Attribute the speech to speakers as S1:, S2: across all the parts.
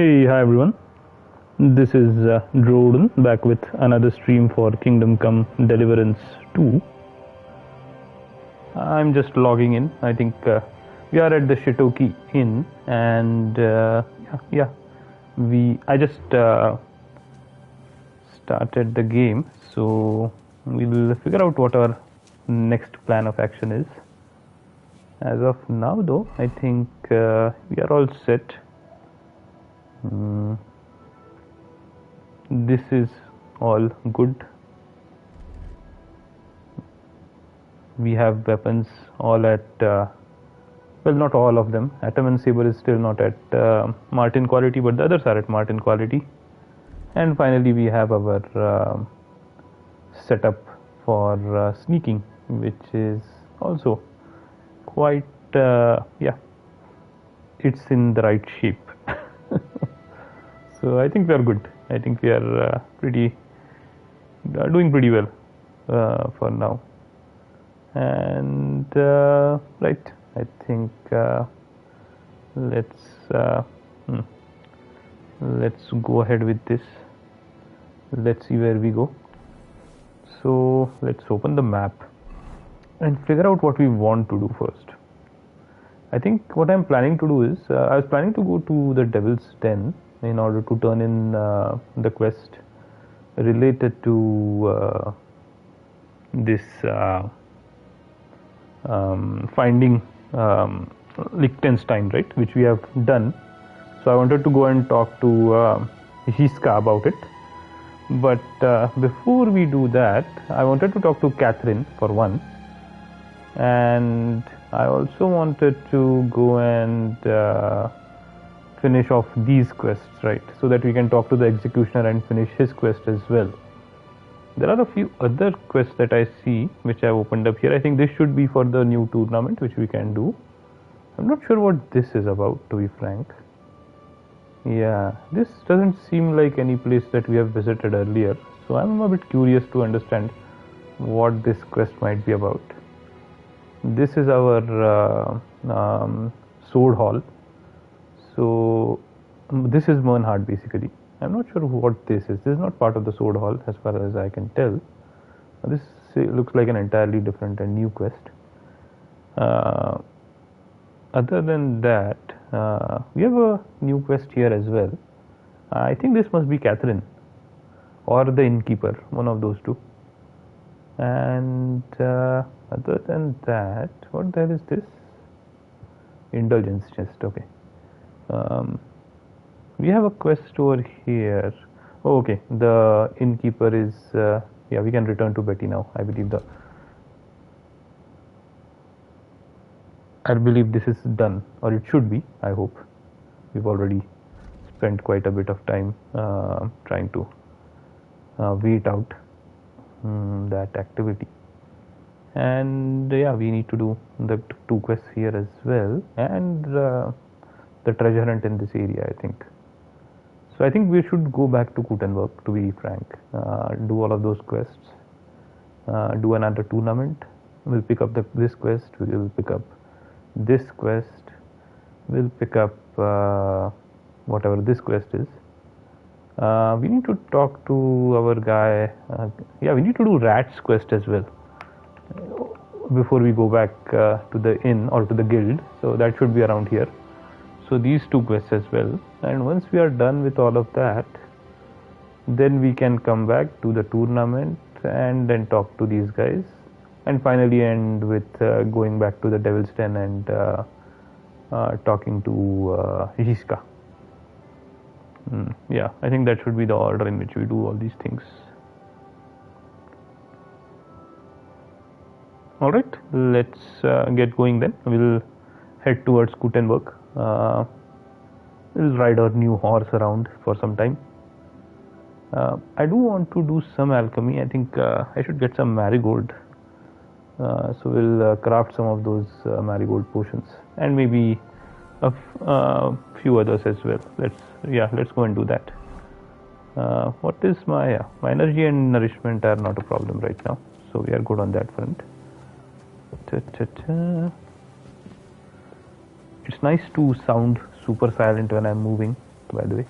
S1: Hey, hi everyone. This is Droden back with another stream for Kingdom Come Deliverance 2. I'm just logging in. I think we are at the Shitoki Inn, and I just started the game, so we'll figure out what our next plan of action is. As of now, though, I think we are all set. This is all good. We have weapons all at, well, not all of them. Atom and Saber is still not at Martin quality, but the others are at Martin quality. And finally, we have our setup for sneaking, which is also quite, it's in the right shape. So I think we are good. I think we are doing pretty well for now. And right, I think let's go ahead with this. Let's see where we go. So let's open the map and figure out what we want to do first. I think what I'm planning to do is I was planning to go to the Devil's Den in order to turn in the quest related to this finding Liechtenstein, right, which we have done. So I wanted to go and talk to Hiska about it. But before we do that, I wanted to talk to Catherine for one. And I also wanted to go and finish off these quests, right, so that we can talk to the executioner and finish his quest as well. There are a few other quests that I see which I've opened up here. I think this should be for the new tournament, which we can do. I'm not sure what this is about, to be frank. Yeah, this doesn't seem like any place that we have visited earlier, so I'm a bit curious to understand what this quest might be about. This is our sword hall. So this is Mernhard basically. I'm not sure what this is. This is not part of the sword hall as far as I can tell. This looks like an entirely different and new quest. Other than that, we have a new quest here as well. I think this must be Catherine or the innkeeper, one of those two. And other than that, what the hell is this? Indulgence chest, okay. We have a quest over here. Oh, okay, the innkeeper is, yeah, we can return to Betty now. I believe this is done, or it should be, I hope. We've already spent quite a bit of time trying to wait out that activity. And yeah, we need to do the two quests here as well, and the treasure hunt in this area, I think. So I think we should go back to Gutenberg, to be frank, do all of those quests, do another tournament. We'll pick up this quest, we'll pick up this quest, we'll pick up whatever this quest is. We need to talk to our guy. Yeah, we need to do Rat's quest as well before we go back to the inn or to the guild. So that should be around here. So these two quests as well. And once we are done with all of that, then we can come back to the tournament and then talk to these guys. And finally end with going back to the Devil's Den and talking to Hiska. Yeah, I think that should be the order in which we do all these things. Alright, let's get going then. We'll head towards Gutenberg. We'll ride our new horse around for some time. I do want to do some alchemy. I think I should get some marigold. So we'll craft some of those marigold potions and maybe a few others as well. Let's go and do that. What is my energy and nourishment are not a problem right now, so we are good on that front. It's nice to sound super silent when I'm moving. by the way.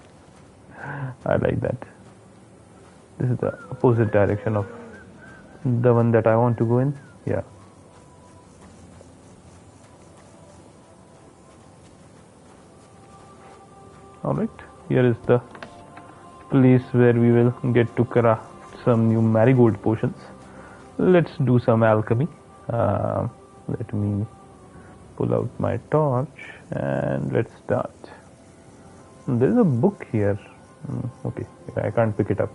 S1: I like that. This is the opposite direction of the one that I want to go in. Yeah. Alright, here is the place where we will get to craft some new marigold potions. Let's do some alchemy. Let me pull out my torch and let's start. There's a book here. Okay, I can't pick it up.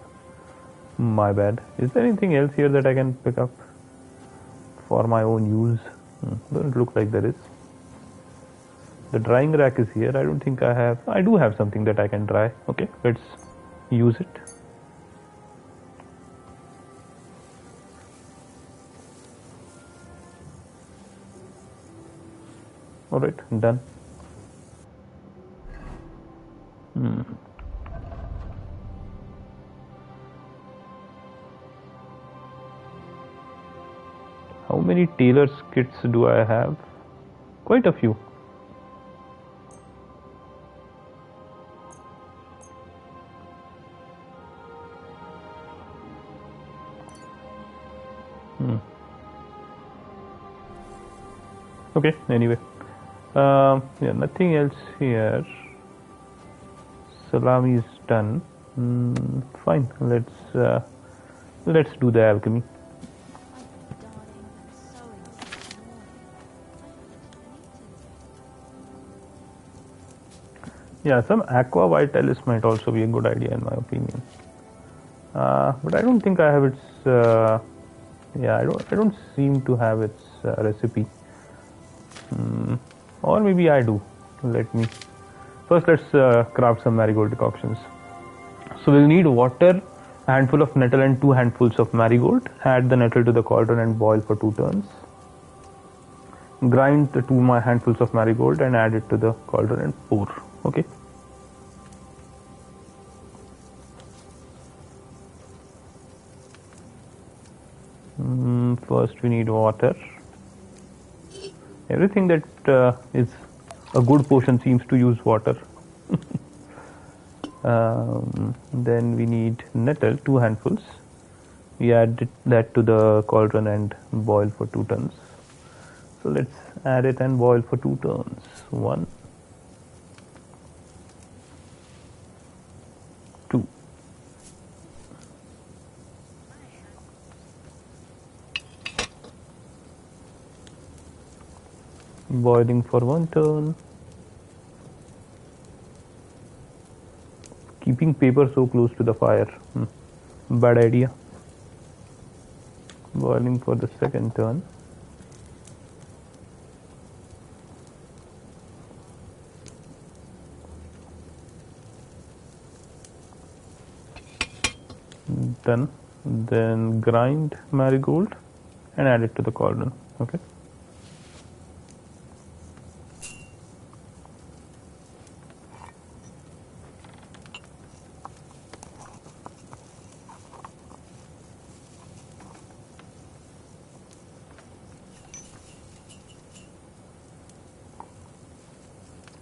S1: My bad. Is there anything else here that I can pick up for my own use? Doesn't look like there is. The drying rack is here. I don't think I have. I do have something that I can dry. Okay, let's use it. Alright, done. How many tailor's kits do I have? Quite a few. Okay, anyway. Yeah, nothing else here. Salami is done. Fine, let's do the alchemy. Yeah, some aqua vitalis might also be a good idea in my opinion. But I don't think I have its. Yeah, I don't seem to have its recipe. Or maybe I do. First let's craft some marigold decoctions. So we'll need water, a handful of nettle and 2 handfuls of marigold. Add the nettle to the cauldron and boil for 2 turns. Grind the 2 handfuls of marigold and add it to the cauldron and pour. Okay. First we need water. Everything that is a good potion seems to use water. Then we need nettle, 2 handfuls. We add that to the cauldron and boil for 2 turns. So let's add it and boil for 2 turns. 1, 2. Boiling for 1 turn. Keeping paper so close to the fire. Bad idea. Boiling for the 2nd turn. Done. Then grind marigold and add it to the cauldron. Okay.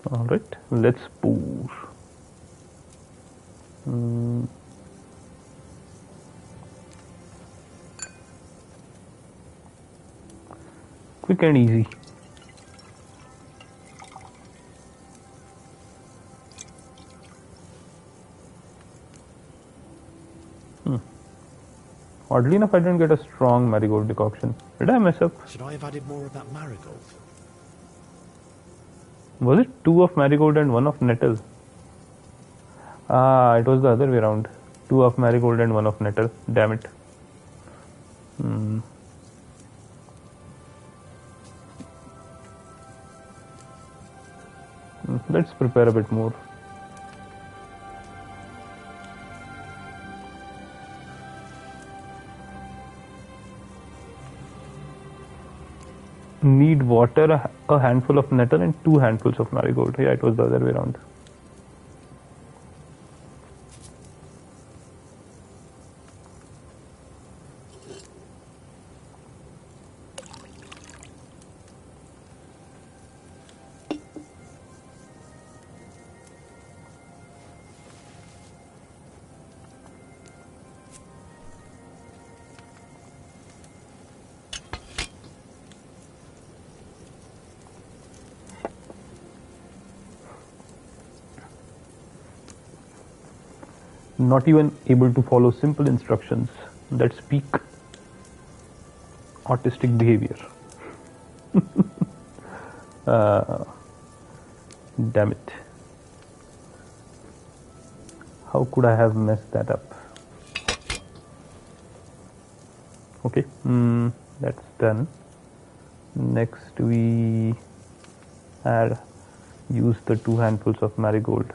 S1: Alright, let's pour. Quick and easy. Oddly enough, I didn't get a strong marigold decoction. Did I mess up?
S2: Should I have added more of that marigold?
S1: Was it 2 of marigold and 1 of nettle? Ah, it was the other way around. 2 of marigold and 1 of nettle. Damn it. Let's prepare a bit more. Need water, a handful of nettle and 2 handfuls of marigold. Yeah, it was the other way around. not even able to follow simple instructions. That's peak autistic behavior. Damn it. How could I have messed that up? Okay, that's done. Next we use the 2 handfuls of marigold,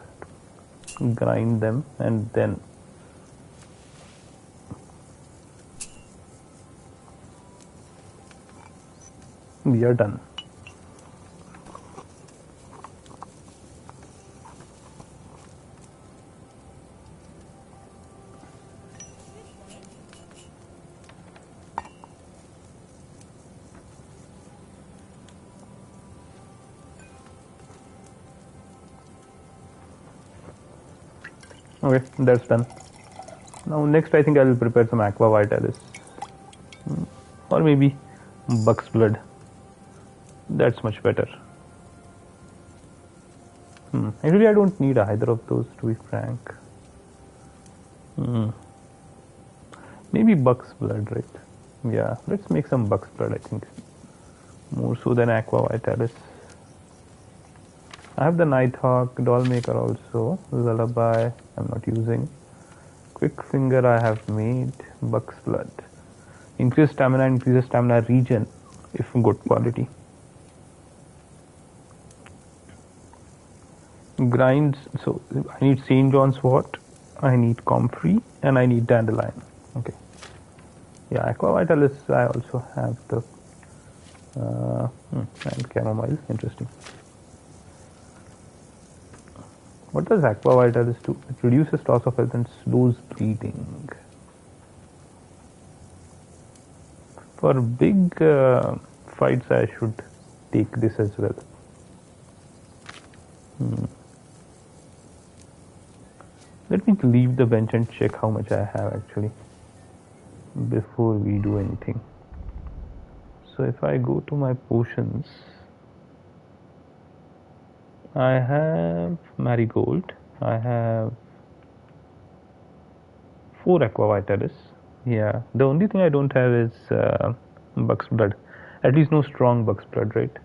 S1: grind them, and then we are done. Okay, that's done. Now next I think I will prepare some aqua vitalis, or maybe buck's blood. That's much better. Actually I don't need either of those, to be frank. Maybe buck's blood, right? Yeah, let's make some buck's blood, I think. More so than aqua vitalis. I have the Nighthawk, doll maker also, lullaby I'm not using. Quick finger I have made, buck's blood. Increases stamina regen if good quality. Grinds, so I need St. John's wort, I need comfrey, and I need dandelion. Okay. Yeah, aqua vitalis I also have the and chamomile. Interesting. What does aqua vitalis do? It reduces loss of health and slows bleeding. For big fights, I should take this as well. Let me leave the bench and check how much I have actually before we do anything. So if I go to my potions, I have marigold, I have 4 aqua vitalis. Yeah, the only thing I don't have is buck's blood. At least no strong buck's blood, right?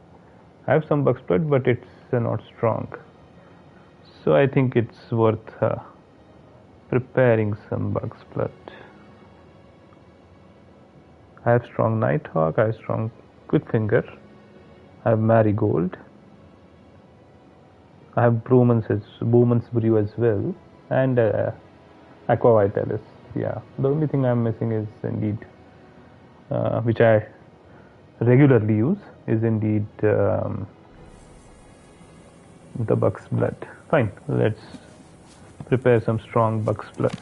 S1: I have some buck's blood, but it's not strong. So I think it's worth preparing some buck's blood. I have strong Nighthawk, I have strong quick finger, I have marigold, I have Bowman's brew as well, and aqua vitalis. Yeah, the only thing I'm missing is indeed, which I regularly use, is indeed the buck's blood. Fine, let's prepare some strong buck's blood.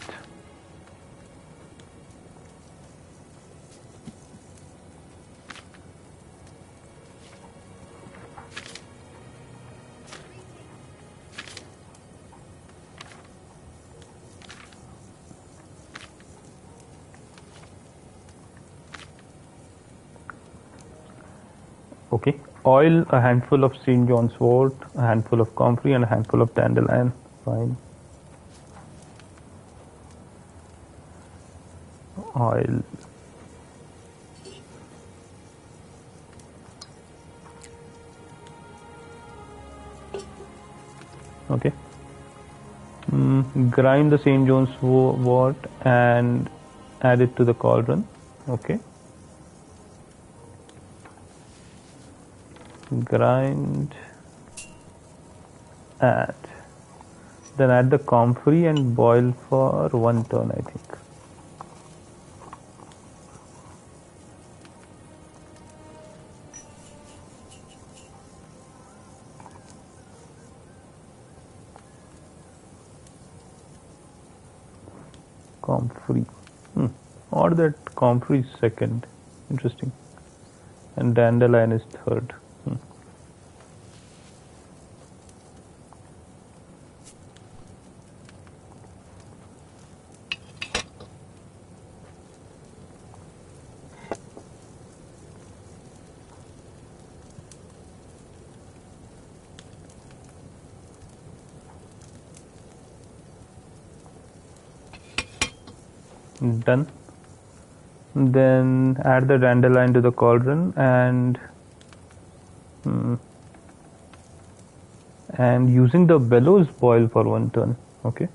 S1: Okay, oil, a handful of St. John's wort, a handful of comfrey, and a handful of dandelion. Fine. Oil. Okay. Grind the St. John's wort and add it to the cauldron. Okay. Grind, add, then add the comfrey and boil for 1 turn, I think. Comfrey, or that comfrey is second. Interesting. And dandelion is third. Done. Then add the dandelion to the cauldron and using the bellows boil for 1 turn. Okay.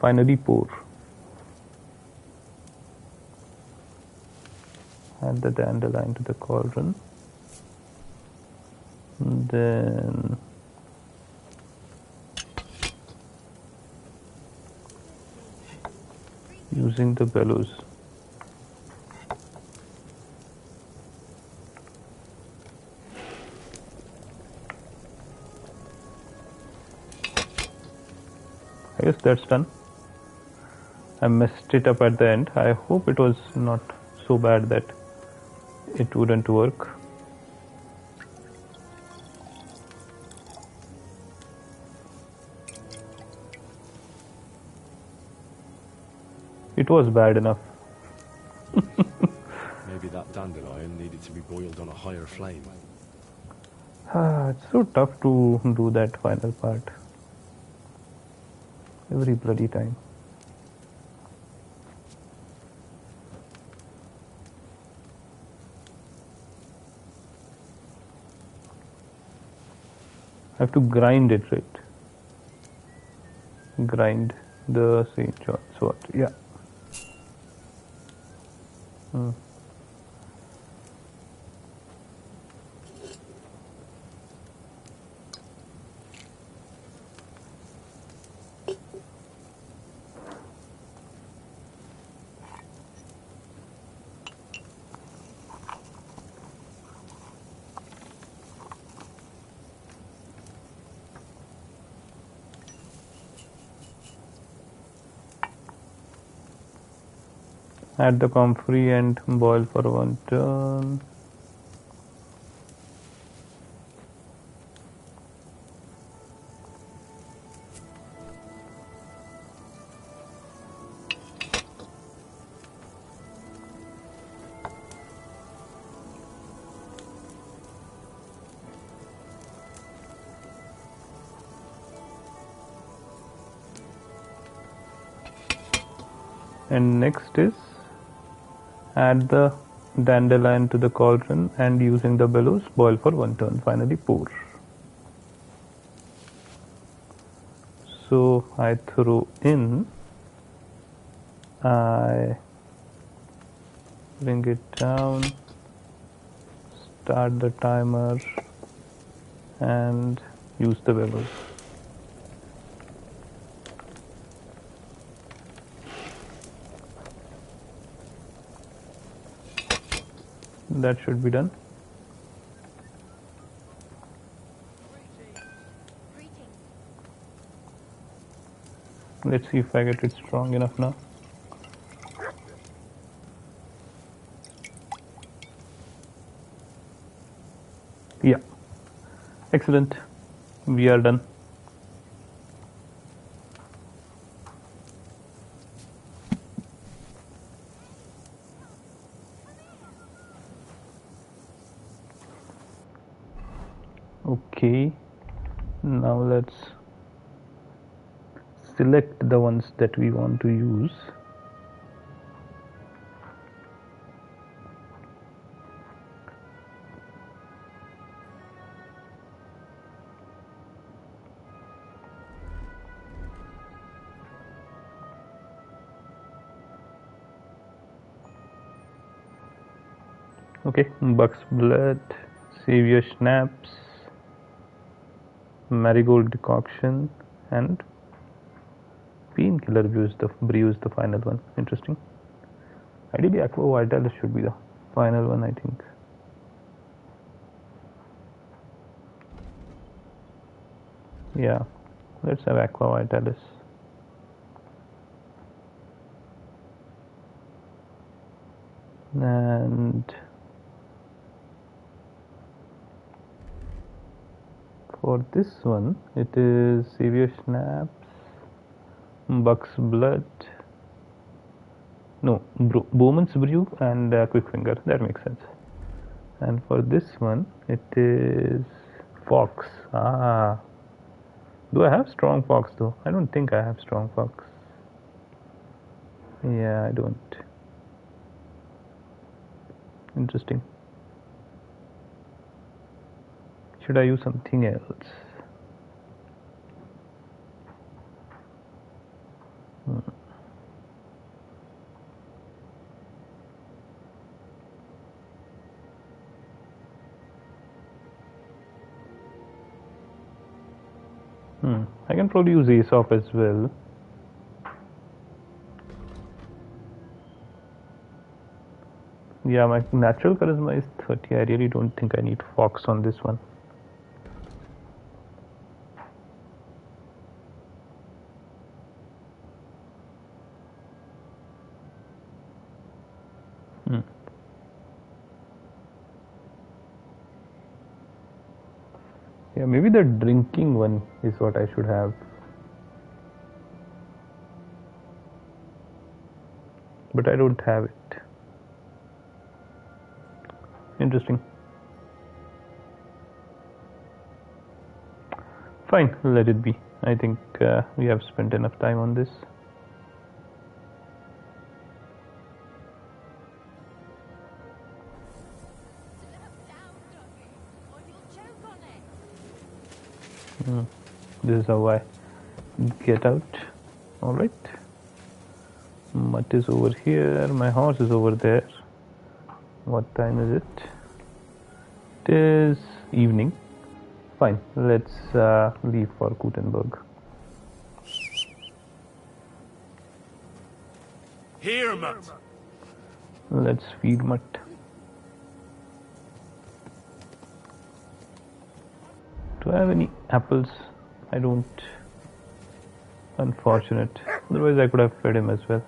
S1: Finally pour. Add the dandelion to the cauldron. Then using the bellows. I guess that's done. I messed it up at the end. I hope it was not so bad that it wouldn't work. It was bad enough.
S2: Maybe that dandelion needed to be boiled on a higher flame.
S1: It's so tough to do that final part. Every bloody time. I have to grind it, right? Grind the St. John sword. Yeah. Add the comfrey and boil for 1 turn. And next is add the dandelion to the cauldron and using the bellows boil for 1 turn. Finally pour. So I throw in, I bring it down, start the timer and use the bellows. That should be done. Let's see if I get it strong enough now. Yeah. Excellent. We are done. Okay. Now let's select the ones that we want to use. Okay, Buck's Blood, Savior Schnapps, Marigold Decoction, and Painkiller brews the final one. Interesting. Ideally, Aqua Vitalis should be the final one, I think. Yeah, let's have Aqua Vitalis. And for this one, it is Savior Schnapps, Buck's Blood, no, Bowman's Brew, and Quick Finger. That makes sense. And for this one, it is Fox. Ah, do I have Strong Fox though? I don't think I have Strong Fox. Yeah, I don't. Interesting. Should I use something else? I can probably use Aesop as well. Yeah, my natural charisma is 30. I really don't think I need Fox on this one. Yeah, maybe the drinking one is what I should have. But I don't have it. Interesting. Fine, let it be. I think we have spent enough time on this. This is how I get out. Alright. Mutt is over here. My horse is over there. What time is it? It is evening. Fine, let's leave for Gutenberg.
S2: Here, Mutt.
S1: Let's feed Mutt. Do I have any apples? I don't. Unfortunate. Otherwise, I could have fed him as well.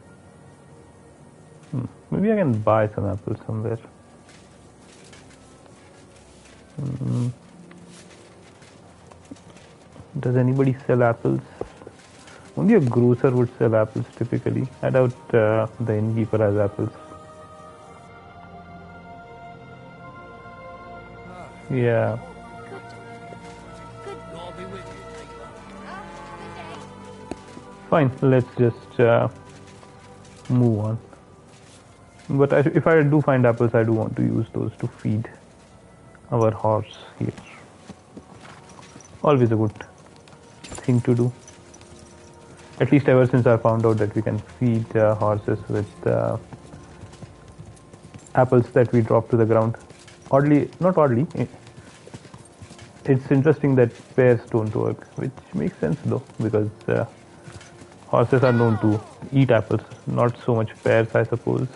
S1: Maybe I can buy some apples somewhere. Does anybody sell apples? Only a grocer would sell apples typically. I doubt the innkeeper has apples. Yeah. Fine, let's just move on. But if I do find apples, I do want to use those to feed our horse here. Always a good thing to do. At least ever since I found out that we can feed horses with apples that we drop to the ground. Not oddly, it's interesting that pears don't work, which makes sense though, because horses are known to eat apples, not so much pears, I suppose.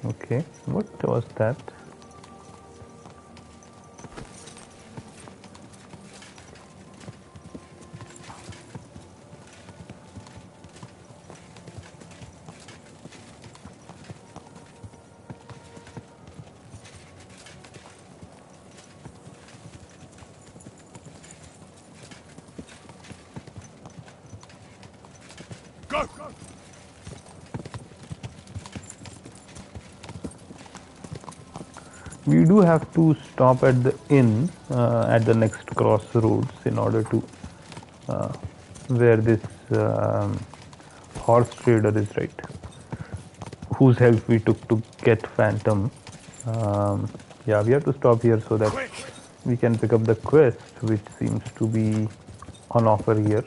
S1: Okay, what was that?
S2: Go!
S1: We do have to stop at the inn at the next crossroads in order to where this horse trader is, right? Whose help we took to get Phantom. Yeah, we have to stop here so that we can pick up the quest, which seems to be on offer here.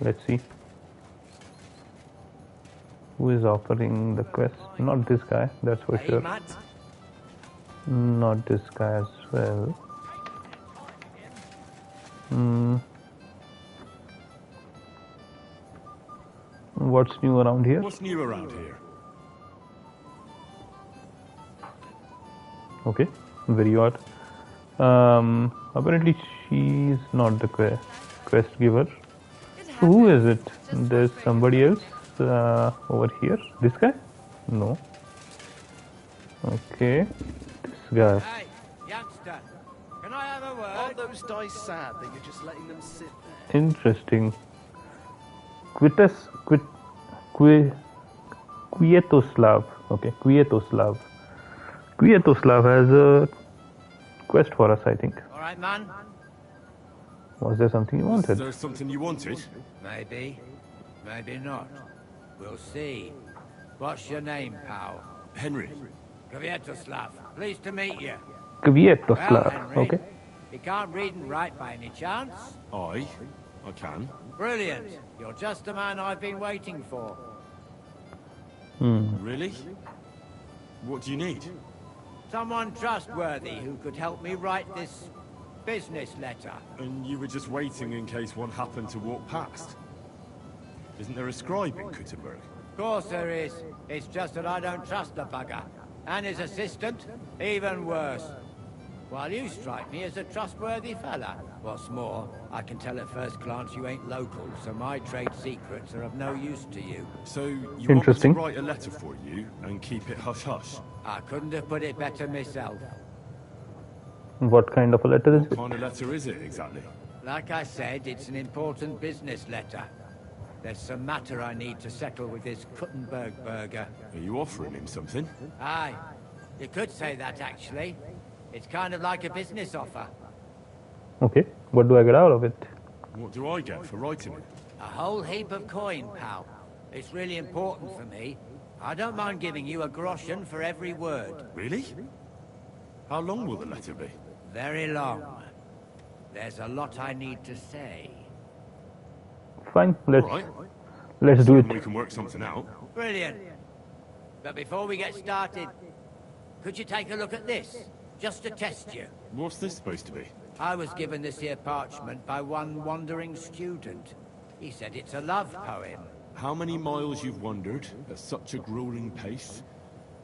S1: Let's see. Who is offering the quest? Not this guy, that's for sure. Not this guy as well. What's new around here?
S2: What's new around here?
S1: Okay, very odd. Apparently she's not the quest giver. So who is it? There's somebody else over here. This guy? No. Okay, this guy.
S3: Hey, youngster, can I have a word?
S4: Aren't those dice sad that you're just letting them sit there?
S1: Interesting. Kvietoslav. Okay, Kvietoslav. Kvietoslav has a quest for us, I think.
S3: All right, man?
S1: Was there something you
S2: Is
S1: wanted?
S2: there something you wanted?
S3: Maybe. Maybe not. We'll see. What's your name, pal?
S2: Henry.
S3: Kvietoslav. Pleased to meet you. Well,
S1: Kvietoslav.
S3: Henry,
S1: Okay.
S3: you can't read and write by any chance?
S2: I can.
S3: Brilliant. You're just the man I've been waiting for.
S2: Really? What do you need?
S3: Someone trustworthy who could help me write this business letter.
S2: And you were just waiting in case one happened to walk past? Isn't there a scribe in Kuttenberg?
S3: Of course there is. It's just that I don't trust the bugger. And his assistant, even worse. While you strike me as a trustworthy fella. What's more, I can tell at first glance you ain't local, so my trade secrets are of no use to you.
S2: So you want me to
S1: Interesting.
S2: write a letter for you and keep it hush-hush?
S3: I couldn't have put it better myself.
S1: What kind of a letter is
S2: What
S1: it?
S2: kind of letter is it, exactly?
S3: Like I said, it's an important business letter. There's some matter I need to settle with this Kuttenberg burger.
S2: Are you offering him something?
S3: Aye, you could say that actually. It's kind of like a business offer.
S1: Okay. What do I get out of it?
S2: What do I get for writing it?
S3: A whole heap of coin, pal. It's really important for me. I don't mind giving you a groschen for every word.
S2: Really? How long will the letter be?
S3: Very long. There's a lot I need to say.
S1: Fine. Let's
S2: All right.
S1: do
S2: We
S1: it.
S2: can work something out.
S3: Brilliant. But before we get started, could you take a look at this? Just to test you.
S2: What's this supposed to be?
S3: I was given this here parchment by one wandering student. He said it's a love poem.
S2: How many miles you've wandered at such a grueling pace?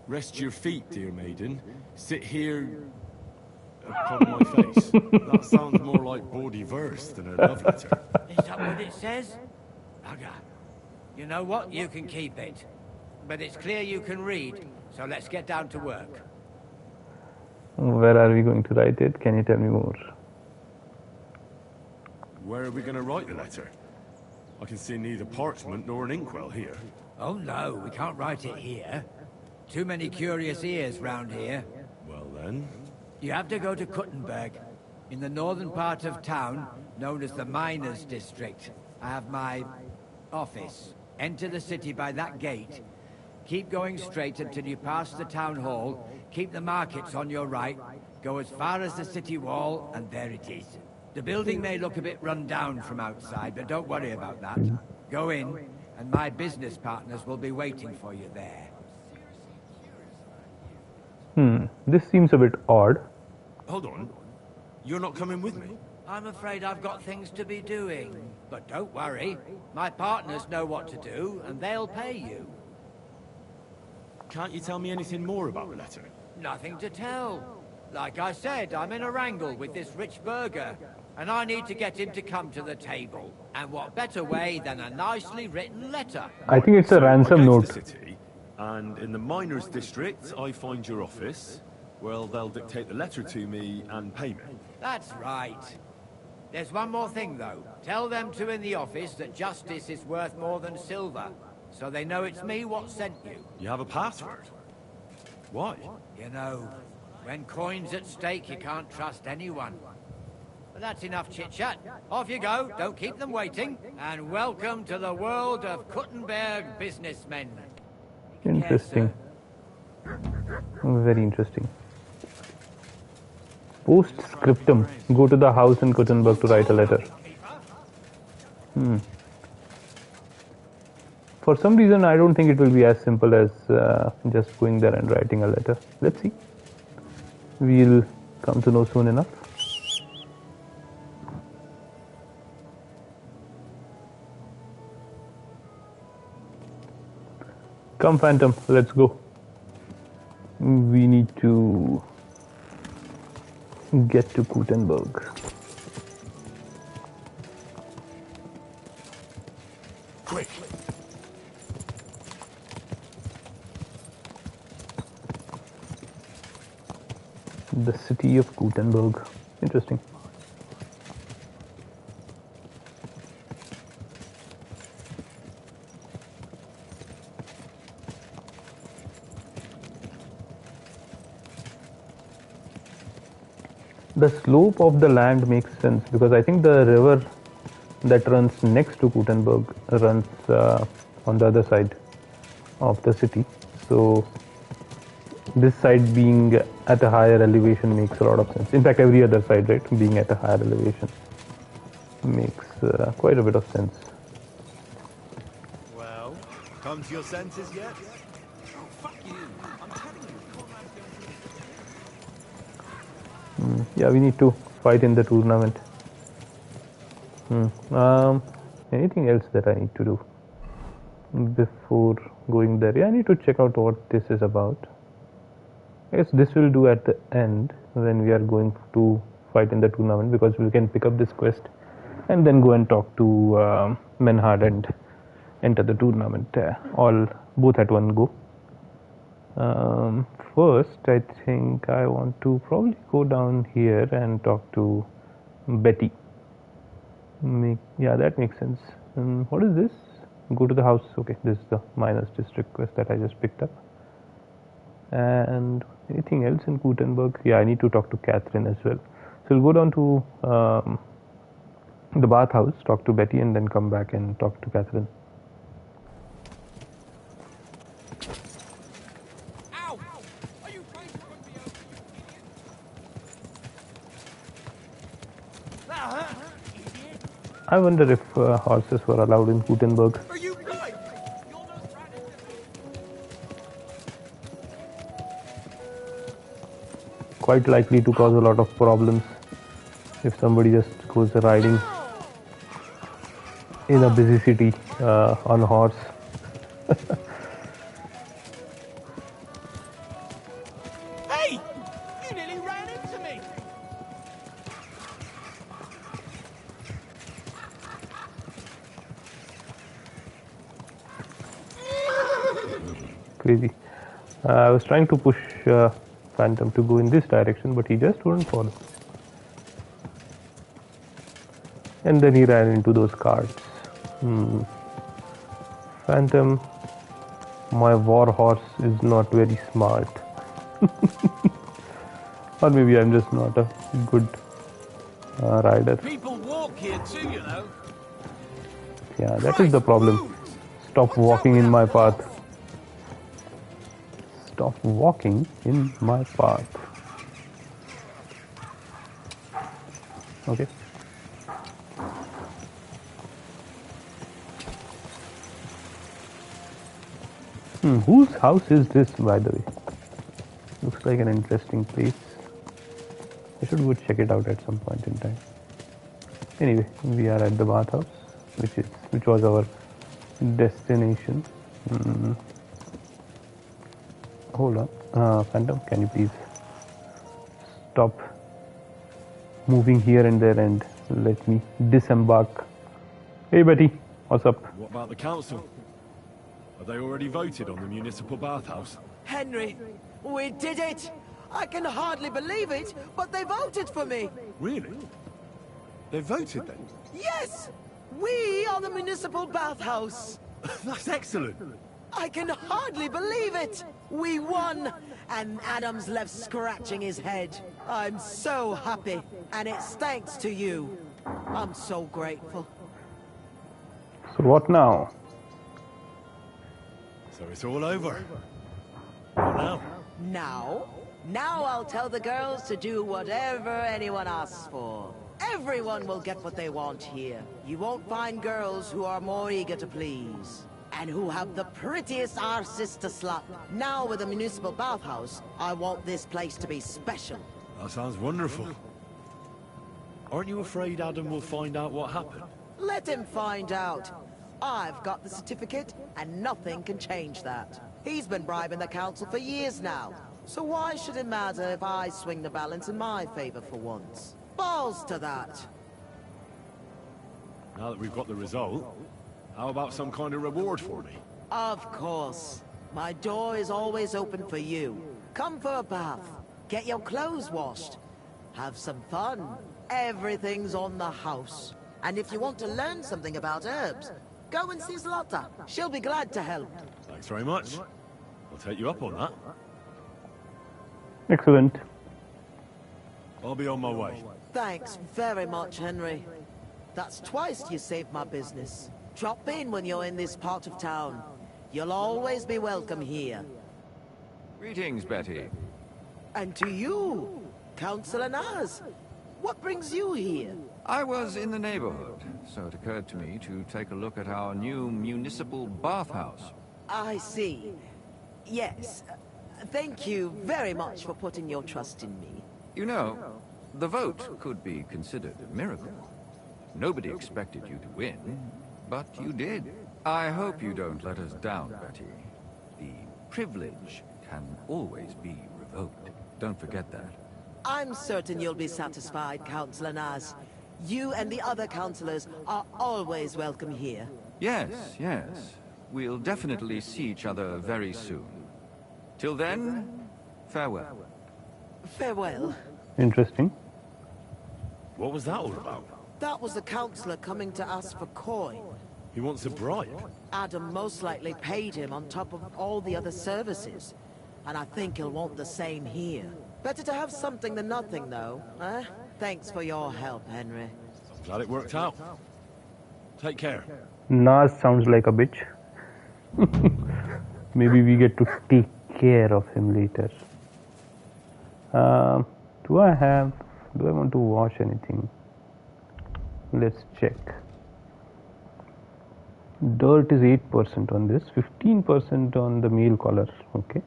S2: Rest your feet, dear maiden. Sit here upon my face. That sounds more like bawdy verse than a love letter.
S3: Is that what it says? Bugger. You know what? You can keep it. But it's clear you can read, so let's get down to work.
S1: Where are we going to write it? Can you tell me more?
S2: Where are we going to write the letter? I can see neither parchment nor an inkwell here.
S3: Oh no, we can't write it here. Too many curious ears round here.
S2: Well then,
S3: You have to go to Kuttenberg, in the northern part of town, known as the Miners' District. I have my office. Enter the city by that gate. Keep going straight until you pass the town hall. Keep the markets on your right. Go as far as the city wall, and there it is. The building may look a bit run down from outside, but don't worry about that. Go in, and my business partners will be waiting for you there.
S1: This seems a bit odd.
S2: hold on. You're not coming with me?
S3: I'm afraid I've got things to be doing. But don't worry. My partners know what to do, and they'll pay you.
S2: Can't you tell me anything more about the letter?
S3: Nothing to tell. Like I said, I'm in a wrangle with this rich burger, and I need to get him to come to the table. And what better way than a nicely written letter?
S1: I think it's a ransom
S2: I go
S1: note.
S2: to the city, and in the miners' district, I find your office. Well, they'll dictate the letter to me and pay me.
S3: That's right. There's one more thing, though. Tell them two in the office that justice is worth more than silver, so they know it's me what sent you.
S2: You have a password? Why?
S3: You know, when coin's at stake, you can't trust anyone. But that's enough chit-chat. Off you go, don't keep them waiting, and welcome to the world of Kuttenberg businessmen.
S1: Interesting. Very interesting. Postscriptum. Go to the house in Kuttenberg to write a letter. For some reason, I don't think it will be as simple as just going there and writing a letter. Let's see. We'll come to know soon enough. Come, Phantom, let's go. We need to get to Kuttenberg.
S2: Quick!
S1: The city of Kuttenberg. Interesting. The slope of the land makes sense because I think the river that runs next to Gutenberg runs on the other side of the city. So this side being at a higher elevation makes a lot of sense. In fact, every other side, right, being at a higher elevation makes quite a bit of sense.
S5: Well, come to your senses yet?
S6: Oh, fuck you. I'm telling you, Conrad's going to...
S1: Yeah, we need to fight in the tournament. Anything else that I need to do before going there? Yeah, I need to check out what this is about. I guess this will do at the end when we are going to fight in the tournament, because we can pick up this quest and then go and talk to Menhard and enter the tournament both at one go. First, I think I want to probably go down here and talk to Betty. Yeah, that makes sense. What is this? Go to the house. Okay, this is the miners district quest that I just picked up. And anything else in Gutenberg? Yeah, I need to talk to Catherine as well. So we'll go down to the bathhouse, talk to Betty, and then come back and talk to Catherine.
S6: Ow! Are you trying to run me over, you idiot?
S1: I wonder if horses were allowed in Gutenberg.
S6: Are you blind? You almost ran into me.
S1: Quite likely to cause a lot of problems if somebody just goes riding in a busy city on a horse.
S6: Hey! You nearly ran into me!
S1: Crazy. I was trying to push Phantom to go in this direction, but he just wouldn't follow. And then he ran into those carts. Phantom, my war horse is not very smart. Or maybe I'm just not a good rider.
S5: People walk here too, you know.
S1: Yeah, that is the problem. Stop walking in my path. Stop walking in my path. Okay. Whose house is this, by the way? Looks like an interesting place. I should go check it out at some point in time. Anyway, we are at the bathhouse, which was our destination. Hold on, Phantom, can you please stop moving here and there and let me disembark? Hey Betty, what's up?
S2: What about the council? Have they already voted on the municipal bathhouse?
S7: Henry, we did it! I can hardly believe it, but they voted for me!
S2: Really? They voted then?
S7: Yes! We are the municipal bathhouse!
S2: That's excellent.
S7: I can hardly believe it! We won! And Adam's left scratching his head. I'm so happy, and it's thanks to you. I'm so grateful.
S1: So what now?
S2: So it's all over. What now?
S7: Now I'll tell the girls to do whatever anyone asks for. Everyone will get what they want here. You won't find girls who are more eager to please. And who have the prettiest arses to slap. Now with the municipal bathhouse, I want this place to be special.
S2: That sounds wonderful. Aren't you afraid Adam will find out what happened?
S7: Let him find out. I've got the certificate, and nothing can change that. He's been bribing the council for years now. So why should it matter if I swing the balance in my favor for once? Balls to that.
S2: Now that we've got the result, how about some kind of reward for me?
S7: Of course. My door is always open for you. Come for a bath. Get your clothes washed. Have some fun. Everything's on the house. And if you want to learn something about herbs, go and see Zlata. She'll be glad to help.
S2: Thanks very much. I'll take you up on that.
S1: Excellent.
S2: I'll be on my way.
S7: Thanks very much, Henry. That's twice you saved my business. Drop in when you're in this part of town. You'll always be welcome here.
S8: Greetings, Betty.
S7: And to you, Councillor Naz. What brings you here?
S8: I was in the neighborhood, so it occurred to me to take a look at our new municipal bathhouse.
S7: I see. Yes. Thank you very much for putting your trust in me.
S8: You know, the vote could be considered a miracle. Nobody expected you to win, but you did. I hope you don't let us down, Betty. The privilege can always be revoked. Don't forget that.
S7: I'm certain you'll be satisfied, Councillor Naz. You and the other councillors are always welcome here.
S8: Yes, yes. We'll definitely see each other very soon. Till then, farewell.
S7: Farewell.
S1: Interesting.
S2: What was that all about?
S7: That was the councillor coming to ask for coin.
S2: He wants a bribe.
S7: Adam most likely paid him on top of all the other services. And I think he'll want the same here. Better to have something than nothing, though, eh? Thanks for your help, Henry.
S2: I'm glad it worked out. Take care.
S1: Nas sounds like a bitch. Maybe we get to take care of him later. Do I want to watch anything? Let's check. Dirt is 8% on this, 15% on the male collar. Okay.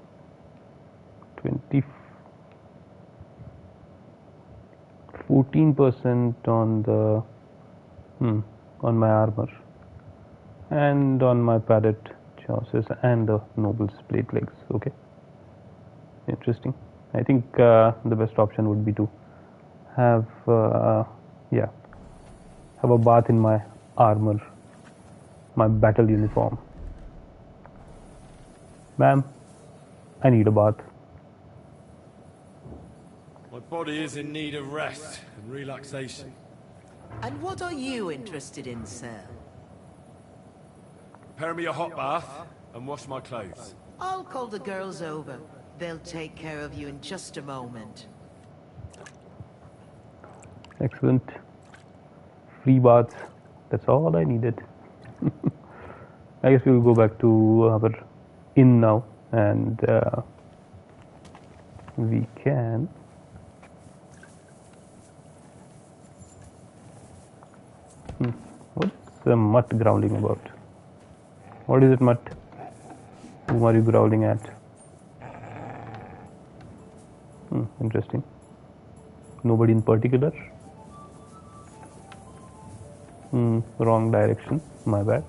S1: 14% on the on my armor, and on my padded chassis and the noble's plate legs. Okay, interesting. I think the best option would be to have have a bath in my armor, my battle uniform. Ma'am, I need a bath.
S2: My body is in need of rest and relaxation.
S7: And what are you interested in, sir?
S2: Prepare me a hot bath and wash my clothes.
S7: I'll call the girls over. They'll take care of you in just a moment.
S1: Excellent. Free baths. That's all I needed. I guess we will go back to our inn now, and we can. What's the mutt growling about? What is it, mutt? Whom are you growling at? Interesting. Nobody in particular? Wrong direction. My bad.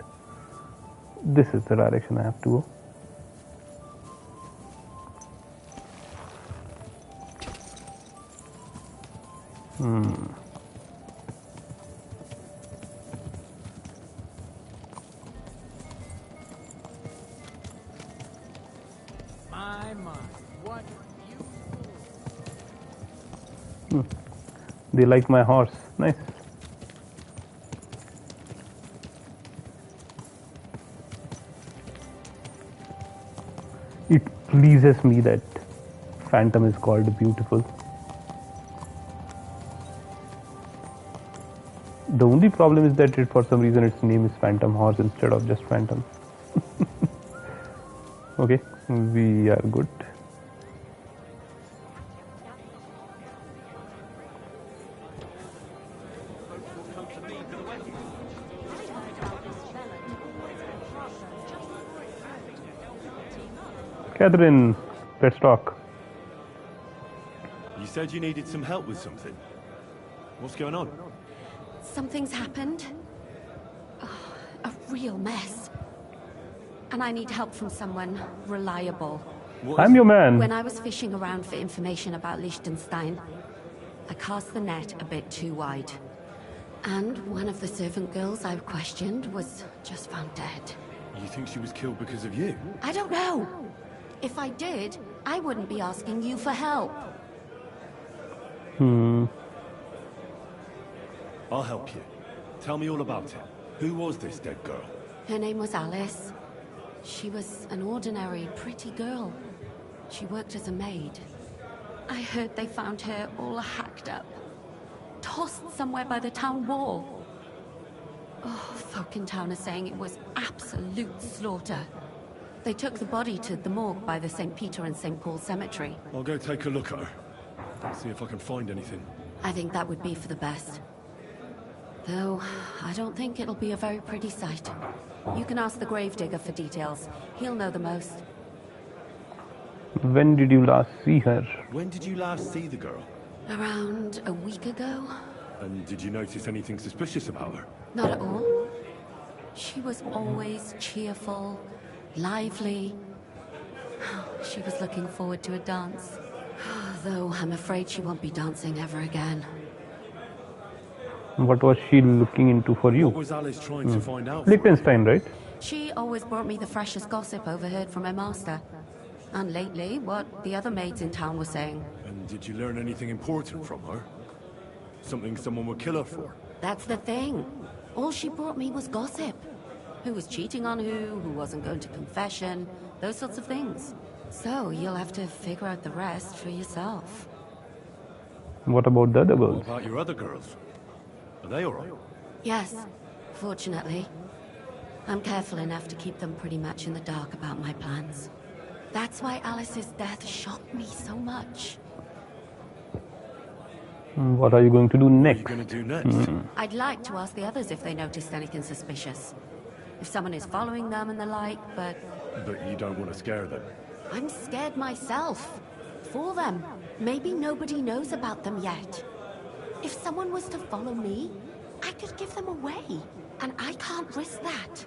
S1: This is the direction I have to go.
S6: What
S1: They like my horse. Nice. It pleases me that Phantom is called beautiful. The only problem is that for some reason its name is Phantom Horse instead of just Phantom. Okay, we are good. Catherine, let's talk.
S2: You said you needed some help with something. What's going on?
S9: Something's happened. A real mess. And I need help from someone reliable.
S1: I'm your man.
S9: When I was fishing around for information about Liechtenstein, I cast the net a bit too wide. And one of the servant girls I questioned was just found dead.
S2: You think she was killed because of you?
S9: I don't know. If I did, I wouldn't be asking you for help.
S2: I'll help you. Tell me all about it. Who was this dead girl?
S9: Her name was Alice. She was an ordinary, pretty girl. She worked as a maid. I heard they found her all hacked smashed up. Tossed somewhere by the town wall. Oh, folk in town are saying it was absolute slaughter. They took the body to the morgue by the St. Peter and St. Paul cemetery.
S2: I'll go take a look at her. See if I can find anything.
S9: I think that would be for the best. Though, I don't think it'll be a very pretty sight. You can ask the gravedigger for details. He'll know the most.
S1: When did you last see her?
S2: When did you last see the girl?
S9: Around a week ago?
S2: And did you notice anything suspicious about her?
S9: Not at all. She was always cheerful, lively. She was looking forward to a dance. Though I'm afraid she won't be dancing ever again.
S1: What was she looking into for you?
S2: What was Alice trying to find out?
S1: Liechtenstein, right?
S9: She always brought me the freshest gossip overheard from her master. And lately, what the other maids in town were saying.
S2: And did you learn anything important from her? Something someone would kill her for?
S9: That's the thing. All she brought me was gossip. Who was cheating on who wasn't going to confession, those sorts of things. So you'll have to figure out the rest for yourself.
S1: What about the other
S2: What
S1: girls?
S2: about your other girls? Are they alright?
S9: Yes, fortunately. I'm careful enough to keep them pretty much in the dark about my plans. That's why Alice's death shocked me so much.
S1: What are you going to do next?
S2: What are you going to do next?
S9: I'd like to ask the others if they noticed anything suspicious. If someone is following them and the like, but
S2: But you don't want to scare them.
S9: I'm scared myself. For them. Maybe nobody knows about them yet. If someone was to follow me, I could give them away. And I can't risk that.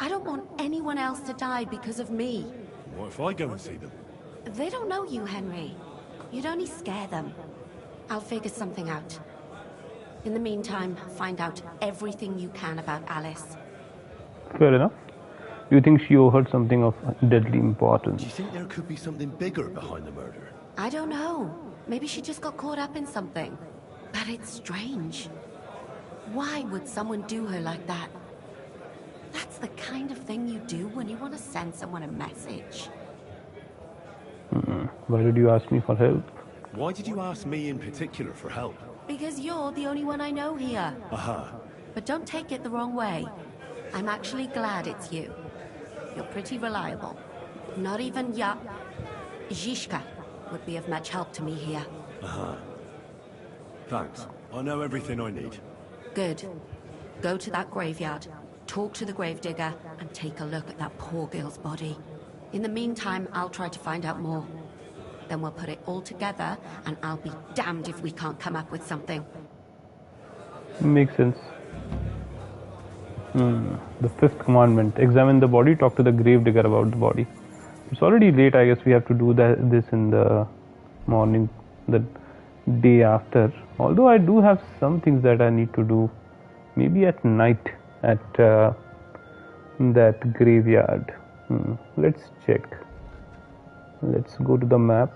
S9: I don't want anyone else to die because of me.
S2: What if I go and see them?
S9: They don't know you, Henry. You'd only scare them. I'll figure something out. In the meantime, find out everything you can about Alice.
S1: Fair enough. Do you think she overheard something of deadly importance?
S2: Do you think there could be something bigger behind the murder?
S9: I don't know. Maybe she just got caught up in something. But it's strange. Why would someone do her like that? That's the kind of thing you do when you want to send someone a message.
S1: Why did you ask me for help?
S2: Why did you ask me in particular for help?
S9: Because you're the only one I know here.
S2: Aha.
S9: But don't take it the wrong way. I'm actually glad it's you. You're pretty reliable. Not even Zhishka would be of much help to me here.
S2: Aha. Thanks. I know everything I need.
S9: Good. Go to that graveyard, talk to the gravedigger, and take a look at that poor girl's body. In the meantime, I'll try to find out more. Then we'll put it all together, and I'll be damned if we can't come up with something.
S1: Makes sense. The fifth commandment. Examine the body, talk to the gravedigger about the body. It's already late, I guess we have to do this in the morning, the day after. Although I do have some things that I need to do, maybe at night at that graveyard. Let's check. Let's go to the map.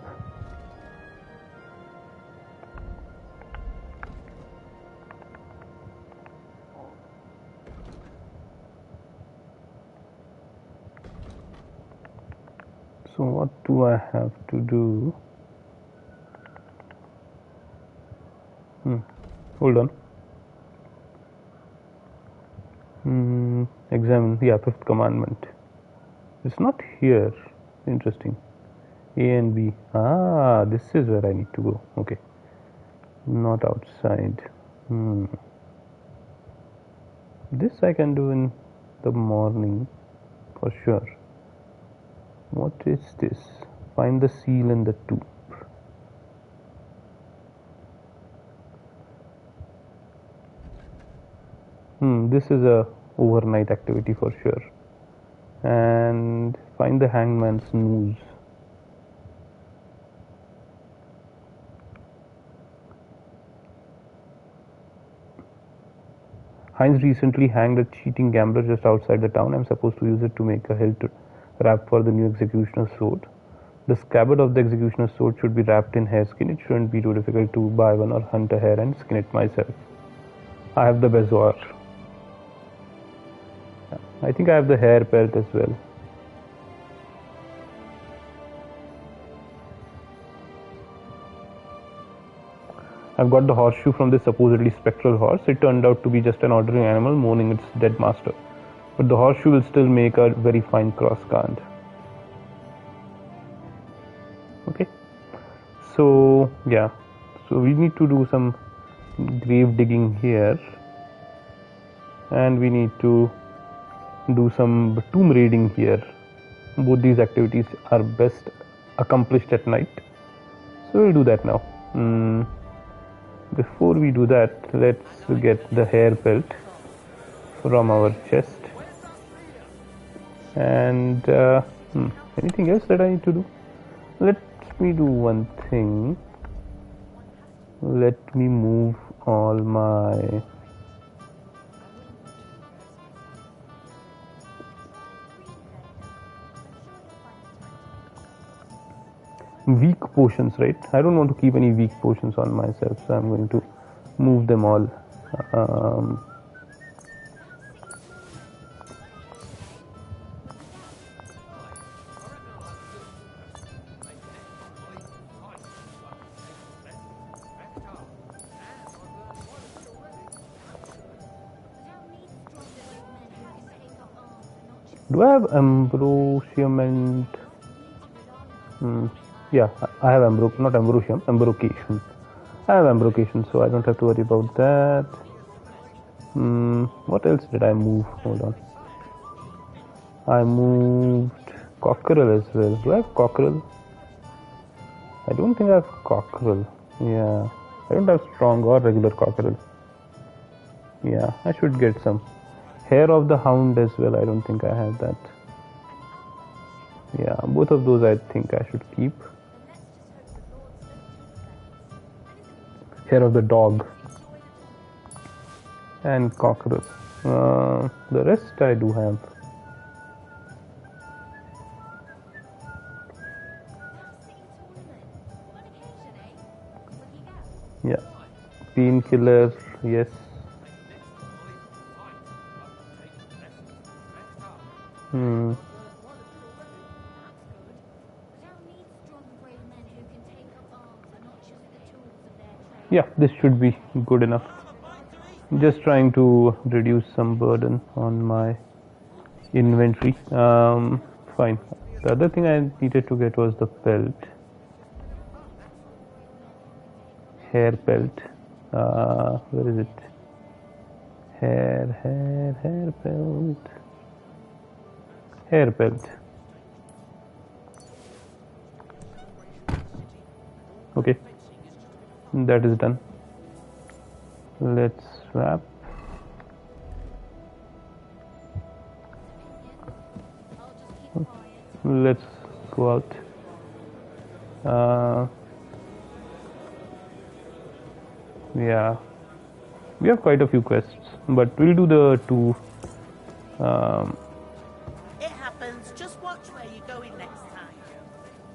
S1: So what do I have to do? Hold on. Examine. Yeah, fifth commandment. It's not here. Interesting. A and B. Ah, this is where I need to go. Okay. Not outside. This I can do in the morning for sure. What is this? Find the seal in the tube. This is a overnight activity for sure. And find the hangman's noose. Heinz recently hanged a cheating gambler just outside the town. I'm supposed to use it to make a hilt wrap for the new executioner's sword. The scabbard of the executioner's sword should be wrapped in hareskin. It shouldn't be too difficult to buy one or hunt a hare and skin it myself. I have the bezoar. I think I have the hair pelt as well. I've got the horseshoe from this supposedly spectral horse. It turned out to be just an ordinary animal mourning its dead master. But the horseshoe will still make a very fine cross guard. Okay. So, yeah. So we need to do some grave digging here. And we need to do some tomb raiding here. Both these activities are best accomplished at night. So we'll do that now. Before we do that, let's get the hair pelt from our chest. And anything else that I need to do? Let me do one thing. Let me move all my weak potions, right? I don't want to keep any weak potions on myself, so I'm going to move them all. Do I have Ambrosium and yeah, I have not Ambrosium, Ambrocation. I have Ambrocation, so I don't have to worry about that. What else did I move? Hold on. I moved Cockerel as well. Do I have Cockerel? I don't think I have Cockerel. Yeah, I don't have Strong or regular Cockerel. Yeah, I should get some. Hair of the Hound as well. I don't think I have that. Yeah, both of those I think I should keep. Hair of the Dog and Cockerel. The rest I do have. Yeah, painkillers, yes. Yeah, this should be good enough. Just trying to reduce some burden on my inventory. Fine. The other thing I needed to get was the pelt. Hair pelt. Where is it? Hair pelt. Hair pelt. Okay. That is done. Let's swap. Let's go out. Yeah, we have quite a few quests, but we'll do the two.
S6: It happens. Just watch where you're going next time.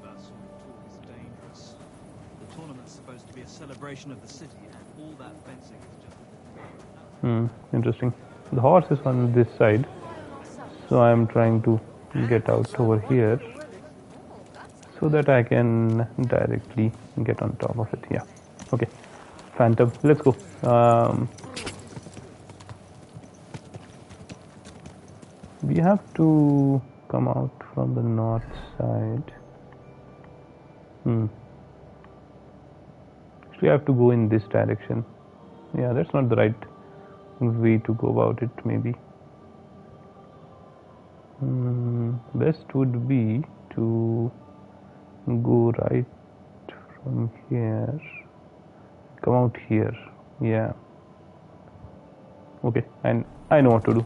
S10: That sort of talk is dangerous. The tournament's supposed to be a celebration of the city, and all that fencing is just...
S1: Interesting. The horse is on this side, so I'm trying to get out over here so that I can directly get on top of it. Yeah. Okay. Phantom, let's go. We have to come out from the north side. Actually, I have to go in this direction. Yeah, that's not the right way to go about it, maybe. Best would be to go right from here. Come out here. Yeah. Okay, and I know what to do.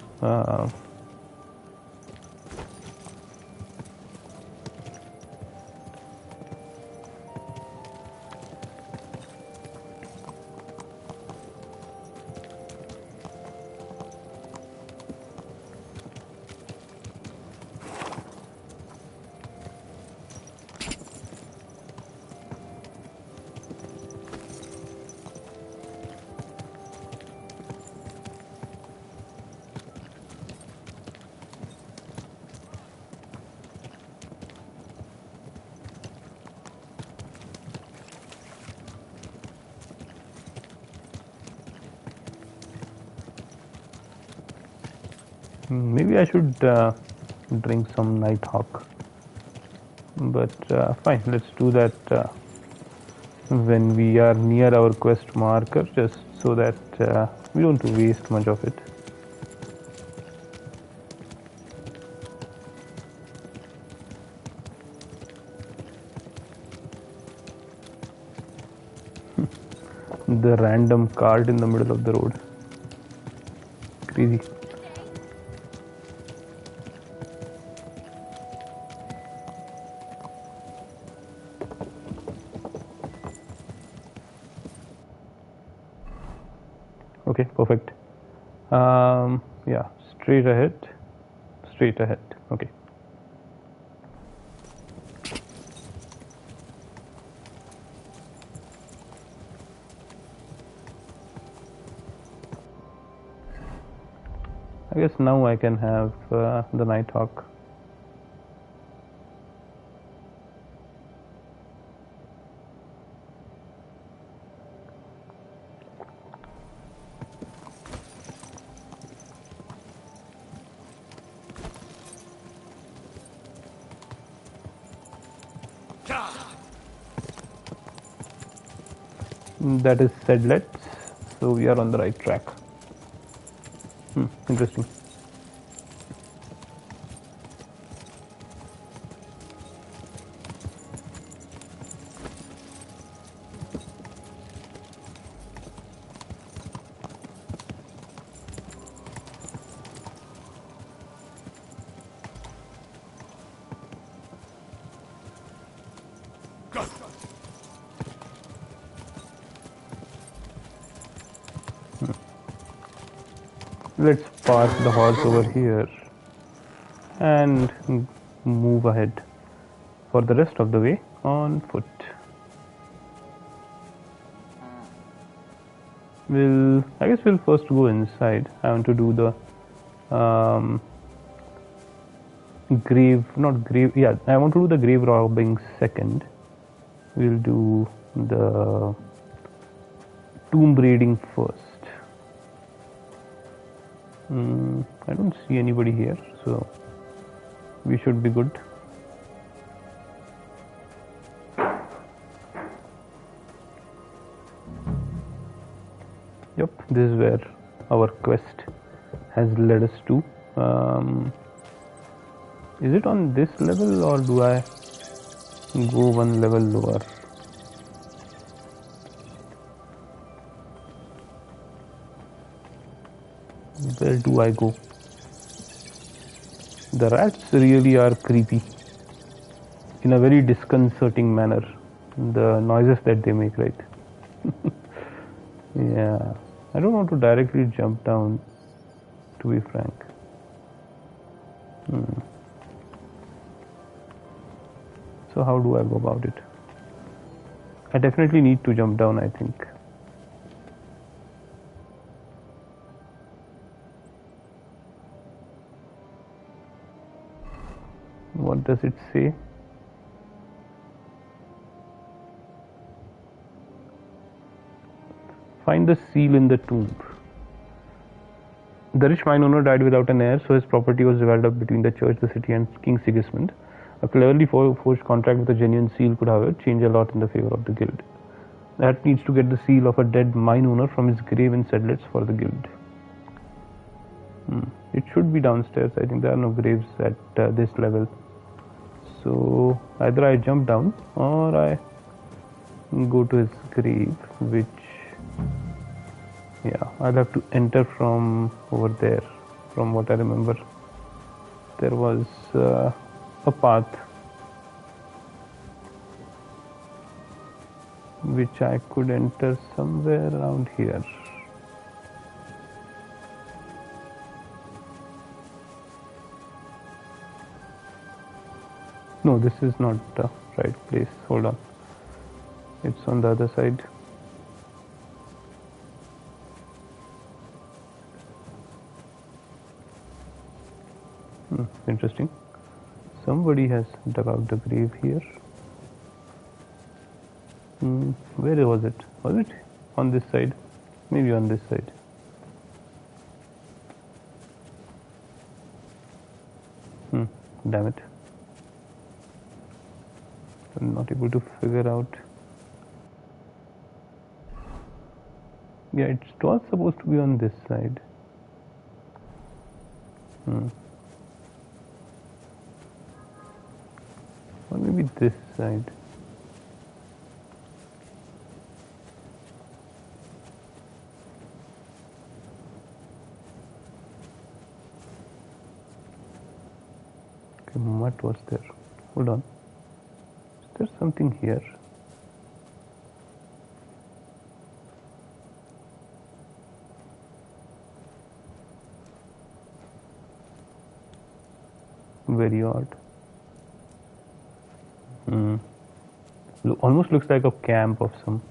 S1: Maybe I should drink some Nighthawk. But fine, let's do that when we are near our quest marker, just so that we don't waste much of it. The random cart in the middle of the road. Crazy. Okay, perfect. Yeah, straight ahead. Straight ahead. Okay. I guess now I can have the Nighthawk. That is Sedlets, so we are on the right track. Interesting. Let's park the horse over here and move ahead for the rest of the way on foot. I guess we'll first go inside. I want to do the I want to do the grave robbing second. We'll do the tomb raiding first. I don't see anybody here, so we should be good. Yep, this is where our quest has led us to. Is it on this level, or do I go one level lower? Where do I go? The rats really are creepy in a very disconcerting manner. The noises that they make, right? Yeah, I don't want to directly jump down, to be frank. So how do I go about it? I definitely need to jump down, I think. What does it say? Find the seal in the tomb. The rich mine owner died without an heir, so his property was divided up between the church, the city, and King Sigismund. A cleverly forged contract with a genuine seal could, however, change a lot in the favor of the guild. That needs to get the seal of a dead mine owner from his grave in Sedlets for the guild. It should be downstairs. I think there are no graves at this level. So either I jump down or I go to his grave, which, yeah, I'll have to enter from over there. From what I remember, there was a path which I could enter somewhere around here. No, this is not the right place. Hold on. It's on the other side. Interesting. Somebody has dug out the grave here. Where was it? Was it on this side? Maybe on this side. damn it. I'm not able to figure out. Yeah, it was supposed to be on this side. Or maybe this side. Okay, what was there? Hold on. Is there something here? Very odd. Almost looks like a camp of some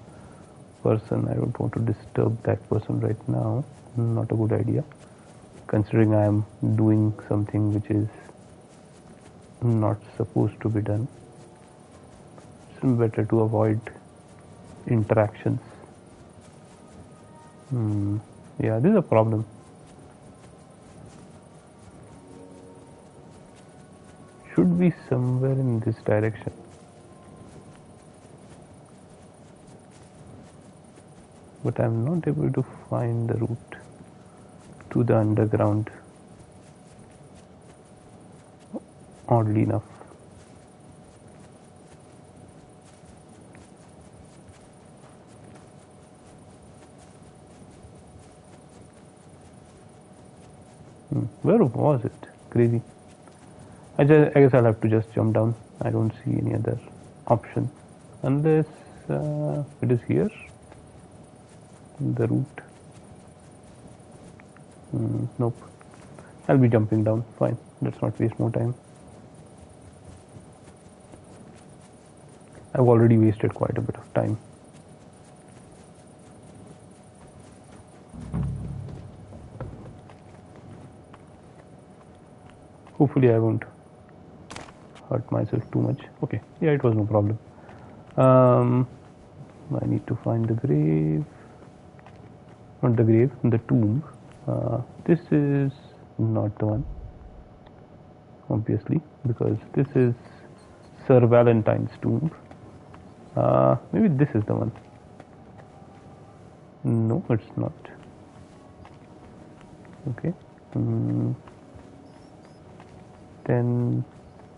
S1: person. I don't want to disturb that person right now. Not a good idea, considering I am doing something which is not supposed to be done. It's better to avoid interactions. Yeah, this is a problem. Should be somewhere in this direction. But I'm not able to find the route to the underground, oddly enough. Where was it? Crazy. I guess I'll have to just jump down. I don't see any other option unless it is here. The route. Nope. I'll be jumping down. Fine. Let's not waste more time. I've already wasted quite a bit of time. Hopefully I won't hurt myself too much. Okay. Yeah, it was no problem. I need to find the grave. Not the grave, the tomb. This is not the one, obviously, because this is Sir Valentine's tomb. Maybe this is the one. No, it's not. Okay. Then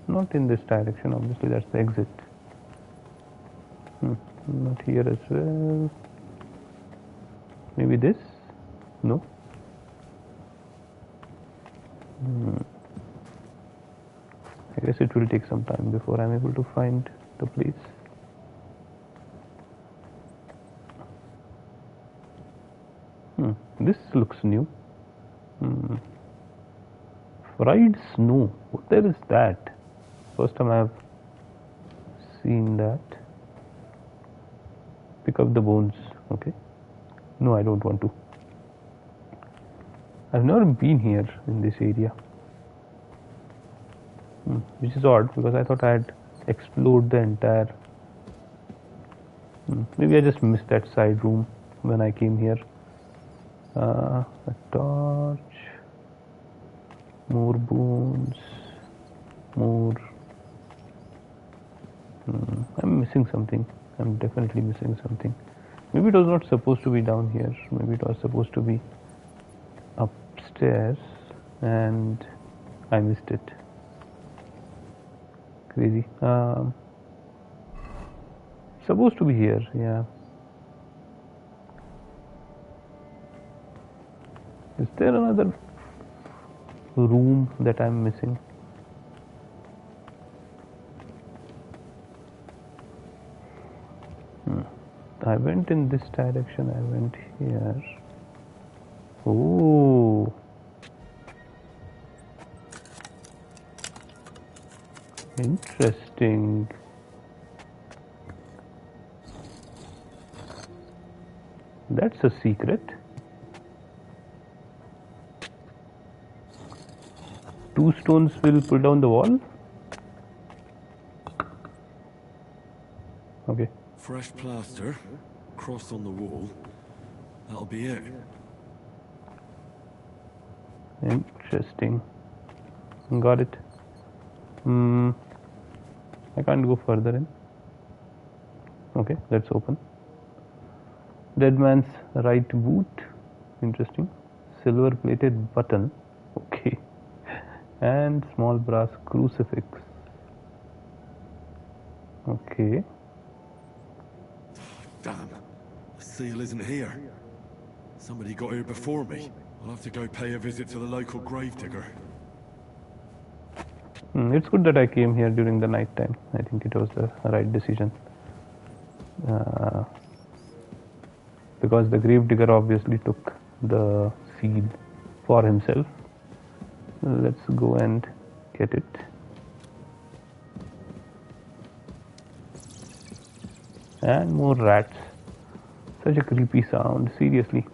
S1: not in this direction, obviously that's the exit. Not here as well. Maybe this? No. I guess it will take some time before I'm able to find the place. This looks new. Fried snow. What the hell is that? First time I've seen that. Pick up the bones. Okay. No, I don't want to. I've never been here in this area. Which is odd because I thought I had explored the entire... Maybe I just missed that side room when I came here. A torch. More bones. More... I'm missing something. I'm definitely missing something. Maybe it was not supposed to be down here. Maybe it was supposed to be upstairs and I missed it. Crazy. Supposed to be here, yeah. Is there another room that I'm missing? I went in this direction, I went here. Oh. Interesting. That's a secret. 2 stones will pull down the wall. Okay.
S2: Fresh plaster, cross on the wall. That'll be it.
S1: Interesting. Got it. I can't go further in. Okay, let's open. Dead man's right boot. Interesting. Silver plated button. Okay. And small brass crucifix. Okay.
S2: Damn. The seal isn't here. Somebody got here before me. I'll have to go pay a visit to the local gravedigger.
S1: It's good that I came here during the night time. I think it was the right decision. Because the gravedigger obviously took the seed for himself. Let's go and get it. And more rats. Such a creepy sound, seriously.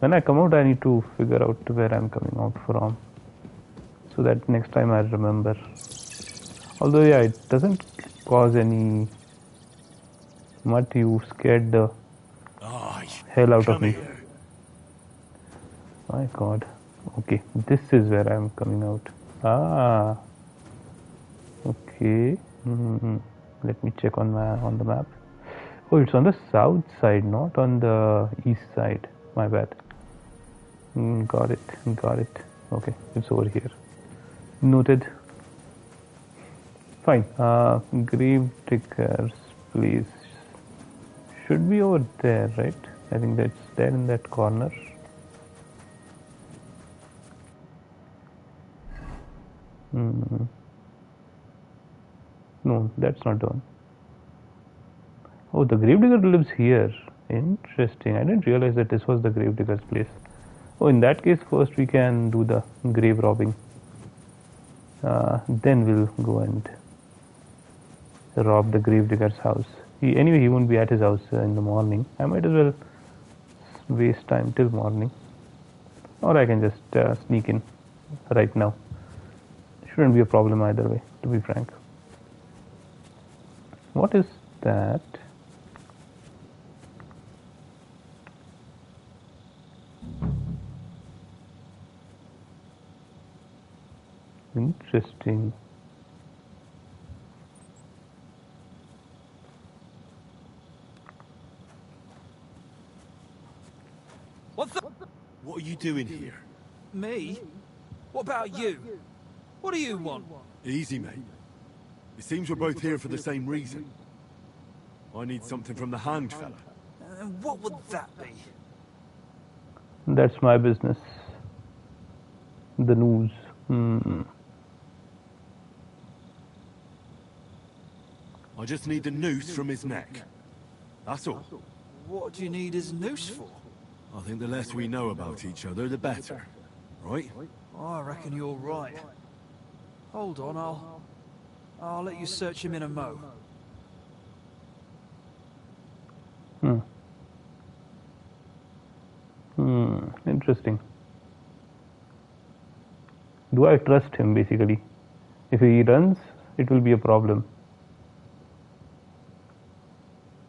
S1: When I come out, I need to figure out where I'm coming out from, so that next time I remember. Although, yeah, it doesn't cause any much. You scared the hell out of me.
S2: Here.
S1: My God. Okay, this is where I'm coming out. Ah. Okay. Let me check on the map. Oh, it's on the south side, not on the east side. My bad. Got it. Okay, it's over here. Noted. Fine. Gravedigger's place should be over there, right? I think that's there in that corner. No, that's not the one. Oh, the gravedigger lives here. Interesting. I didn't realize that this was the gravedigger's place. Oh, in that case, first we can do the grave robbing. Then we'll go and rob the gravedigger's house. Anyway, he won't be at his house in the morning. I might as well waste time till morning. Or I can just sneak in right now. Shouldn't be a problem either way, to be frank. What is that? Interesting.
S2: What are you doing here?
S10: Me? What about you? What do you want?
S2: Easy, mate. It seems we're both here for the same reason. I need something from the hanged fella.
S10: What would that be?
S1: That's my business. The news.
S2: I just need the noose from his neck. That's all.
S10: What do you need his noose for?
S2: I think the less we know about each other, the better. Right?
S10: I reckon you're right. Hold on, I'll let you search him in a mo.
S1: Interesting. Do I trust him, basically? If he runs, it will be a problem.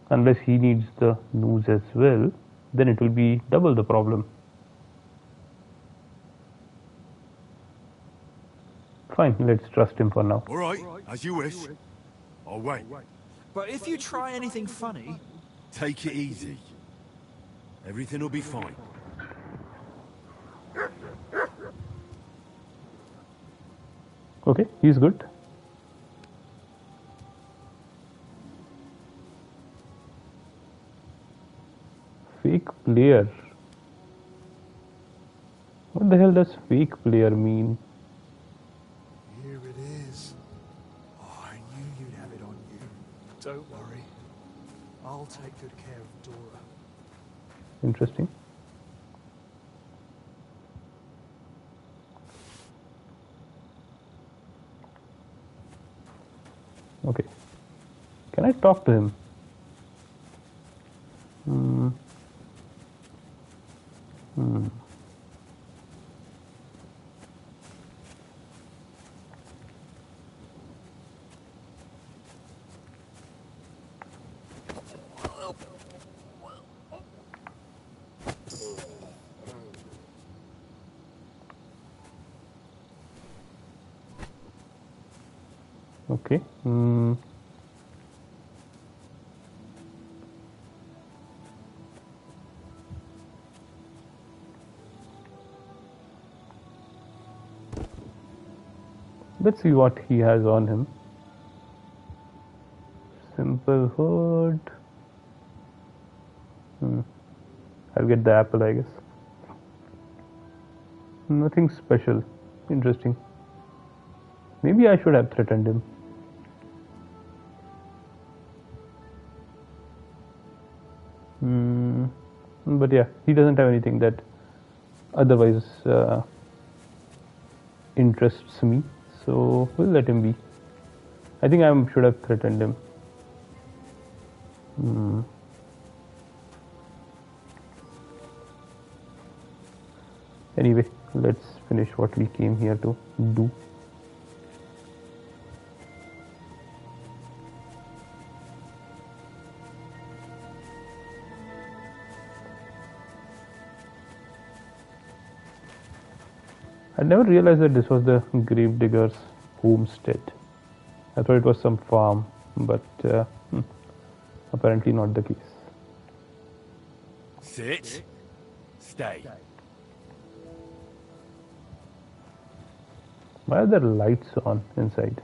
S1: Unless he needs the news as well, then it will be double the problem. Fine, let's trust him for now.
S2: All right, as you wish. I'll wait.
S10: But if you try anything funny...
S2: Take it easy. Everything will be fine.
S1: Okay, he's good. Fake player. What the hell does fake player mean?
S11: Here it is. Oh, I knew you'd have it on you. Don't worry. I'll take good care of Dora.
S1: Interesting. Okay. Can I talk to him? Okay. Let's see what he has on him. Simple hood. I'll get the apple, I guess. Nothing special. Interesting. Maybe I should have threatened him. But yeah, he doesn't have anything that otherwise interests me, so we'll let him be. I think I should have threatened him. Anyway, let's finish what we came here to do. I never realized that this was the gravedigger's homestead. I thought it was some farm, but apparently not the case.
S2: Sit. Stay.
S1: Why are there lights on inside?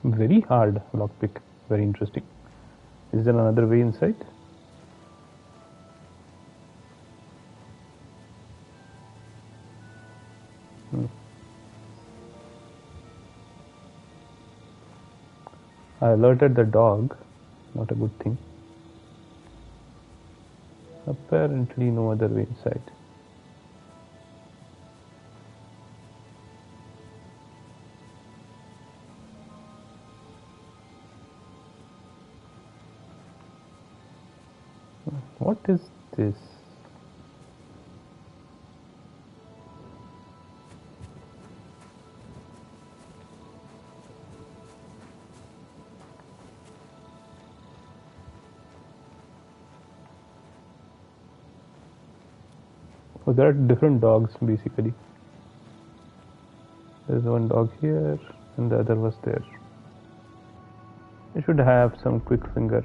S1: Very hard lockpick. Very interesting. Is there another way inside? I alerted the dog. Not a good thing. Apparently no other way inside. What is this? Oh, there are different dogs basically. There's one dog here and the other was there. I should have some quick finger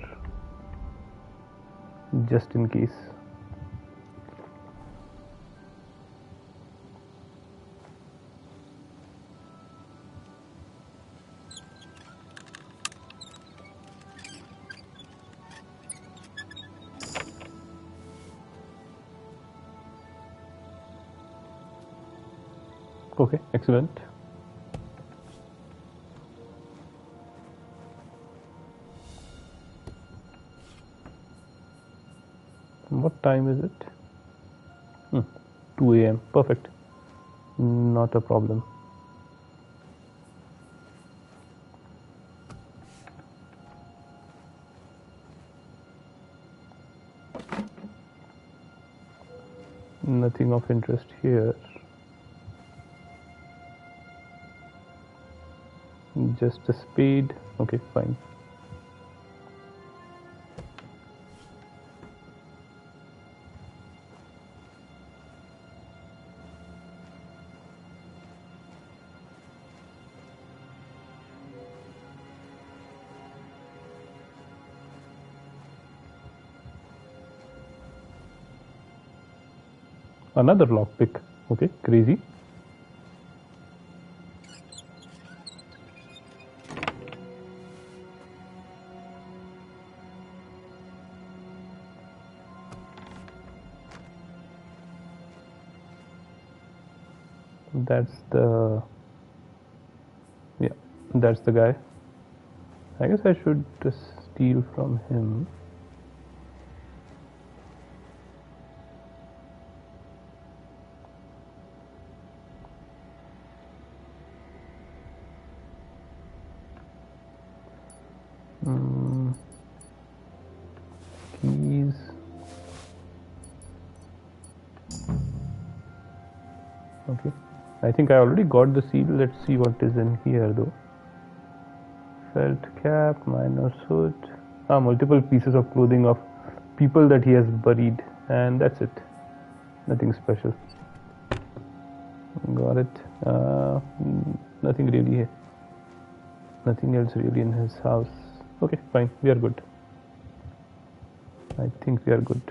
S1: just in case. Okay, excellent. What time is it? 2 a.m. Perfect. Not a problem. Nothing of interest here. Just a spade. Okay, fine. Another lockpick. Okay, crazy. That's the, yeah, that's the guy. I guess I should just steal from him. Keys. Okay. I think I already got the seal. Let's see what is in here though. Felt cap, miner's hood. Multiple pieces of clothing of people that he has buried, and that's it. Nothing special. Got it. Nothing really here. Nothing else really in his house. Okay, fine. We are good. I think we are good.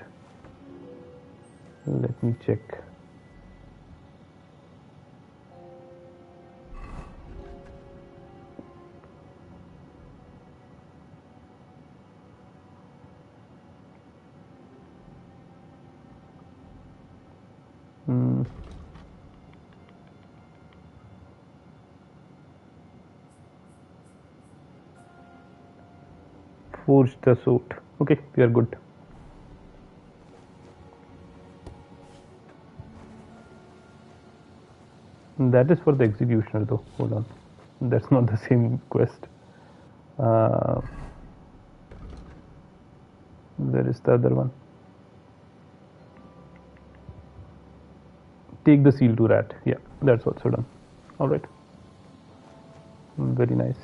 S1: Let me check. Forge the suit. Okay, we are good. That is for the executioner though. Hold on. That's not the same quest. There is the other one. Take the seal to rat. Yeah, that's also done. Alright. Very nice.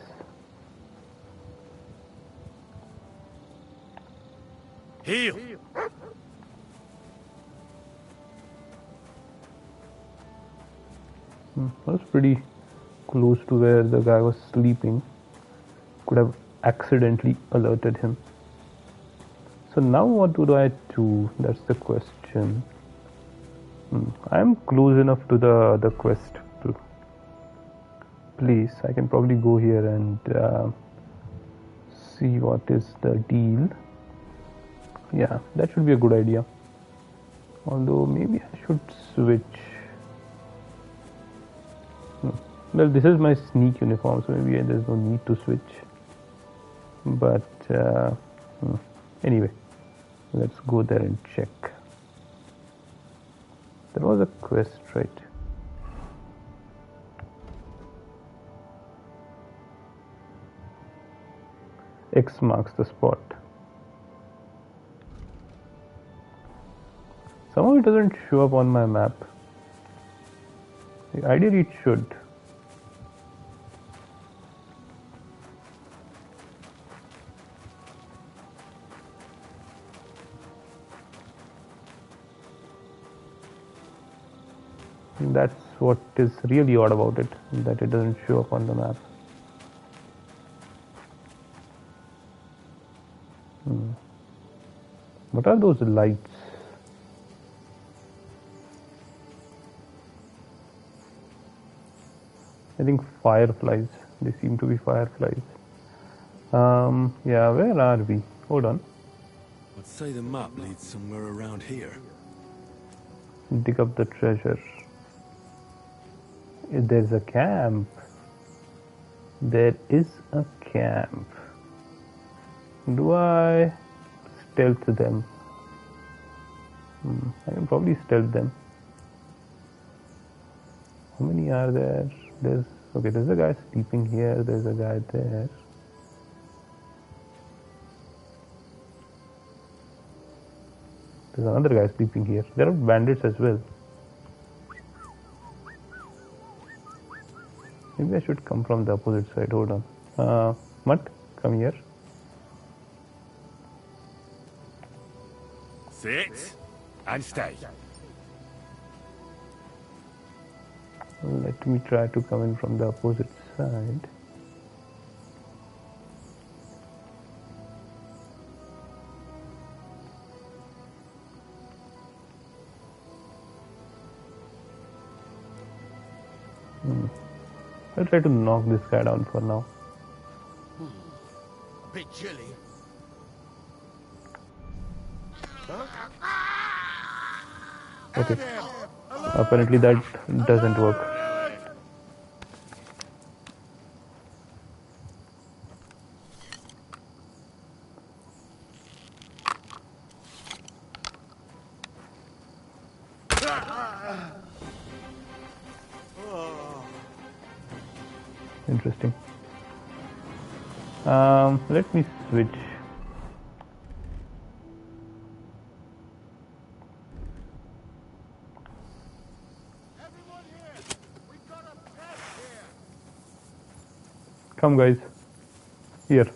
S5: Heal!
S1: I was pretty close to where the guy was sleeping. Could have accidentally alerted him. So now what do I do? That's the question. I am close enough to the quest to place. I can probably go here and see what is the deal. Yeah, that should be a good idea. Although maybe I should switch. Well, this is my sneak uniform, so maybe there's no need to switch. But anyway, let's go there and check. There was a quest, right? X marks the spot. Somehow it doesn't show up on my map. Ideally it should. That's what is really odd about it, that it doesn't show up on the map. What are those lights? I think fireflies. They seem to be fireflies. Yeah, where are we? Hold on.
S2: I'd say the map leads somewhere around here.
S1: Dig up the treasure. There's a camp. There is a camp. Do I stealth them? I can probably stealth them. How many are there? There's a guy sleeping here. There's a guy there. There's another guy sleeping here. There are bandits as well. Maybe I should come from the opposite side. Hold on. Mutt, come here.
S5: Sit and stay.
S1: Let me try to come in from the opposite side. I'll try to knock this guy down for now.
S5: A bit chilly.
S1: Okay. Apparently that doesn't work. Interesting. Let me switch. Come guys. Here.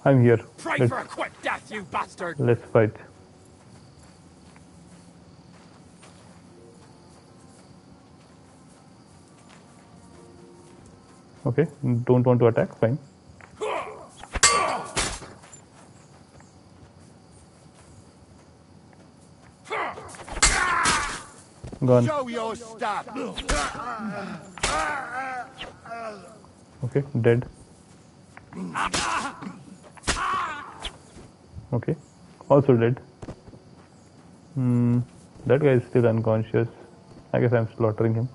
S1: I'm here.
S6: Pray for a quick death, you bastard!
S1: Let's fight. Okay, don't want to attack, fine. Gone.
S5: Show your stuff.
S1: Okay, dead. Okay, also dead. That guy is still unconscious. I guess I'm slaughtering him.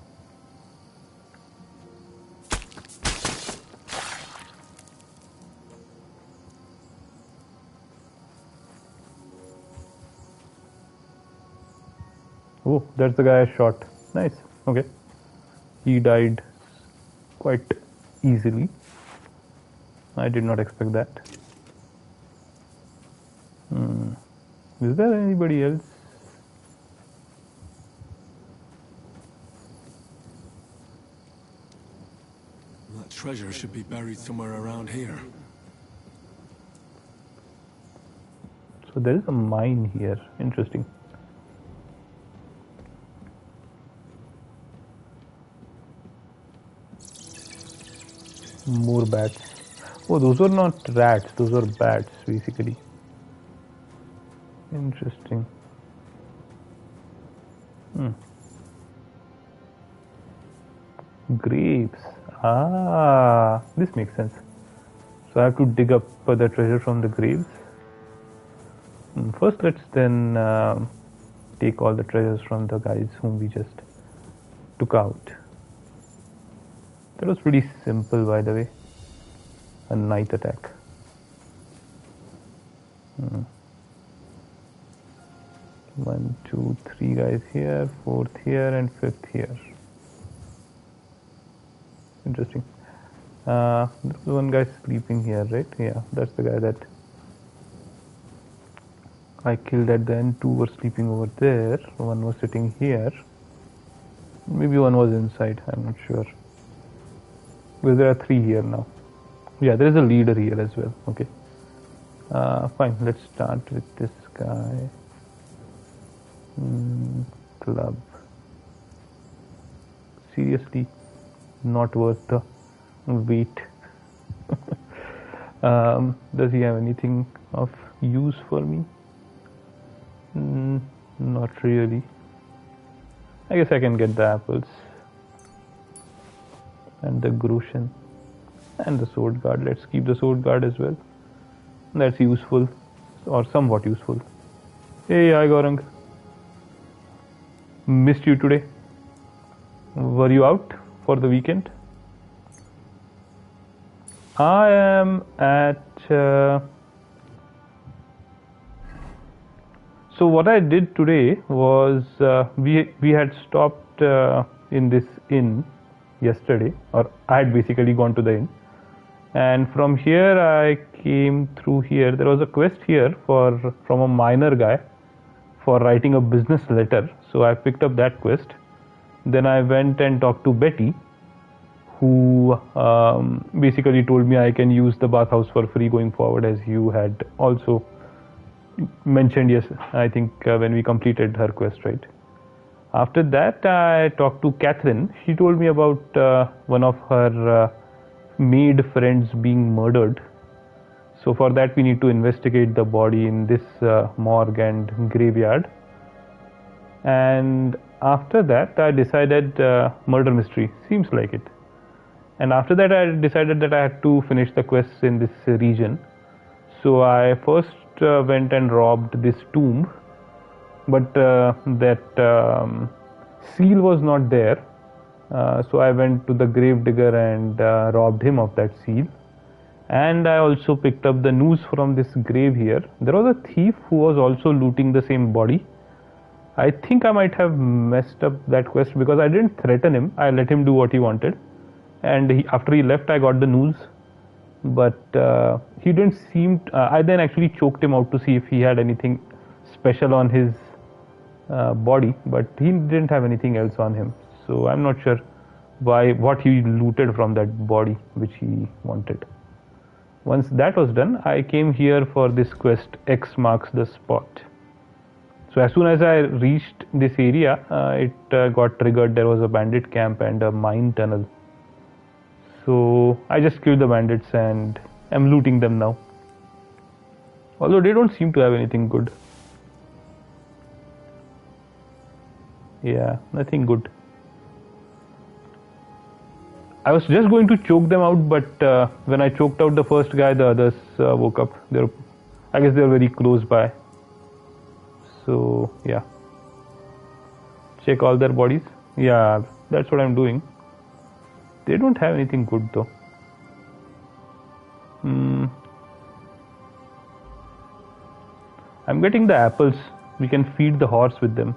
S1: Oh, that's the guy I shot. Nice. Okay. He died quite easily. I did not expect that. Is there anybody else?
S2: That treasure should be buried somewhere around here.
S1: So there is a mine here. Interesting. More bats. Oh, those were not rats. Those were bats, basically. Interesting. Graves. Ah, this makes sense. So I have to dig up the treasure from the graves. First, let's then take all the treasures from the guys whom we just took out. That was pretty simple, by the way. A night attack. 1, 2, 3 guys here, 4th here, and 5th here. Interesting. There's one guy sleeping here, right? Yeah, that's the guy that I killed at the end. 2 were sleeping over there. 1 was sitting here. Maybe 1 was inside. I'm not sure. But there are 3 here now. Yeah, there is a leader here as well. Okay. Fine. Let's start with this guy. Club. Seriously, not worth the wait. Does he have anything of use for me? Not really. I guess I can get the apples and the Grushin and the sword guard. Let's keep the sword guard as well. That's useful, or somewhat useful. Hey, hi Gaurang. Missed you today. Were you out for the weekend? I am at... So what I did today was we had stopped in this inn yesterday, or I had basically gone to the inn, and from here I came through here. There was a quest here from a miner guy for writing a business letter, so I picked up that quest. Then I went and talked to Betty, who basically told me I can use the bathhouse for free going forward, as you had also mentioned, yes, I think when we completed her quest, right? After that, I talked to Catherine. She told me about one of her maid friends being murdered. So for that, we need to investigate the body in this morgue and graveyard. And after that, I decided murder mystery, seems like it. And after that, I decided that I had to finish the quests in this region. So I first went and robbed this tomb, but that seal was not there. So I went to the grave digger and robbed him of that seal. And I also picked up the news from this grave here. There was a thief who was also looting the same body. I think I might have messed up that quest because I didn't threaten him. I let him do what he wanted. And after he left, I got the news. But he didn't seem... I then actually choked him out to see if he had anything special on his body. But he didn't have anything else on him. So I'm not sure what he looted from that body which he wanted. Once that was done, I came here for this quest, X marks the spot. So as soon as I reached this area, it got triggered. There was a bandit camp and a mine tunnel. So I just killed the bandits and I'm looting them now. Although they don't seem to have anything good. Yeah, nothing good. I was just going to choke them out, but when I choked out the first guy, the others woke up. I guess they're very close by. So yeah, check all their bodies. Yeah, that's what I'm doing. They don't have anything good though. I'm getting the apples. We can feed the horse with them.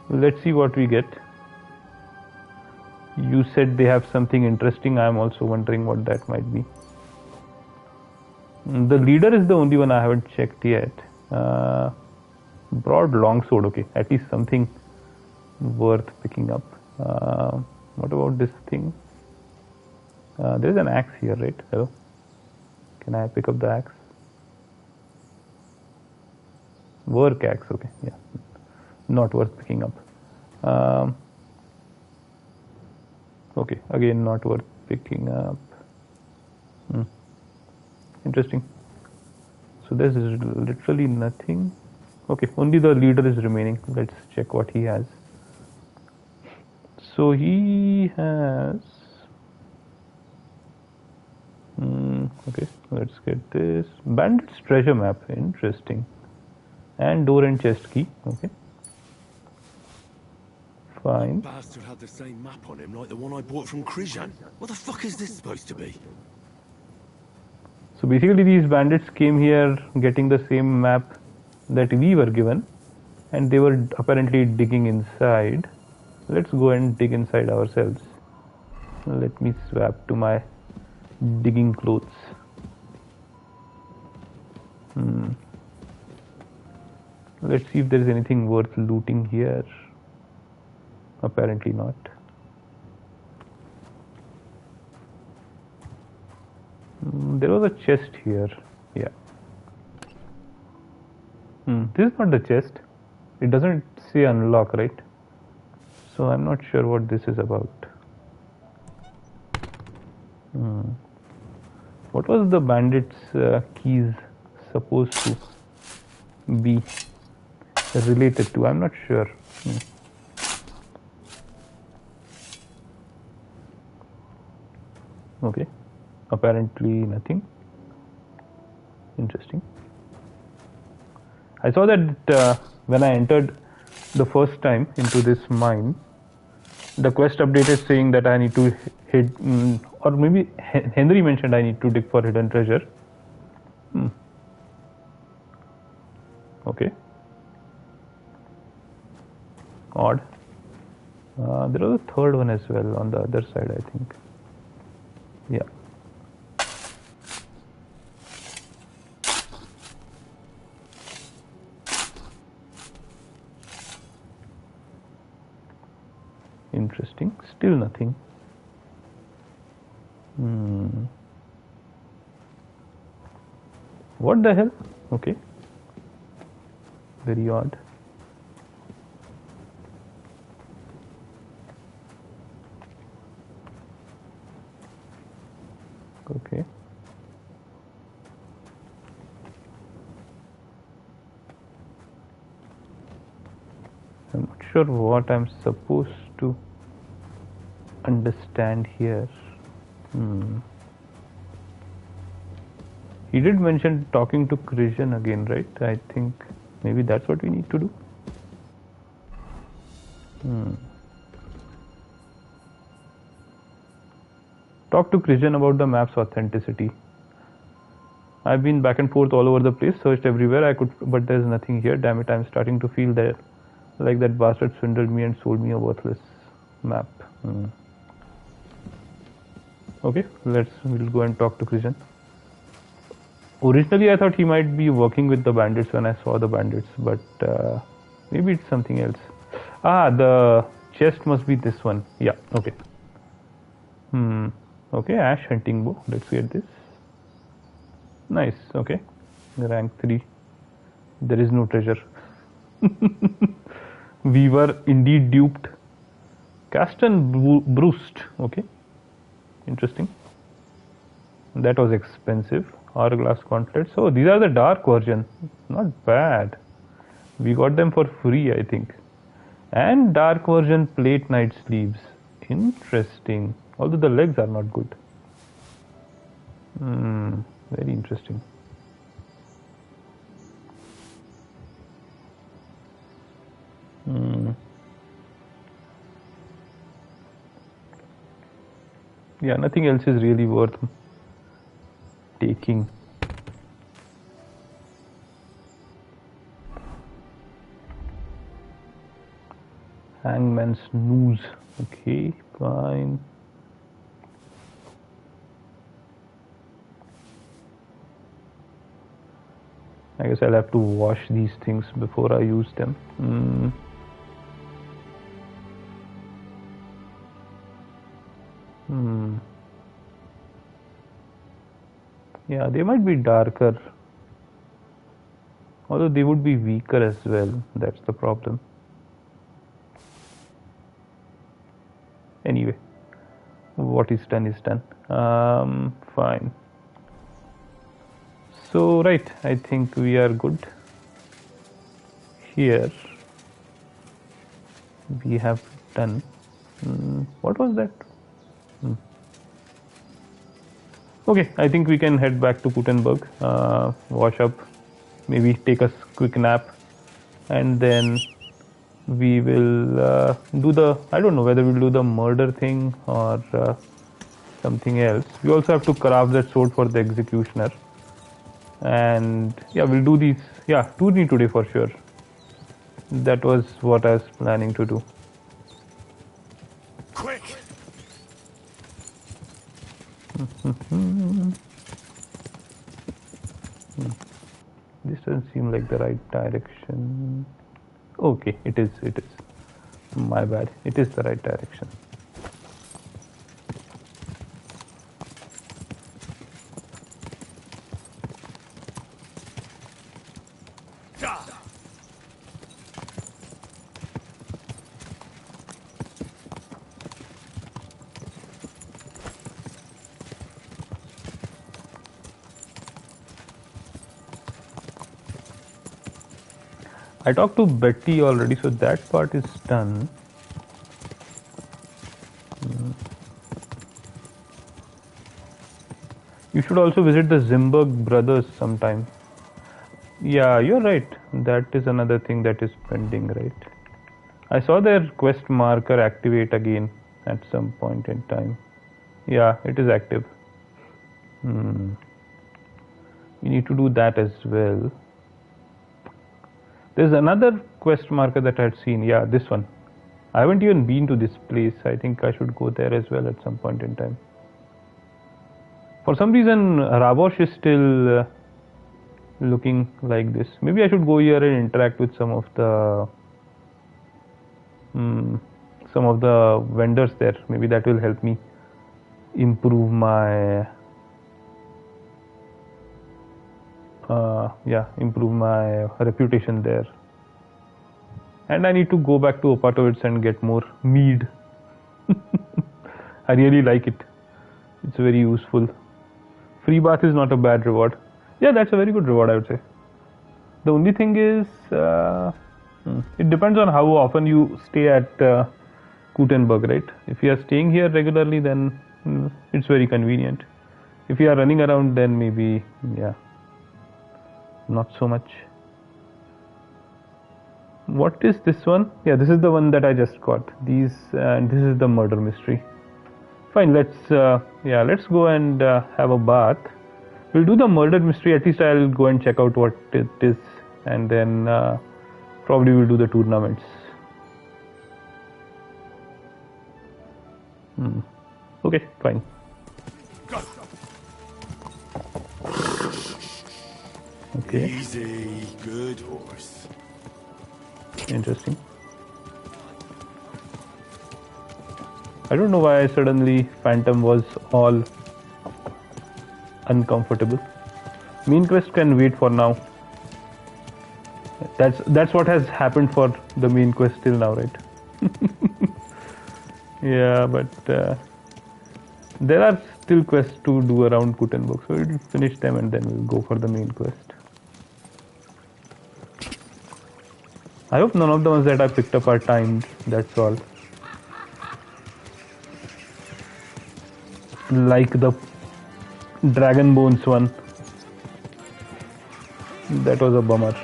S1: Let's see what we get. You said they have something interesting. I'm also wondering what that might be. The leader is the only one I haven't checked yet. Broad longsword, okay, at least something worth picking up. What about this thing? There's an axe here, right? Hello? Can I pick up the axe? Work axe, okay, yeah. Not worth picking up. Okay, again, not worth picking up. Interesting. So there's literally nothing. Okay, only the leader is remaining. Let's check what he has. So he has... okay, let's get this. Bandit's treasure map, interesting. And door and chest key, okay. Fine.
S2: Bastard had the same map on him like the one I bought from Krijan. What the fuck is this supposed to be?
S1: So basically these bandits came here getting the same map that we were given, and they were apparently digging inside. Let's go and dig inside ourselves. Let me swap to my digging clothes. Let's see if there is anything worth looting here. Apparently not. There was a chest here. Yeah. This is not the chest. It doesn't say unlock, right? So I'm not sure what this is about. What was the bandits' keys supposed to be related to? I'm not sure. Okay, apparently nothing. Interesting. I saw that when I entered the first time into this mine, the quest updated saying that I need to hit, or maybe Henry mentioned I need to dig for hidden treasure. Okay. Odd. There was a third one as well on the other side, I think. Yeah. Interesting. Still nothing. What the hell? Okay. Very odd. Okay. I'm not sure what I'm supposed to understand here. He did mention talking to Krijan again, right? I think maybe that's what we need to do. Talk to Krijan about the map's authenticity. I've been back and forth all over the place, searched everywhere I could, but there's nothing here. Damn it, I'm starting to feel that like that bastard swindled me and sold me a worthless map. Okay, we'll go and talk to Krijan. Originally I thought he might be working with the bandits when I saw the bandits, but maybe it's something else. The chest must be this one. Yeah, okay. Okay, ash hunting bow. Let's get this. Nice, okay. Rank 3. There is no treasure. We were indeed duped. Cast and bruised. Okay. Interesting. That was expensive. Hourglass gauntlets. So these are the dark version. Not bad. We got them for free, I think. And dark version plate knight sleeves. Interesting. Although the legs are not good. Very interesting. Yeah, nothing else is really worth taking. Hangman's noose. Okay, fine. I guess I'll have to wash these things before I use them. Yeah, they might be darker. Although they would be weaker as well. That's the problem. Anyway, what is done is done. Fine. So, right, I think we are good. Here, we have done. What was that? Okay, I think we can head back to Gutenberg, wash up, maybe take a quick nap, and then we will do the, I don't know whether we'll do the murder thing or something else. We also have to craft that sword for the executioner. And yeah, we'll do these, yeah, 2 need today for sure. That was what I was planning to do.
S5: Quick!
S1: This doesn't seem like the right direction. Okay, it is. My bad. It is the right direction. I talked to Betty already, so that part is done. You should also visit the Zimberg brothers sometime. Yeah, you're right. That is another thing that is pending, right? I saw their quest marker activate again at some point in time. Yeah, it is active. You need to do that as well. There's another quest marker that I had seen. Yeah, this one. I haven't even been to this place. I think I should go there as well at some point in time. For some reason, Rabosh is still looking like this. Maybe I should go here and interact with some of the vendors there. Maybe that will help me improve my improve my reputation there. And I need to go back to Opatovitz and get more mead. I really like it. It's very useful. Free bath is not a bad reward. Yeah, that's a very good reward, I would say. The only thing is, it depends on how often you stay at Gutenberg, right? If you are staying here regularly, then it's very convenient. If you are running around, then maybe, yeah, not so much. What is this one? Yeah, this is the one that I just got. These, and this is the murder mystery. Fine, let's go and have a bath. We'll do the murder mystery. At least I'll go and check out what it is, and then probably we'll do the tournaments. Okay, fine. Okay.
S2: Easy, good horse.
S1: Interesting. I don't know why suddenly Phantom was all uncomfortable. Main quest can wait for now. That's what has happened for the main quest till now, right? Yeah, but there are still quests to do around Gutenberg, so we'll finish them and then we'll go for the main quest. I hope none of the ones that I picked up are timed, that's all. Like the Dragon Bones one. That was a bummer.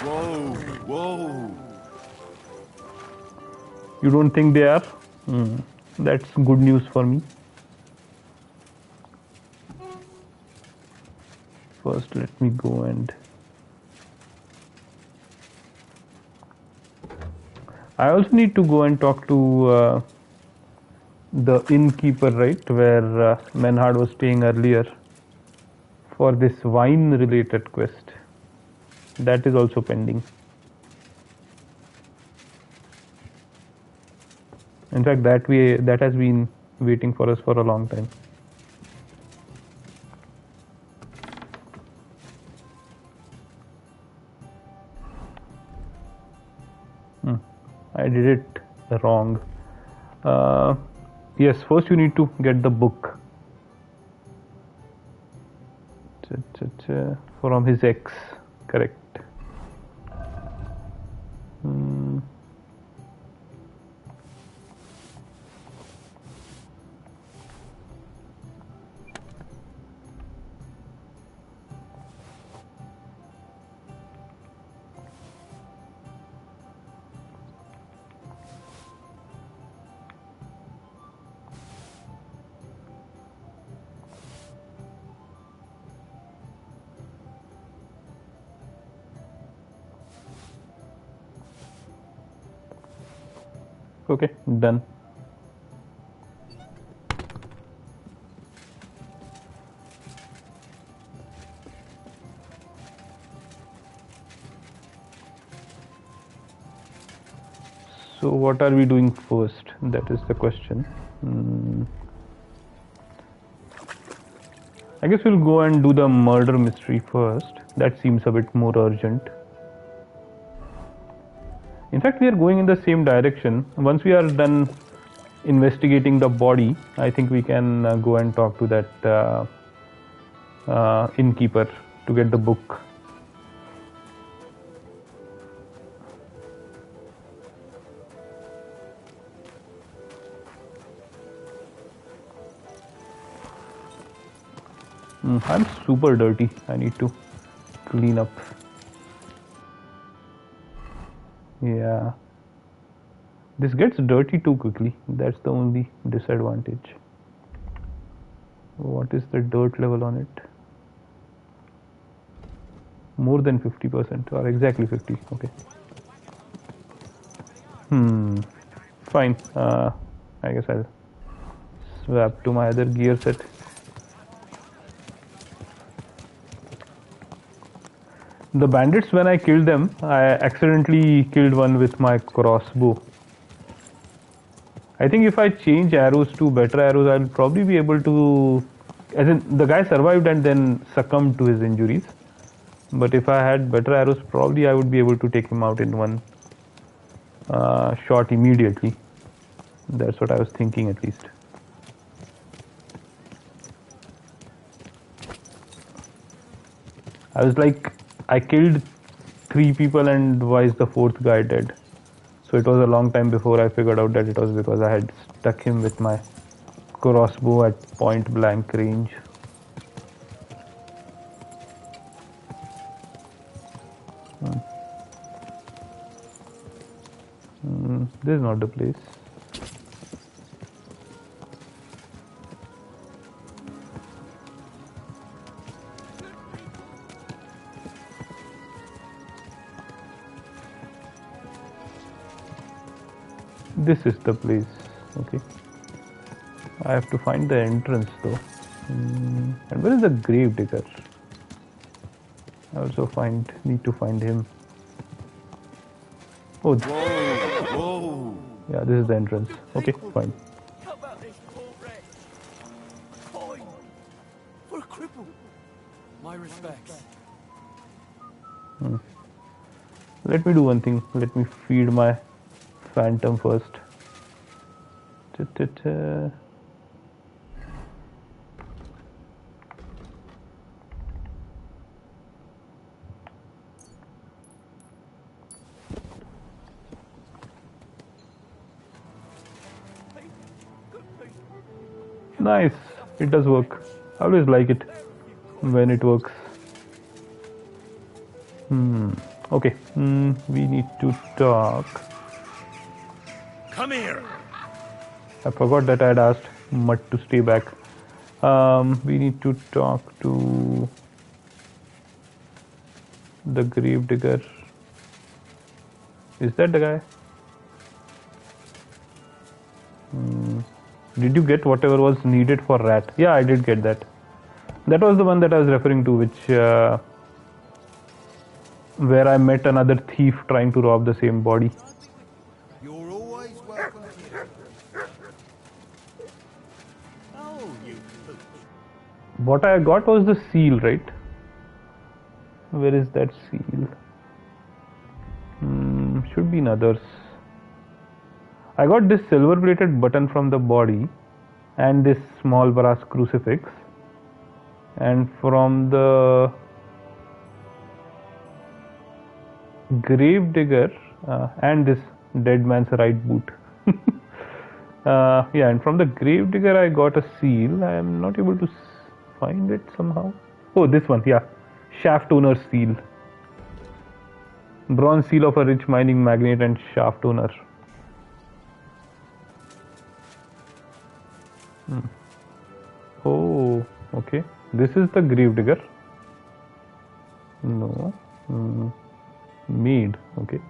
S2: Whoa, whoa.
S1: You don't think they are? That's good news for me. First, let me go and... I also need to go and talk to the innkeeper, right, where Menhard was staying earlier for this wine-related quest. That is also pending. In fact, that has been waiting for us for a long time. I did it wrong. Yes, first you need to get the book from his ex, correct. Okay, done. So what are we doing first? That is the question. I guess we'll go and do the murder mystery first. That seems a bit more urgent. In fact, we are going in the same direction. Once we are done investigating the body, I think we can go and talk to that innkeeper to get the book. I'm super dirty. I need to clean up. Yeah. This gets dirty too quickly. That's the only disadvantage. What is the dirt level on it? More than 50%, or exactly 50. Okay. Fine. I guess I'll swap to my other gear set. The bandits, when I killed them, I accidentally killed one with my crossbow. I think if I change arrows to better arrows, I'll probably be able to... As in, the guy survived and then succumbed to his injuries. But if I had better arrows, probably I would be able to take him out in one shot immediately. That's what I was thinking, at least. I was like, I killed 3 people and why is the 4th guy dead? So it was a long time before I figured out that it was because I had stuck him with my crossbow at point blank range. This is not the place. This is the place. Okay. I have to find the entrance though. And where is the grave digger? I also need to find him. Oh.
S2: Whoa, whoa.
S1: Yeah, this is the entrance. Okay, fine.
S6: How about this poor wretch? Fine. For a cripple. My respects.
S1: Let me do one thing. Let me feed my phantom first. Ta-ta-ta. Nice. It does work. I always like it when it works. Okay. We need to talk.
S5: Come here.
S1: I forgot that I had asked Mutt to stay back. We need to talk to the gravedigger. Is that the guy? Did you get whatever was needed for rat? Yeah, I did get that. That was the one that I was referring to, which where I met another thief trying to rob the same body.
S6: You're always welcome here. Oh, you pooch.
S1: What I got was the seal, right? Where is that seal? Should be in others. I got this silver plated button from the body and this small brass crucifix, and from the gravedigger and this dead man's right boot. Yeah, and from the gravedigger I got a seal. I am not able to find it somehow. Oh, this one, yeah. Shaft owner's seal. Bronze seal of a rich mining magnate and shaft owner. Oh, okay. This is the gravedigger. No. Mead. Okay.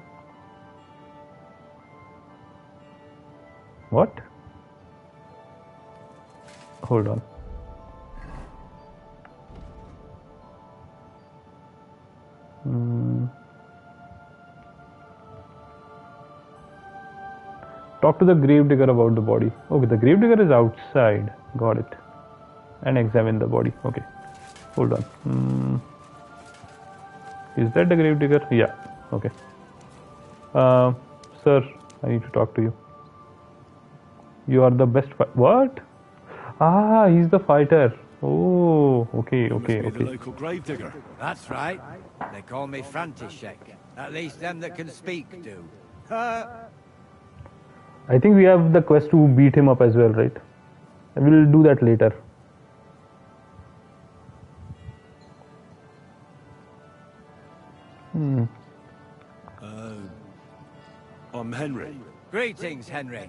S1: What? Hold on. Talk to the gravedigger about the body. Okay, the gravedigger is outside. Got it. And examine the body. Okay. Hold on. Is that the gravedigger? Yeah. Okay. Sir, I need to talk to you. You are the best. What? Ah, he's the fighter. Oh, okay, okay,
S2: The
S1: okay.
S2: local gravedigger.
S3: That's right. They call me František. At least them that can speak do.
S1: I think we have the quest to beat him up as well, right? And we'll do that later.
S2: I'm Henry.
S3: Greetings, Henry.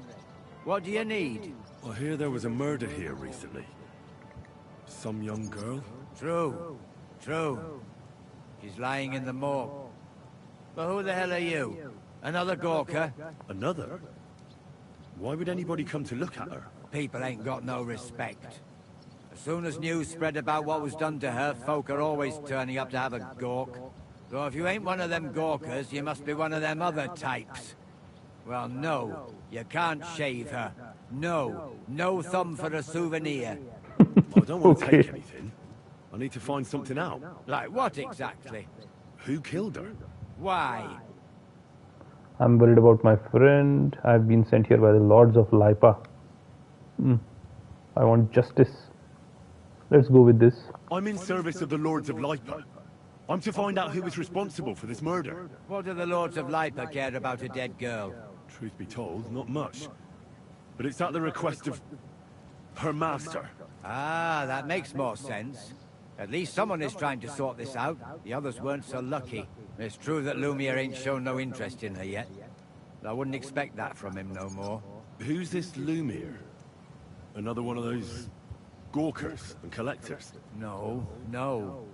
S3: What do you need?
S2: I hear there was a murder here recently. Some young girl?
S3: True. True. She's lying in the morgue. But who the hell are you? Another Gawker?
S2: Another? Why would anybody come to look at her?
S3: People ain't got no respect. As soon as news spread about what was done to her, folk are always turning up to have a gawk. So if you ain't one of them Gawkers, you must be one of them other types. Well, no, you can't shave her. No, no thumb for a souvenir.
S2: I don't want to
S1: Okay.
S2: take anything. I need to find something out.
S3: Like what exactly?
S2: Who killed her?
S3: Why?
S1: I'm worried about my friend. I've been sent here by the Lords of Lipa. I want justice. Let's go with this.
S2: I'm in service of the Lords of Lipa. I'm to find out who was responsible for this murder.
S3: What do the Lords of Lipa care about a dead girl?
S2: Truth be told, not much. But it's at the request of her master.
S3: Ah, that makes more sense. At least someone is trying to sort this out. The others weren't so lucky. It's true that Lumiere ain't shown no interest in her yet. I wouldn't expect that from him no more.
S2: Who's this Lumiere? Another one of those gawkers and collectors?
S3: No, no.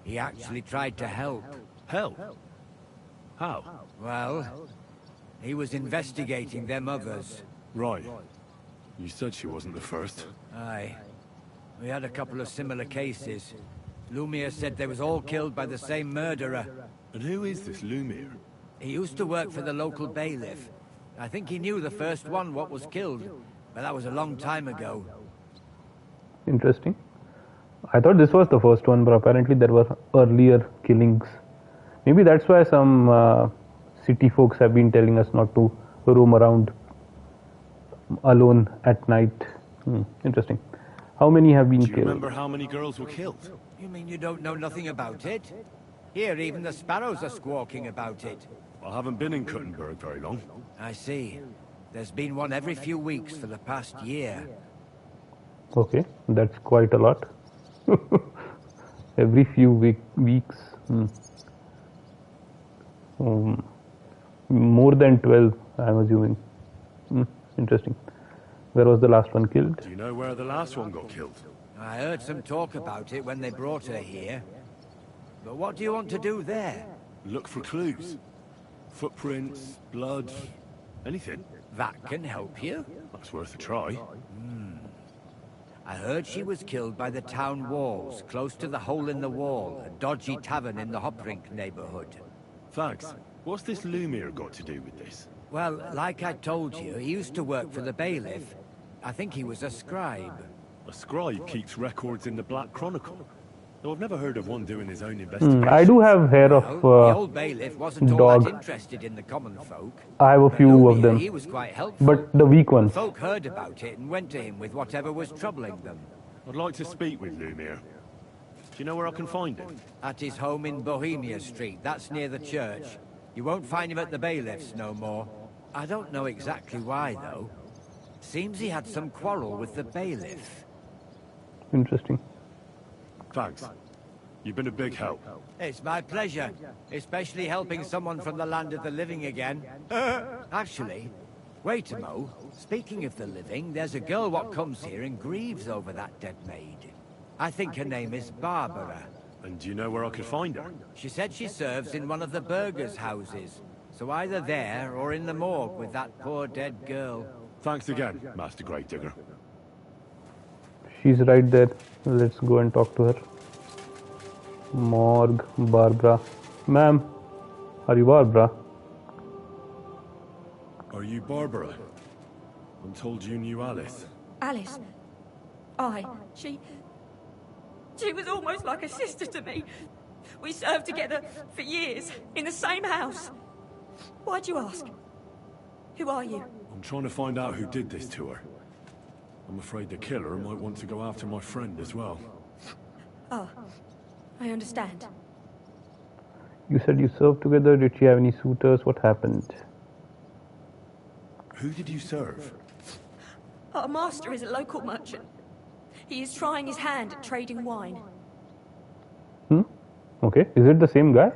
S3: He actually tried to help.
S2: Help? How?
S3: Well, he was investigating them others.
S2: Right. You said she wasn't the first.
S3: Aye. We had a couple of similar cases. Lumiere said they was all killed by the same murderer.
S2: And who is this Lumiere?
S3: He used to work for the local bailiff. I think he knew the first one what was killed, but that was a long time ago.
S1: Interesting. I thought this was the first one, but apparently there were earlier killings. Maybe that's why some city folks have been telling us not to roam around alone at night. Interesting. How many have been
S2: Do you
S1: killed?
S2: remember how many girls were killed?
S3: You mean you don't know nothing about it? Here, even the sparrows are squawking about it.
S2: I haven't been in Kuttenberg very long.
S3: I see. There's been one every few weeks for the past year.
S1: Okay, that's quite a lot. Every few weeks. More than 12, I'm assuming. Interesting. Where was the last one killed?
S2: Do you know where the last one got killed?
S3: I heard some talk about it when they brought her here. But what do you want to do there?
S2: Look for clues. Footprints, blood, anything.
S3: That can help you.
S2: That's worth a try.
S3: I heard she was killed by the town walls, close to the Hole in the Wall, a dodgy tavern in the Hoprink neighborhood.
S2: Thanks. What's this Lumiere got to do with this?
S3: Well, like I told you, he used to work for the bailiff. I think he was a scribe.
S2: A scribe keeps records in the Black Chronicle. Though I've never heard of one doing his own investigation.
S1: I do have hair of
S3: The old bailiff wasn't all that
S1: dog.
S3: interested in the common folk.
S1: I have a few of them,
S3: He was quite helpful.
S1: but the weak ones.
S3: Folk heard about it and went to him with whatever was troubling them.
S2: I'd like to speak with Lumiere. Do you know where I can find him?
S3: At his home in Bohemia Street, that's near the church. You won't find him at the bailiff's no more. I don't know exactly why, though. Seems he had some quarrel with the bailiff.
S1: Interesting.
S2: Thanks. You've been a big help.
S3: It's my pleasure, especially helping someone from the land of the living again. Actually, wait a mo. Speaking of the living, there's a girl what comes here and grieves over that dead maid. I think her name is Barbara.
S2: And do you know where I could find her?
S3: She said she serves in one of the burgers' houses. So either there or in the morgue with that poor dead girl.
S2: Thanks again, Master Gravedigger.
S1: She's right there. Let's go and talk to her. Morgue, Barbara. Ma'am, are you Barbara?
S2: Are you Barbara? I'm told you knew Alice.
S12: Alice? She was almost like a sister to me. We served together for years, in the same house. Why'd you ask? Who are you?
S2: I'm trying to find out who did this to her. I'm afraid the killer might want to go after my friend as well.
S12: Oh, I understand.
S1: You said you served together. Did she have any suitors? What happened?
S2: Who did you serve?
S12: Our master is a local merchant. He is trying his hand at trading wine.
S1: Okay. Is it the same guy?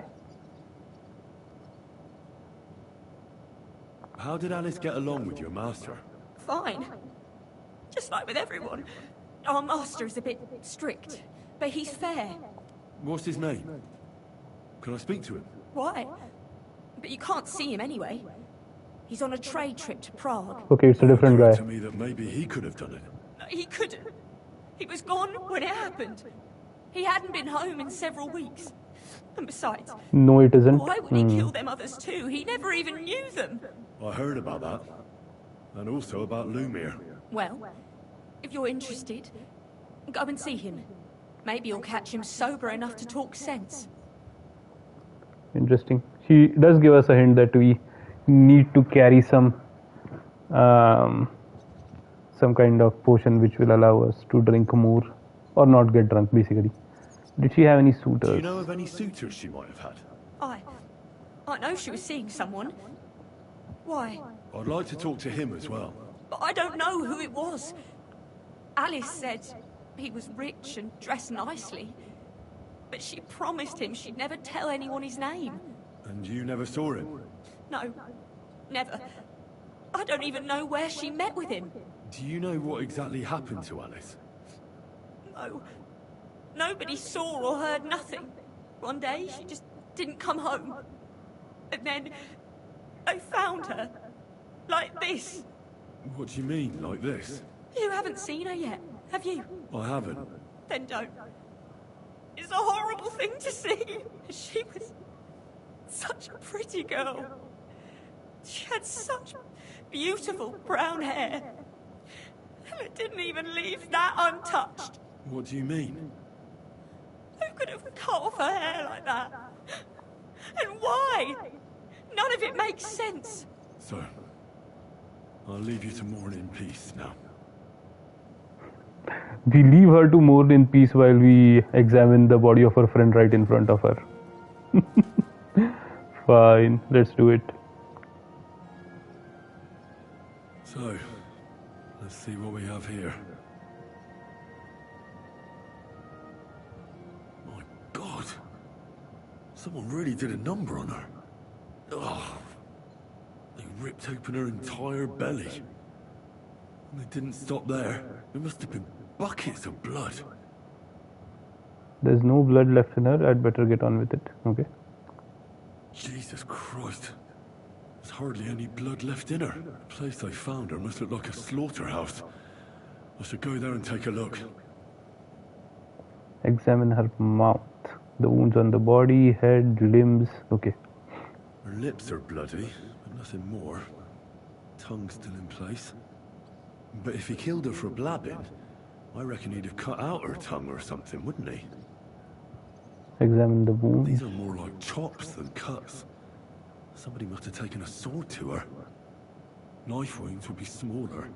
S2: How did Alice get along with your master?
S12: Fine. Just like with everyone. Our master is a bit strict, but he's fair.
S2: What's his name? Can I speak to him?
S12: Why? But you can't see him anyway. He's on a trade trip to Prague.
S1: Okay, it's a different guy.
S2: To me that maybe he could have done it.
S12: He couldn't. He was gone when it happened. He hadn't been home in several weeks. And besides,
S1: No, it isn't.
S12: why would he kill them others too? He never even knew them.
S2: I heard about that. And also about Lumiere.
S12: Well, if you're interested, go and see him. Maybe you'll catch him sober enough to talk sense.
S1: Interesting. She does give us a hint that we need to carry some kind of potion which will allow us to drink more or not get drunk, basically. Did she have any suitors?
S2: Do you know of any suitors she might have had?
S12: I know she was seeing someone. Why?
S2: I'd like to talk to him as well.
S12: But I don't know who it was. Alice said he was rich and dressed nicely. But she promised him she'd never tell anyone his name.
S2: And you never saw him?
S12: No, never. I don't even know where she met with him.
S2: Do you know what exactly happened to Alice?
S12: No. Nobody saw or heard nothing. One day, she just didn't come home. And then, I found her. Like this.
S2: What do you mean, like this?
S12: You haven't seen her yet, have you?
S2: I haven't.
S12: Then don't. It's a horrible thing to see. She was such a pretty girl. She had such beautiful brown hair. And it didn't even leave that untouched.
S2: What do you mean?
S12: Who could have cut off her hair like that? And why? None of it makes sense.
S2: So, I'll leave you to mourn in peace now.
S1: We leave her to mourn in peace while we examine the body of her friend right in front of her. Fine, let's do it.
S2: So, let's see what we have here. My God! Someone really did a number on her. Oh, they ripped open her entire belly. And they didn't stop there. There must have been buckets of blood.
S1: There's no blood left in her. I'd better get on with it. Okay.
S2: Jesus Christ. There's hardly any blood left in her. The place I found her must look like a slaughterhouse. I should go there and take a look.
S1: Examine her mouth. The wounds on the body, head, limbs. Okay.
S2: Her lips are bloody, but nothing more. Tongue still in place. But if he killed her for blabbing, I reckon he'd have cut out her tongue or something, wouldn't he?
S1: Examine the wounds.
S2: These are more like chops than cuts. Somebody must have taken a sword to her. Knife wounds would be smaller,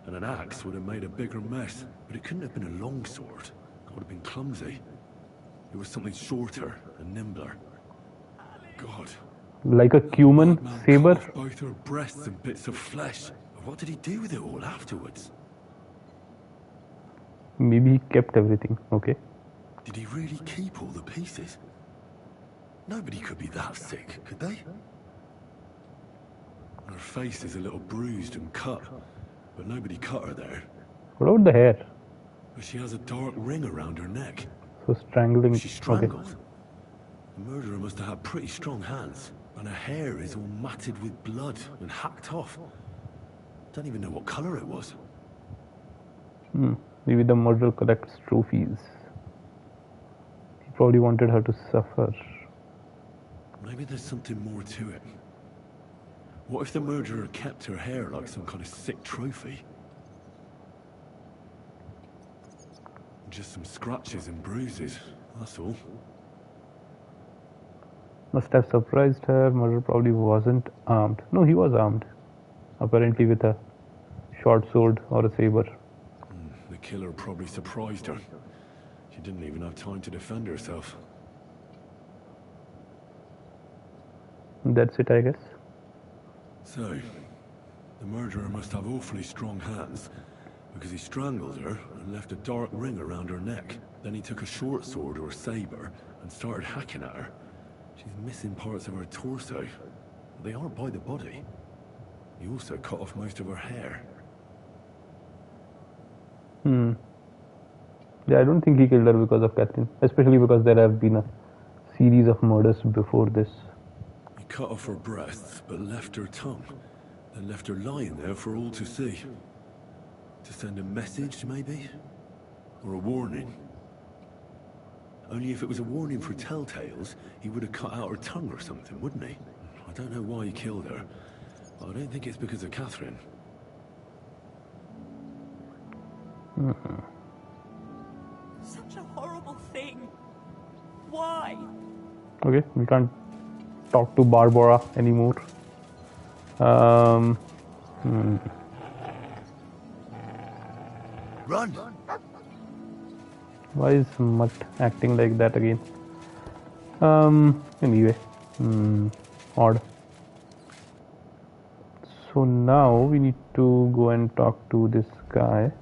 S2: and an axe would have made a bigger mess. But it couldn't have been a long sword. It would have been clumsy. It was something shorter and nimbler. God.
S1: Like a cumin saber?
S2: Cut off both her breasts and bits of flesh. What did he do with it all afterwards?
S1: Maybe he kept everything. Okay.
S2: Did he really keep all the pieces? Nobody could be that sick, could they? Her face is a little bruised and cut, but nobody cut her there.
S1: What about the hair?
S2: But she has a dark ring around her neck.
S1: So strangling.
S2: She's strangled.
S1: Okay.
S2: The murderer must have had pretty strong hands, and her hair is all matted with blood and hacked off. Don't even know what color it was.
S1: Maybe the murderer collects trophies. He probably wanted her to suffer.
S2: Maybe there's something more to it. What if the murderer kept her hair like some kind of sick trophy? Just some scratches and bruises, that's all.
S1: Must have surprised her. Murderer probably wasn't armed. No, he was armed. Apparently with a short sword or a saber.
S2: The killer probably surprised her. She didn't even have time to defend herself.
S1: That's it, I guess.
S2: So, the murderer must have awfully strong hands, because he strangled her and left a dark ring around her neck. Then he took a short sword or saber and started hacking at her. She's missing parts of her torso. They aren't by the body. He also cut off most of her hair.
S1: Yeah, I don't think he killed her because of Catherine. Especially because there have been a series of murders before this.
S2: He cut off her breasts, but left her tongue. Then left her lying there for all to see. To send a message, maybe? Or a warning? Only if it was a warning for telltales, he would have cut out her tongue or something, wouldn't he? I don't know why he killed her, but I don't think it's because of Catherine.
S12: Such a horrible thing. Why?
S1: Okay, we can't talk to Barbara anymore.
S6: Run!
S1: Why is Mutt acting like that again? Anyway, odd. So now we need to go and talk to this guy.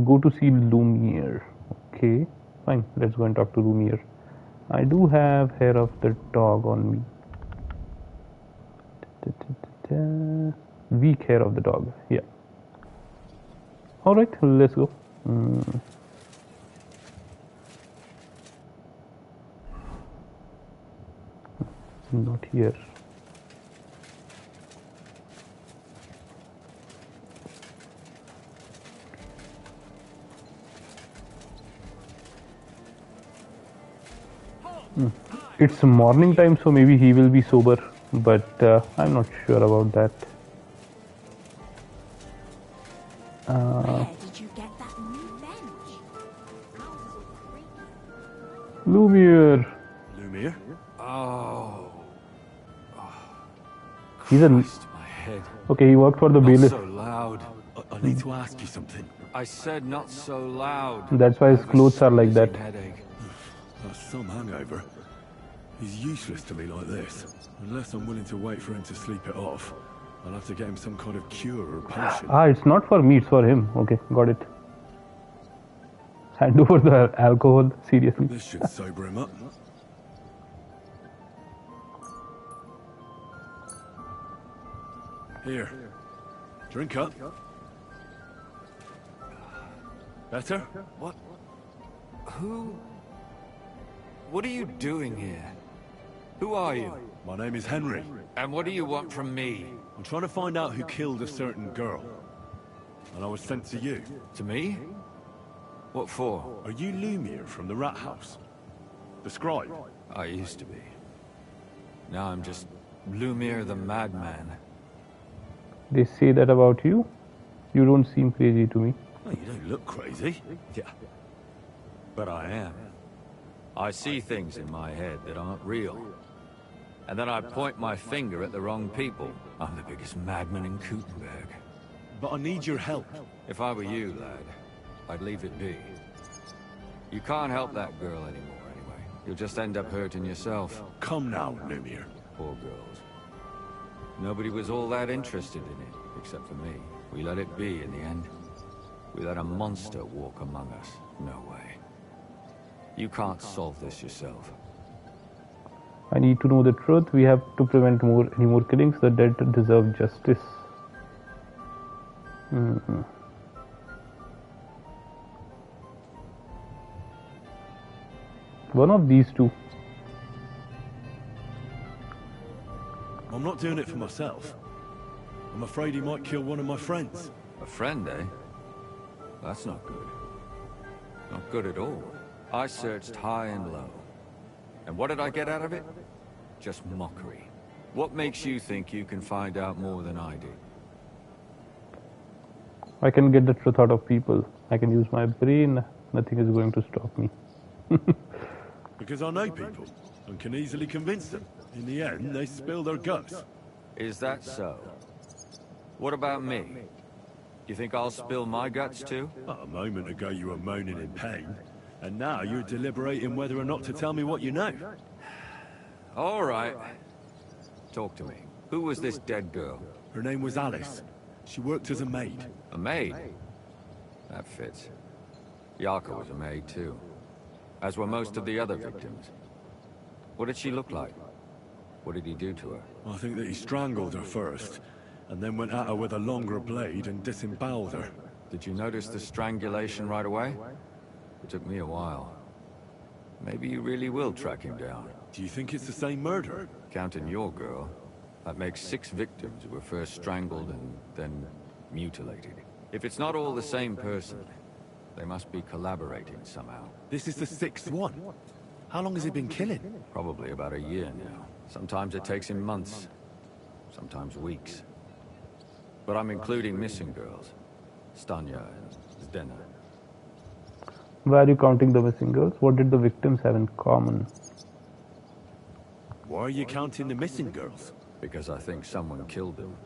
S1: Go to see Lumiere. Okay, fine. Let's go and talk to Lumiere. I do have hair of the dog on me. Weak hair of the dog. Yeah. All right. Let's go. Not here. It's morning time, so maybe he will be sober, but I'm not sure about that.
S9: Where did you get that new bench?
S1: Lumiere.
S2: Lumiere?
S8: Oh.
S1: He's a...
S2: My head.
S1: Okay, he worked for the
S8: Not
S1: bailiff.
S8: so loud.
S2: I need to ask you something.
S8: I said not so loud.
S1: That's why his clothes are like that.
S8: Headache.
S2: That's some hangover. He's useless to me like this. Unless I'm willing to wait for him to sleep it off. I'll have to get him some kind of cure or potion.
S1: Ah, it's not for me, it's for him. Okay, got it. Hand over the alcohol, seriously.
S2: This should sober him up. Here. Drink up. Better?
S8: What? Who? What are you doing here? Who are you?
S2: My name is Henry.
S8: And what do you want from me?
S2: I'm trying to find out who killed a certain girl. And I was sent to you.
S8: To me? What for?
S2: Are you Lumiere from the rat house? The scribe?
S8: I used to be. Now I'm just Lumiere the madman.
S1: They say that about you? You don't seem crazy to me.
S2: Well, you don't look crazy.
S8: Yeah. But I am. I see things in my head that aren't real. And then I point my finger at the wrong people. I'm the biggest madman in Gutenberg.
S2: But I need your help.
S8: If I were you, lad, I'd leave it be. You can't help that girl anymore, anyway. You'll just end up hurting yourself.
S2: Come now, Lumiere.
S8: Poor girls. Nobody was all that interested in it, except for me. We let it be in the end. We let a monster walk among us. No way. You can't solve this yourself.
S1: I need to know the truth. We have to prevent any more killings. The dead deserve justice. One of these two.
S2: I'm not doing it for myself. I'm afraid he might kill one of my friends.
S8: A friend, eh? That's not good. Not good at all. I searched high and low. And what did I get out of it? Just mockery. What makes you think you can find out more than I did?
S1: I can get the truth out of people. I can use my brain. Nothing is going to stop me.
S2: Because I know people and can easily convince them. In the end, they spill their guts.
S8: Is that so? What about me? You think I'll spill my guts too?
S2: A moment ago you were moaning in pain, and now you're deliberating whether or not to tell me what you know.
S8: All right. Talk to me. Who was this dead girl?
S2: Her name was Alice. She worked as a maid.
S8: A maid? That fits. Yarka was a maid too. As were most of the other victims. What did she look like? What did he do to her?
S2: I think that he strangled her first, and then went at her with a longer blade and disemboweled her.
S8: Did you notice the strangulation right away? It took me a while. Maybe you really will track him down.
S2: Do you think it's the same murderer?
S8: Counting your girl, that makes 6 victims who were first strangled and then mutilated. If it's not all the same person, they must be collaborating somehow.
S2: This is the 6th one. How long has he been killing?
S8: Probably about a year now. Sometimes it takes him months, sometimes weeks. But I'm including missing girls. Stanya and Zdena.
S1: Why are you counting the missing girls? What did the victims have in common?
S2: Why are you counting the missing girls?
S8: Because I think someone killed them,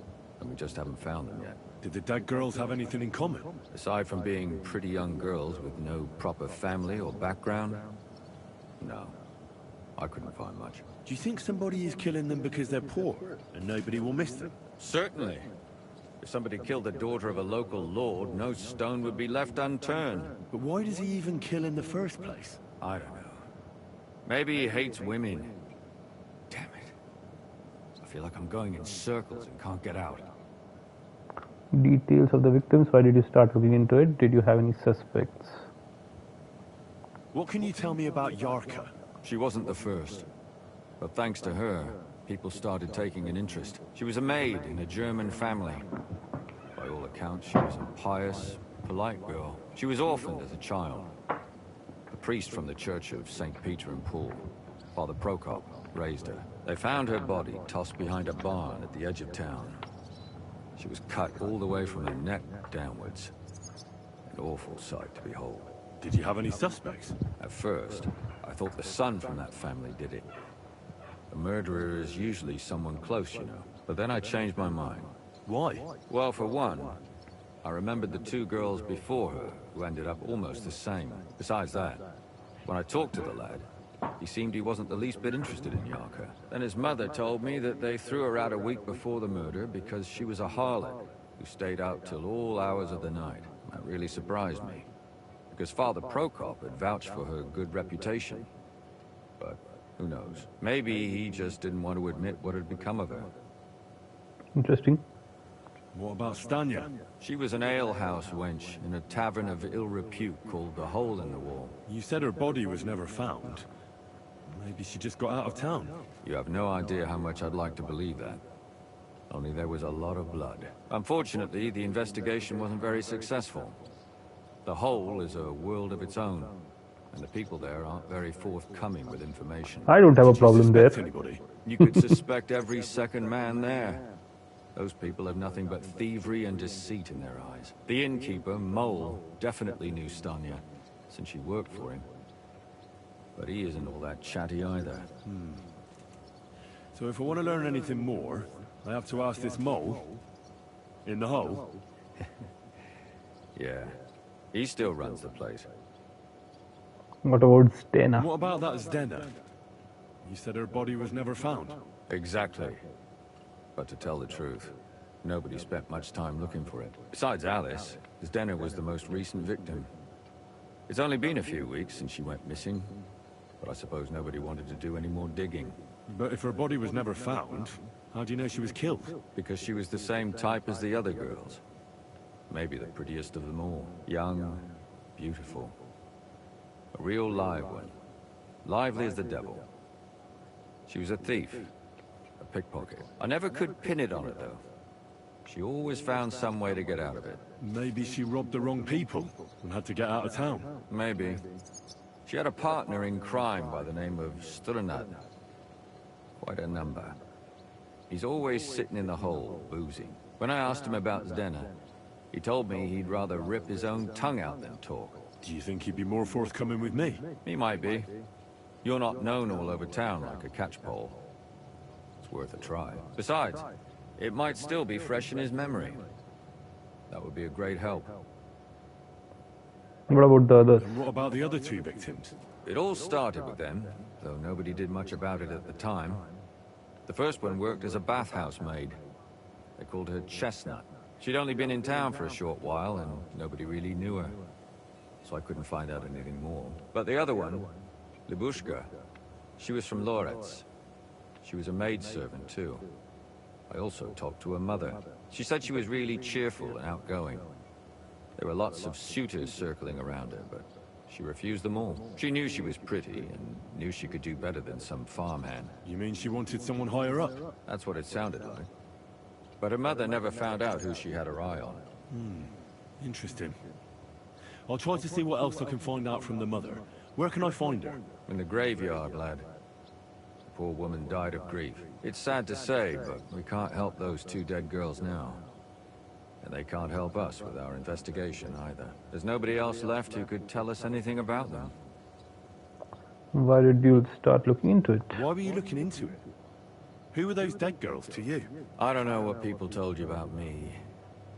S8: and we just haven't found them yet.
S2: Did the dead girls have anything in common?
S8: Aside from being pretty young girls with no proper family or background, no. I couldn't find much.
S2: Do you think somebody is killing them because they're poor, and nobody will miss them?
S8: Certainly. If somebody killed the daughter of a local lord, no stone would be left unturned.
S2: But why does he even kill in the first place?
S8: I don't know. Maybe he hates women. Damn it. I feel like I'm going in circles and can't get out.
S1: Details of the victims. Why did you start looking into it? Did you have any suspects?
S2: What can you tell me about Yarka?
S8: She wasn't the first. But thanks to her, people started taking an interest. She was a maid in a German family. By all accounts, she was a pious, polite girl. She was orphaned as a child. A priest from the Church of St. Peter and Paul Father Prokop raised her. They found her body tossed behind a barn at the edge of town. She was cut all the way from her neck downwards. An awful sight to behold.
S2: Did you have any suspects?
S8: At first, I thought the son from that family did it. The murderer is usually someone close, you know. But then I changed my mind.
S2: Why?
S8: Well, for one, I remembered the two girls before her who ended up almost the same. Besides that, when I talked to the lad, he seemed he wasn't the least bit interested in Yarka. Then his mother told me that they threw her out a week before the murder because she was a harlot who stayed out till all hours of the night. That really surprised me, because Father Prokop had vouched for her good reputation. But who knows? Maybe he just didn't want to admit what had become of her.
S1: Interesting.
S2: What about Stanya?
S8: She was an alehouse wench in a tavern of ill repute called the Hole in the Wall.
S2: You said her body was never found. Maybe she just got out of town.
S8: You have no idea how much I'd like to believe that. Only there was a lot of blood. Unfortunately, the investigation wasn't very successful. The Hole is a world of its own, and the people there aren't very forthcoming with information.
S1: I don't have a problem there.
S2: Anybody?
S8: You could suspect every second man there. Those people have nothing but thievery and deceit in their eyes. The innkeeper, Mole, definitely knew Stanya, since she worked for him. But he isn't all that chatty either.
S2: So if I want to learn anything more, I have to ask this Mole in the hole.
S8: Yeah, he still runs the place.
S1: What about Stena?
S2: What about that Zdena? You said her body was never found.
S8: Exactly. But to tell the truth, nobody spent much time looking for it. Besides Alice, Zdena was the most recent victim. It's only been a few weeks since she went missing, but I suppose nobody wanted to do any more digging.
S2: But if her body was never found, how do you know she was killed?
S8: Because she was the same type as the other girls. Maybe the prettiest of them all. Young, beautiful. A real live one. Lively as the devil. She was a thief. A pickpocket. I never could pin it on her, though. She always found some way to get out of it.
S2: Maybe she robbed the wrong people and had to get out of town.
S8: Maybe. She had a partner in crime by the name of Strunad. Quite a number. He's always sitting in the hole, boozing. When I asked him about Zdena, he told me he'd rather rip his own tongue out than talk.
S2: Do you think he'd be more forthcoming with me?
S8: He might be. You're not known all over town like a catchpole. It's worth a try. Besides, it might still be fresh in his memory. That would be a great help.
S1: What about the others?
S2: And what about the other two victims?
S8: It all started with them, though nobody did much about it at the time. The first one worked as a bathhouse maid. They called her Chestnut. She'd only been in town for a short while, and nobody really knew her. So I couldn't find out anything more. But the other one, Libushka, she was from Loretz. She was a maidservant, too. I also talked to her mother. She said she was really cheerful and outgoing. There were lots of suitors circling around her, but she refused them all. She knew she was pretty, and knew she could do better than some farmhand.
S2: You mean she wanted someone higher up?
S8: That's what it sounded like. But her mother never found out who she had her eye on.
S2: Interesting. I'll try to see what else I can find out from the mother. Where can I find her?
S8: In the graveyard, lad. The poor woman died of grief. It's sad to say, but we can't help those two dead girls now. And they can't help us with our investigation either. There's nobody else left who could tell us anything about them.
S1: Why did you start looking into it?
S2: Why were you looking into it? Who were those dead girls to you?
S8: I don't know what people told you about me,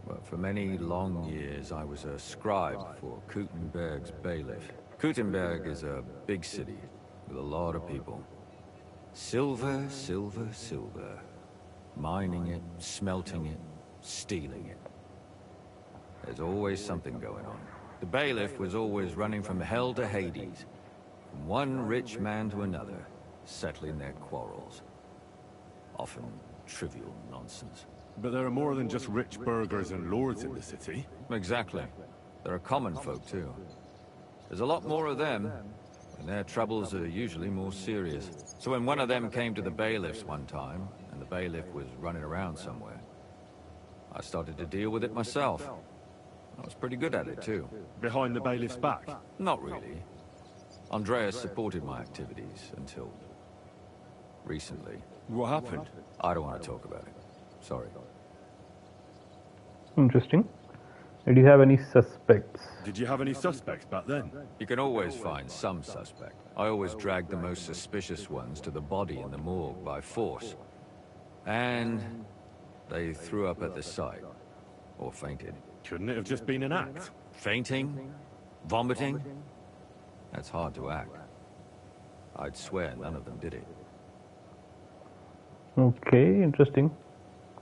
S8: but for many long years I was a scribe for Kuttenberg's bailiff. Kuttenberg is a big city with a lot of people. Silver, silver, silver. Mining it, smelting it, stealing it. There's always something going on. The bailiff was always running from hell to Hades, from one rich man to another, settling their quarrels. Often trivial nonsense.
S2: But there are more than just rich burghers and lords in the city.
S8: Exactly. There are common folk too. There's a lot more of them, and their troubles are usually more serious. So when one of them came to the bailiff's one time, and the bailiff was running around somewhere, I started to deal with it myself. I was pretty good at it too.
S2: Behind the bailiff's back?
S8: Not really. Andreas supported my activities until recently.
S2: What happened?
S8: I don't want to talk about it. Sorry.
S1: Interesting. Did you have any suspects?
S2: Did you have any suspects back then?
S8: You can always find some suspect. I always drag the most suspicious ones to the body in the morgue by force. And they threw up at the sight. Or fainted.
S2: Couldn't it have just been an act?
S8: Fainting? Vomiting? That's hard to act. I'd swear none of them did it.
S1: Okay, interesting.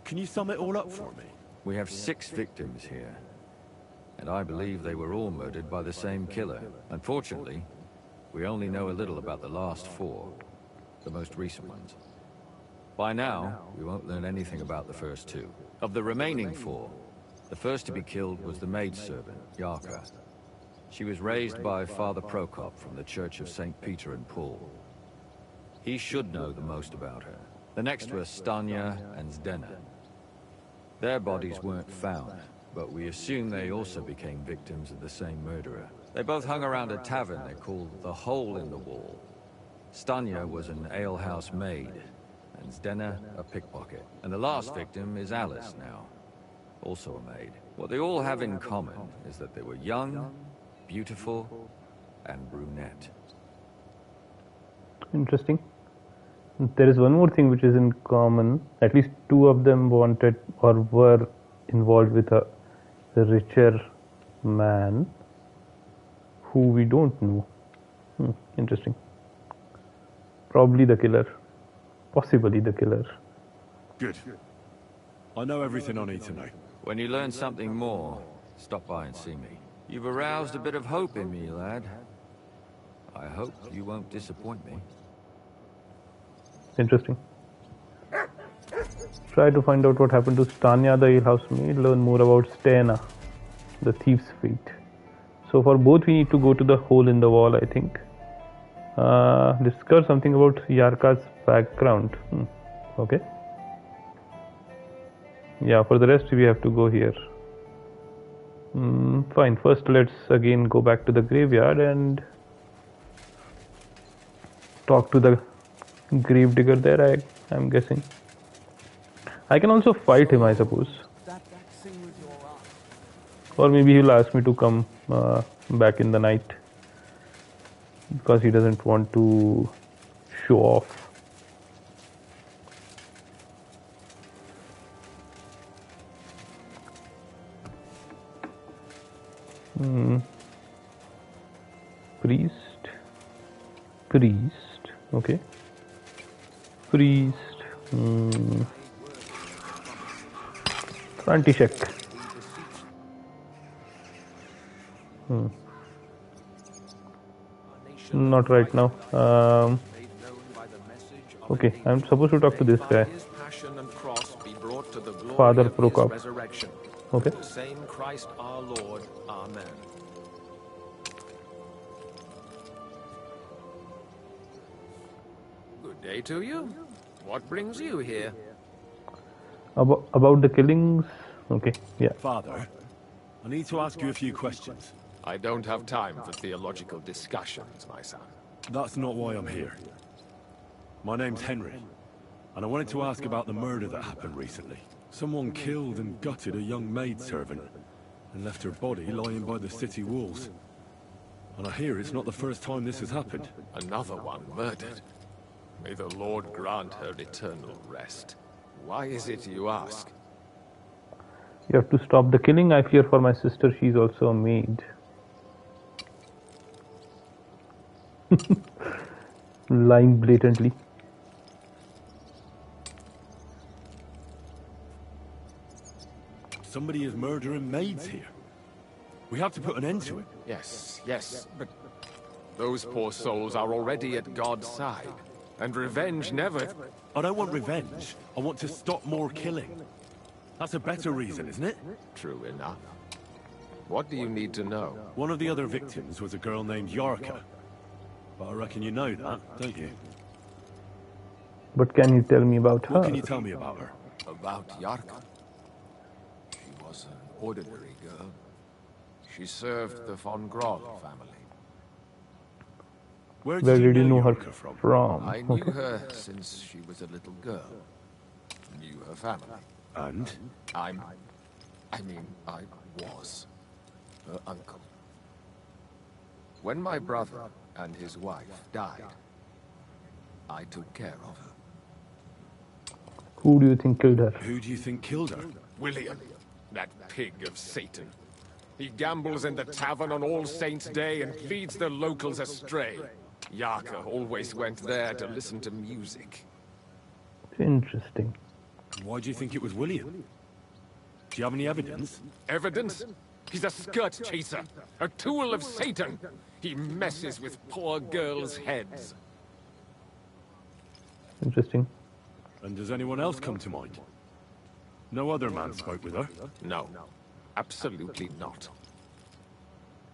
S2: Can you sum it all up for me?
S8: We have 6 victims here. And I believe they were all murdered by the same killer. Unfortunately, we only know a little about the last 4. The most recent ones. By now, we won't learn anything about the first 2. Of the remaining 4, the first to be killed was the maidservant, Yarka. She was raised by Father Prokop from the Church of St. Peter and Paul. He should know the most about her. The next were Stanya and Zdena. Their bodies weren't found, but we assume they also became victims of the same murderer. They both hung around a tavern they called the Hole in the Wall. Stanya was an alehouse maid, and Zdena a pickpocket. And the last victim is Alice now, also a maid. What they all have in common is that they were young, beautiful, and brunette.
S1: Interesting. There is one more thing which is in common. At least 2 of them wanted or were involved with a richer man who we don't know. Interesting. Probably the killer. Possibly the killer.
S2: Good. I know everything I need to know.
S8: When you learn something more, stop by and see me. You've aroused a bit of hope in me, lad. I hope you won't disappoint me.
S1: Interesting. Try to find out what happened to Stanya, the alehouse maid. Learn more about Stena, the thief's fate. So for both we need to go to the hole in the wall, I think. Discover something about Yarka's background. Okay. Yeah, for the rest we have to go here. Fine. First let's again go back to the graveyard and talk to the gravedigger there, I'm guessing. I can also fight him, I suppose. Or maybe he'll ask me to come back in the night. Because he doesn't want to show off. Priest. Okay. Priest. Fronty check. Not right now. Okay, I'm supposed to talk to this guy. Father Prokop. Okay.
S13: The same Christ our Lord. Amen. Good day to you. What brings you here?
S1: About the killings. Okay, yeah.
S2: Father, I need to ask you a few questions.
S13: I don't have time for theological discussions, my son.
S2: That's not why I'm here. My name's Henry, and I wanted to ask about the murder that happened recently. Someone killed and gutted a young maidservant and left her body lying by the city walls. And I hear it's not the first time this has happened.
S13: Another one murdered. May the Lord grant her eternal rest. Why is it you ask?
S1: You have to stop the killing. I fear for my sister. She's also a maid. Lying blatantly.
S2: Somebody is murdering maids here. We have to put an end to it.
S13: Yes, but those poor souls are already at God's side. And revenge never...
S2: I don't want revenge. I want to stop more killing. That's a better reason, isn't it?
S13: True enough. What do you need to know?
S2: One of the other victims was a girl named Yarka. But I reckon you know that, don't you?
S1: But can you tell me about her?
S2: What can you tell me about her?
S13: About Yarka? She was an ordinary girl. She served the von Groll family.
S2: Where
S1: Where did you know her
S2: Yorka
S1: from?
S13: I knew her since she was a little girl. Knew her family.
S2: And?
S13: I was her uncle. When my brother and his wife died, I took care of her.
S1: Who do you think killed her?
S2: Who do you think killed her?
S13: William, that pig of Satan. He gambles in the tavern on All Saints' Day and leads the locals astray. Yarka always went there to listen to music.
S1: Interesting.
S2: Why do you think it was William? Do you have any evidence?
S13: Evidence? He's a skirt chaser, a tool of Satan. He messes with poor girls' heads.
S1: Interesting.
S2: And does anyone else come to mind? No other man spoke with her?
S13: No, absolutely not.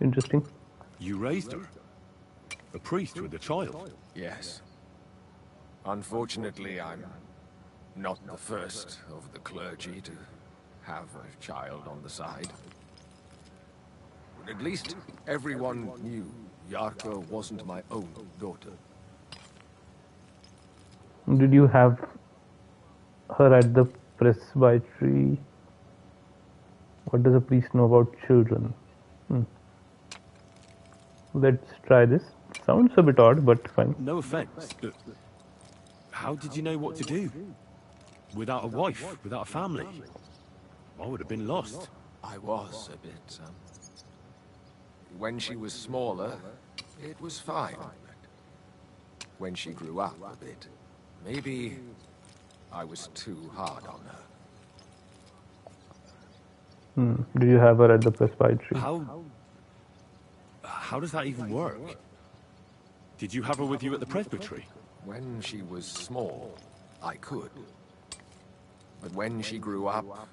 S1: Interesting.
S2: You raised her? A priest with a child?
S13: Yes. Unfortunately, I'm not the first of the clergy to have a child on the side. But at least everyone knew Yarka wasn't my own daughter.
S1: Did you have her at the presbytery? What does a priest know about children? Let's try this. Sounds a bit odd, but fine.
S2: No offense, but how did you know what to do? Without a wife, without a family? I would have been lost.
S13: I was a bit, When she was smaller, it was fine. But when she grew up a bit, maybe I was too hard on her.
S1: Did you have her at the presbytery?
S2: How does that even work? Did you have her with you at the presbytery?
S13: When she was small, I could. But when she grew up,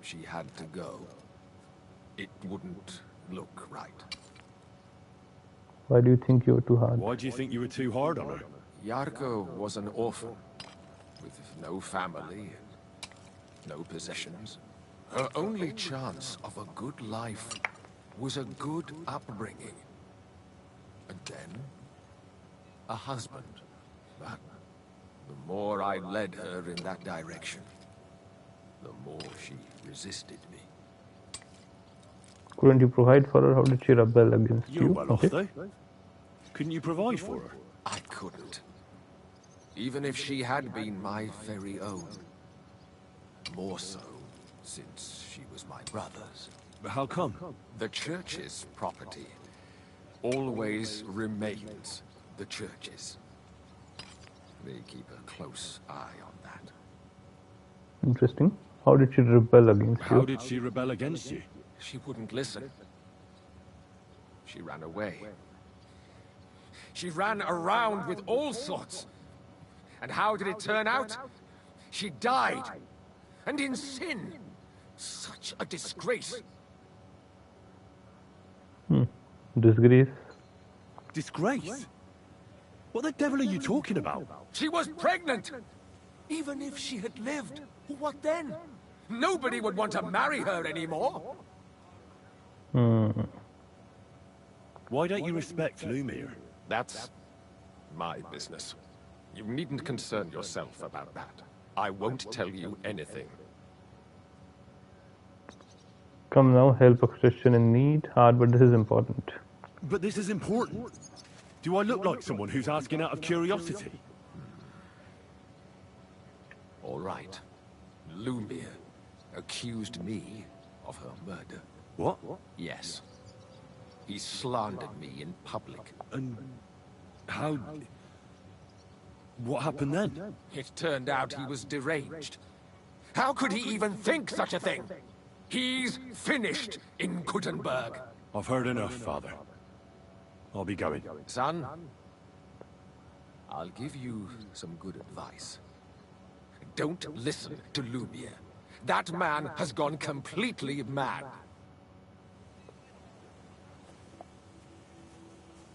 S13: she had to go. It wouldn't look right.
S1: Why do you think you were too hard?
S2: Why do you think you were too hard on her?
S13: Yarko was an orphan, with no family and no possessions. Her only chance of a good life was a good upbringing. And then, a husband. But the more I led her in that direction, the more she resisted me.
S1: Couldn't you provide for her? How did she rebel against you?
S2: You're well off, though. Couldn't you provide for her?
S13: I couldn't. Even if she had been my very own. More so, since she was my brother's.
S2: But how come?
S13: The church's property always remains the church's. They keep a close eye on that.
S1: Interesting. How did she rebel against you?
S2: How did she rebel against you?
S13: She wouldn't listen. She ran away. She ran around with all sorts. And how did it turn out? She died. And in sin. Such a disgrace.
S1: Disgrace?
S2: Disgrace? What the devil are you talking about?
S13: She was pregnant! Even if she had lived, what then? Nobody would want to marry her anymore.
S2: Why don't you respect Lumiere?
S13: That's my business. You needn't concern yourself about that. I won't tell you anything.
S1: Come now, help a Christian in need. Hard, but this is important.
S2: But this is important. Do I look like someone who's asking out of curiosity?
S13: All right. Lumiere accused me of her murder.
S2: What?
S13: Yes. He slandered me in public.
S2: And how... What happened then?
S13: It turned out he was deranged. How could he even think such a thing? He's finished in Gutenberg.
S2: I've heard enough, Father. I'll be going.
S13: Son, I'll give you some good advice. Don't listen to Lumiere. That man has gone completely mad.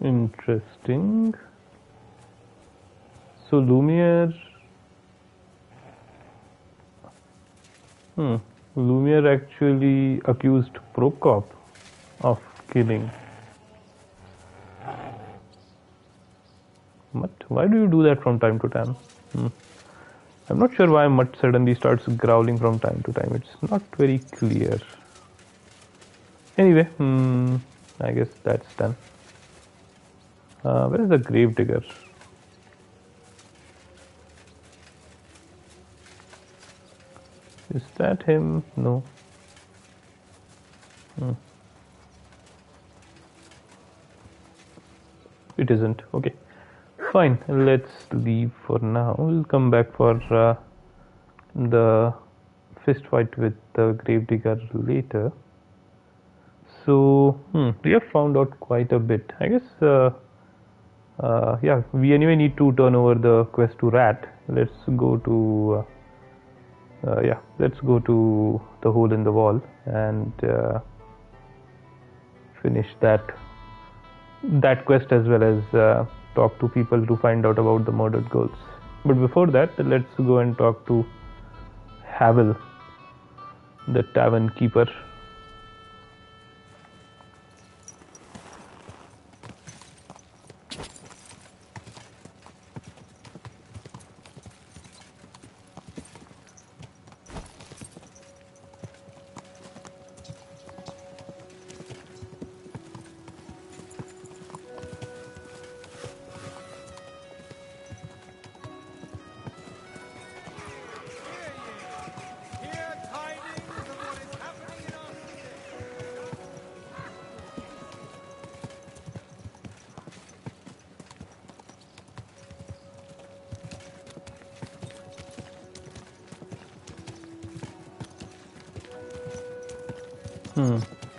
S1: Interesting. So Lumiere... Lumiere actually accused Prokop of killing. Why do you do that from time to time? I'm not sure why Mutt suddenly starts growling from time to time. It's not very clear. Anyway, I guess that's done. Where is the gravedigger? Is that him? No. It isn't. Okay. Fine. Let's leave for now. We'll come back for the fist fight with the gravedigger later. So, we have found out quite a bit. I guess, yeah, we anyway need to turn over the quest to Rat. Let's go to, yeah, let's go to the hole in the wall and finish that quest as well as talk to people to find out about the murdered girls. But before that, let's go and talk to Havel, the tavern keeper.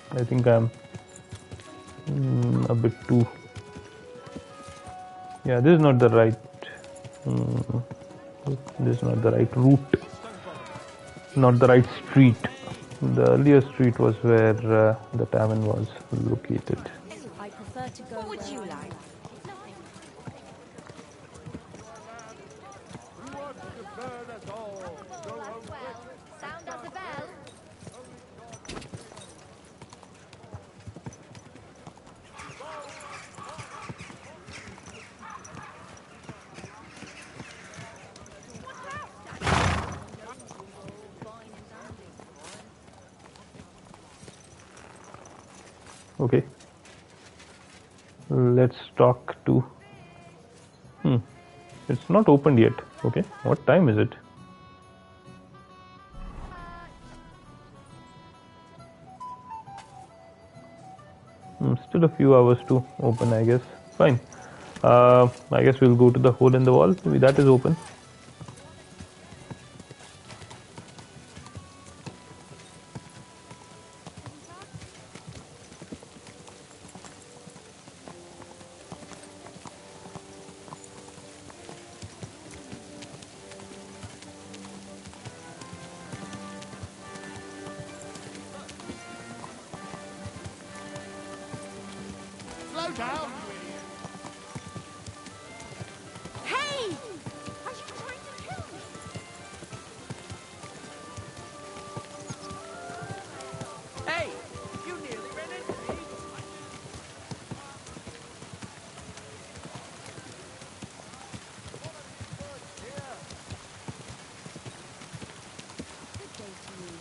S1: I think I'm a bit too. Yeah, this is not the right. This is not the right route. Not the right street. The earlier street was where the tavern was located.
S12: I prefer to go. What would you like?
S14: Sound of the bell.
S1: Okay. Let's talk to. It's not opened yet. Okay. What time is it? Still a few hours to open, I guess. Fine. I guess we'll go to the hole in the wall. Maybe that is open.
S14: Slow down. Hey! Are you trying to kill me?
S6: Hey! You nearly ran into me.
S14: Good day to you.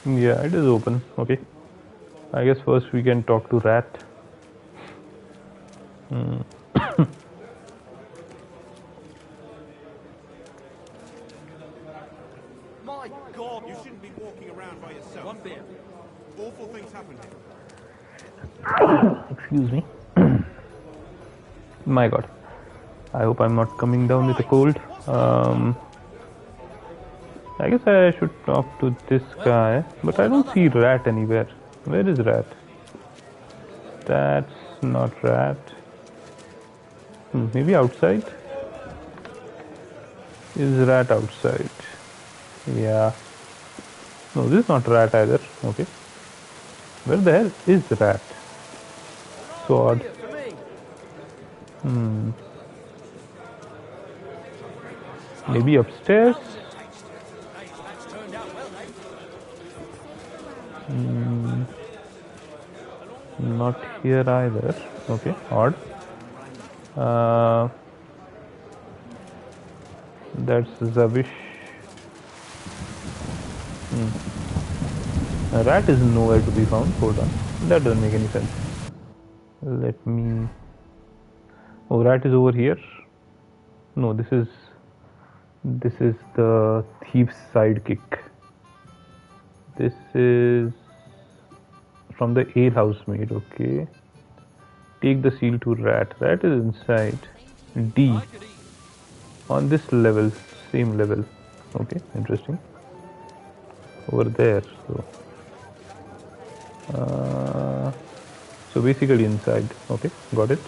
S1: Yeah, it is open. Okay. I guess first we can talk to Rat.
S5: My God, you shouldn't be walking around by yourself.
S6: One beer.
S5: Awful things happen here.
S1: Excuse me. My God. I hope I'm not coming down with a cold. I guess I should talk to this guy, but I don't see Rat anywhere. Where is Rat? That's not Rat. Maybe outside? Is rat outside? Yeah. No, this is not rat either. Okay. Where the hell is the rat? So odd. Maybe upstairs? Not here either. Okay, odd. That's Zavish. A rat is nowhere to be found. Hold on. That doesn't make any sense. Let me... Oh, rat is over here. No, this is the thief's sidekick. This is from the ale housemaid. Okay. Take the seal to rat. Rat is inside. D. On this level, same level. Okay, interesting. Over there. So basically inside. Okay, got it.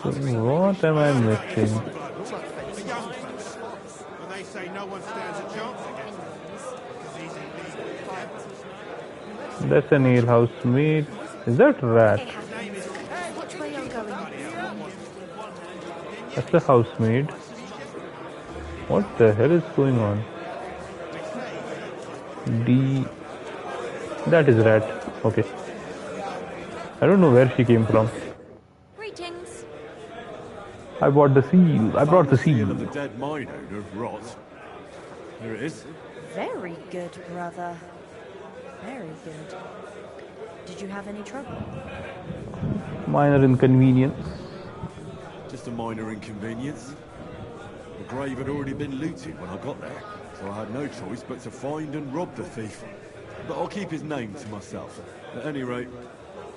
S1: So what am I missing?
S5: They say no one stands a chance against
S1: That's an ale housemaid. Is that rat?
S14: Which way are you going?
S1: That's the housemaid. What the hell is going on? D. That is rat. Okay. I don't know where she came from.
S14: Greetings.
S1: I bought the seal. I brought the seal.
S2: Of the dead mine owner, rot. Here it is.
S15: Very good, brother. Very good. Did you have any trouble?
S1: Minor inconvenience.
S2: Just a minor inconvenience. The grave had already been looted when I got there, so I had no choice but to find and rob the thief. But I'll keep his name to myself. At any rate,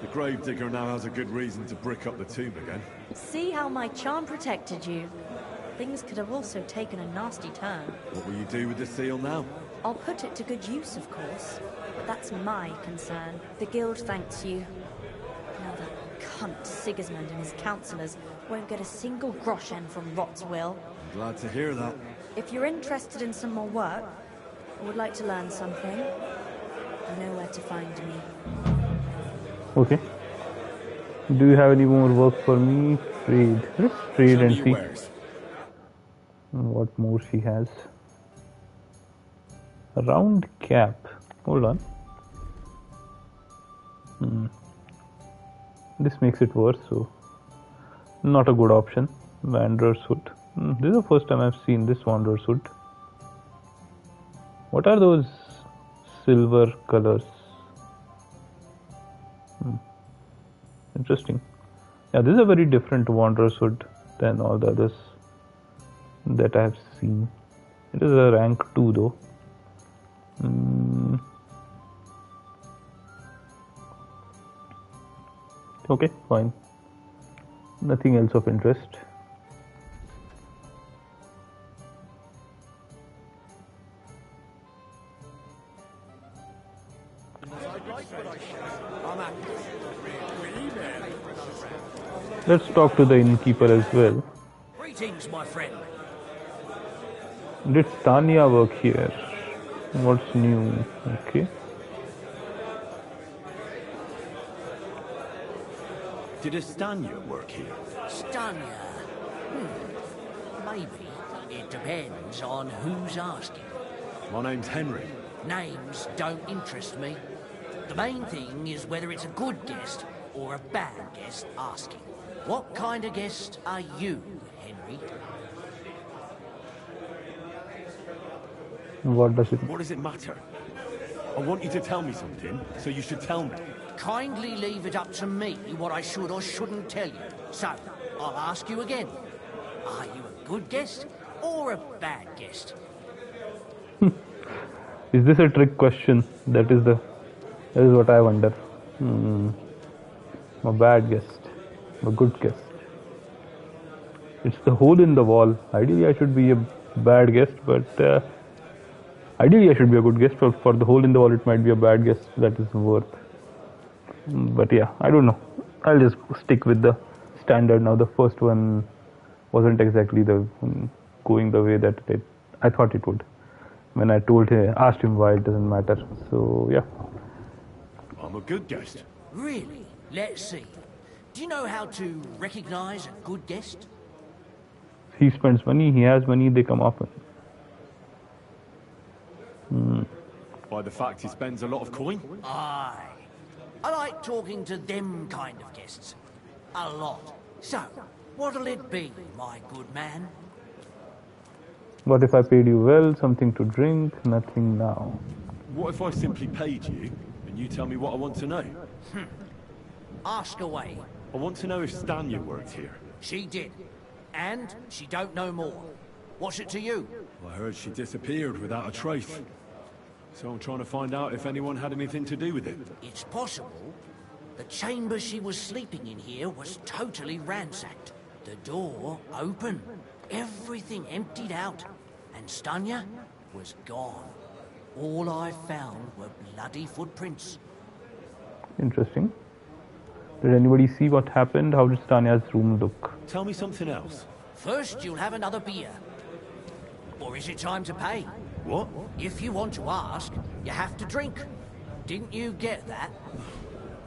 S2: the gravedigger now has a good reason to brick up the tomb again.
S15: See how my charm protected you. Things could have also taken a nasty turn.
S2: What will you do with the seal now?
S15: I'll put it to good use, of course. But that's my concern. The guild thanks you. Now that cunt Sigismund and his councillors won't get a single groschen from Rot's will.
S2: I'm glad to hear that.
S15: If you're interested in some more work, or would like to learn something, you know where to find me.
S1: Okay. Do you have any more work for me? Trade. Let's trade and see what more she has. A round cap. Hold on. This makes it worse, so not a good option. Wanderer's hood. This is the first time I've seen this Wanderer's hood. What are those silver colors? Interesting. Yeah, this is a very different Wanderer's hood than all the others that I have seen. It is a rank 2 though. Okay, fine. Nothing else of interest. Let's talk to the innkeeper as well.
S6: Greetings, my friend.
S1: Did Tanya work here? What's new? Okay.
S2: Did Estania work here?
S6: Stanya. Maybe. It depends on who's asking.
S2: My name's Henry.
S6: Names don't interest me. The main thing is whether it's a good guest or a bad guest asking. What kind of guest are you, Henry?
S1: What does it
S2: matter? I want you to tell me something, so you should tell me.
S6: Kindly leave it up to me what I should or shouldn't tell you. So, I'll ask you again. Are you a good guest or a bad guest?
S1: Is this a trick question? That is what I wonder. A bad guest, a good guest. It's the hole in the wall. Ideally, I should be a bad guest, but ideally I should be a good guest. But for the hole in the wall, it might be a bad guest. That is worth. But yeah, I don't know. I'll just stick with the standard now. The first one wasn't exactly going the way that I thought it would. When I asked him why, it doesn't matter. So yeah.
S2: I'm a good guest.
S6: Really? Let's see. Do you know how to recognize a good guest?
S1: He spends money, he has money, they come often.
S2: By the fact he spends a lot of coin?
S6: Aye. I like talking to them kind of guests. A lot. So, what'll it be, my good man?
S1: What if I paid you well, something to drink, nothing now?
S2: What if I simply paid you, and you tell me what I want to know?
S6: Ask away.
S2: I want to know if Stanya worked here.
S6: She did. And she don't know more. What's it to you?
S2: I heard she disappeared without a trace. So I'm trying to find out if anyone had anything to do with it.
S6: It's possible. The chamber she was sleeping in here was totally ransacked. The door open. Everything emptied out. And Stanya was gone. All I found were bloody footprints.
S1: Interesting. Did anybody see what happened? How did Stanya's room look?
S2: Tell me something else.
S6: First, you'll have another beer. Or is it time to pay?
S2: What?
S6: If you want to ask, you have to drink. Didn't you get that?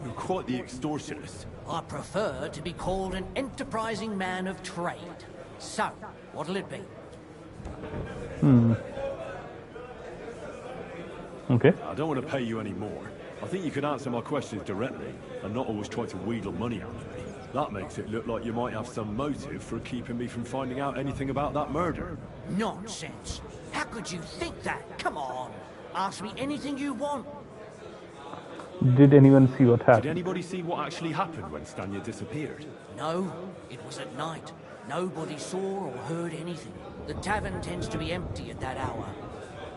S2: You're quite the extortionist.
S6: I prefer to be called an enterprising man of trade. So, what'll it be?
S1: Okay.
S2: I don't want to pay you any more. I think you could answer my questions directly and not always try to wheedle money out of me. That makes it look like you might have some motive for keeping me from finding out anything about that murder.
S6: Nonsense. How could you think that? Come on. Ask me anything you want.
S1: Did anyone see what happened?
S2: Did anybody see what actually happened when Stanya disappeared?
S6: No, it was at night. Nobody saw or heard anything. The tavern tends to be empty at that hour.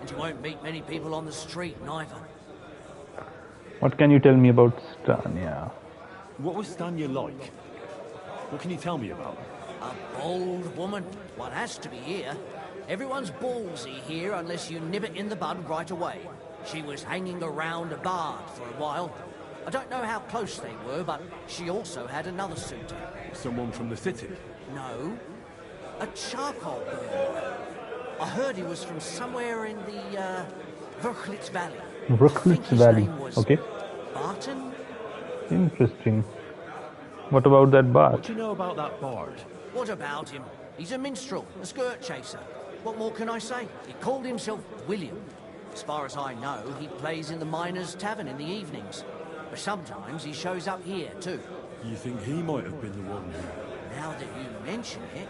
S6: And you won't meet many people on the street, neither.
S1: What can you tell me about Stanya?
S2: What was Stanya like? What can you tell me about her?
S6: A bold woman. One has to be here. Everyone's ballsy here unless you nib it in the bud right away. She was hanging around a bard for a while. I don't know how close they were, but she also had another suitor.
S2: Someone from the city?
S6: No. A charcoal burner. I heard he was from somewhere in the, Vrchlitz Valley.
S1: Vrchlitz Valley, okay.
S6: Barton?
S1: Interesting. What about that bard?
S2: What do you know about that bard?
S6: What about him? He's a minstrel, a skirt chaser. What more can I say? He called himself William. As far as I know, he plays in the miners' tavern in the evenings. But sometimes he shows up here, too.
S2: You think he might have been the one who...
S6: Now that you mention it,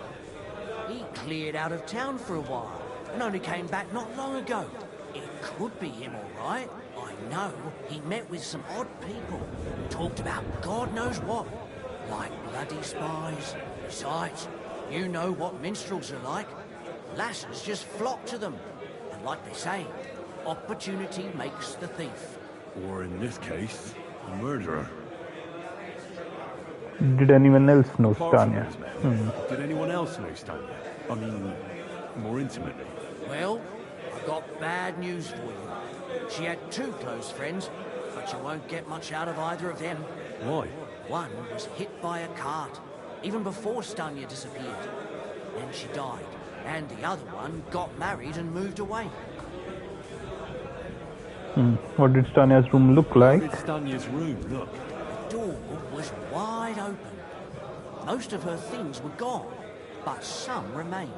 S6: he cleared out of town for a while and only came back not long ago. It could be him, all right. I know he met with some odd people, talked about God knows what, like bloody spies. Besides, you know what minstrels are like. Lasses just flock to them. And like they say, opportunity makes the thief.
S2: Or in this case, a murderer.
S1: Did anyone else know
S2: Apart from
S1: Stanya?
S2: these men, did anyone else know Stanya? I mean, more intimately.
S6: Well, I've got bad news for you. She had two close friends, but you won't get much out of either of them.
S2: Why?
S6: One was hit by a cart, even before Stanya disappeared. Then she died, and the other one got married and moved away.
S1: What did Stanya's room look like?
S2: How did Stanya's room look?
S6: The door was wide open. Most of her things were gone, but some remained.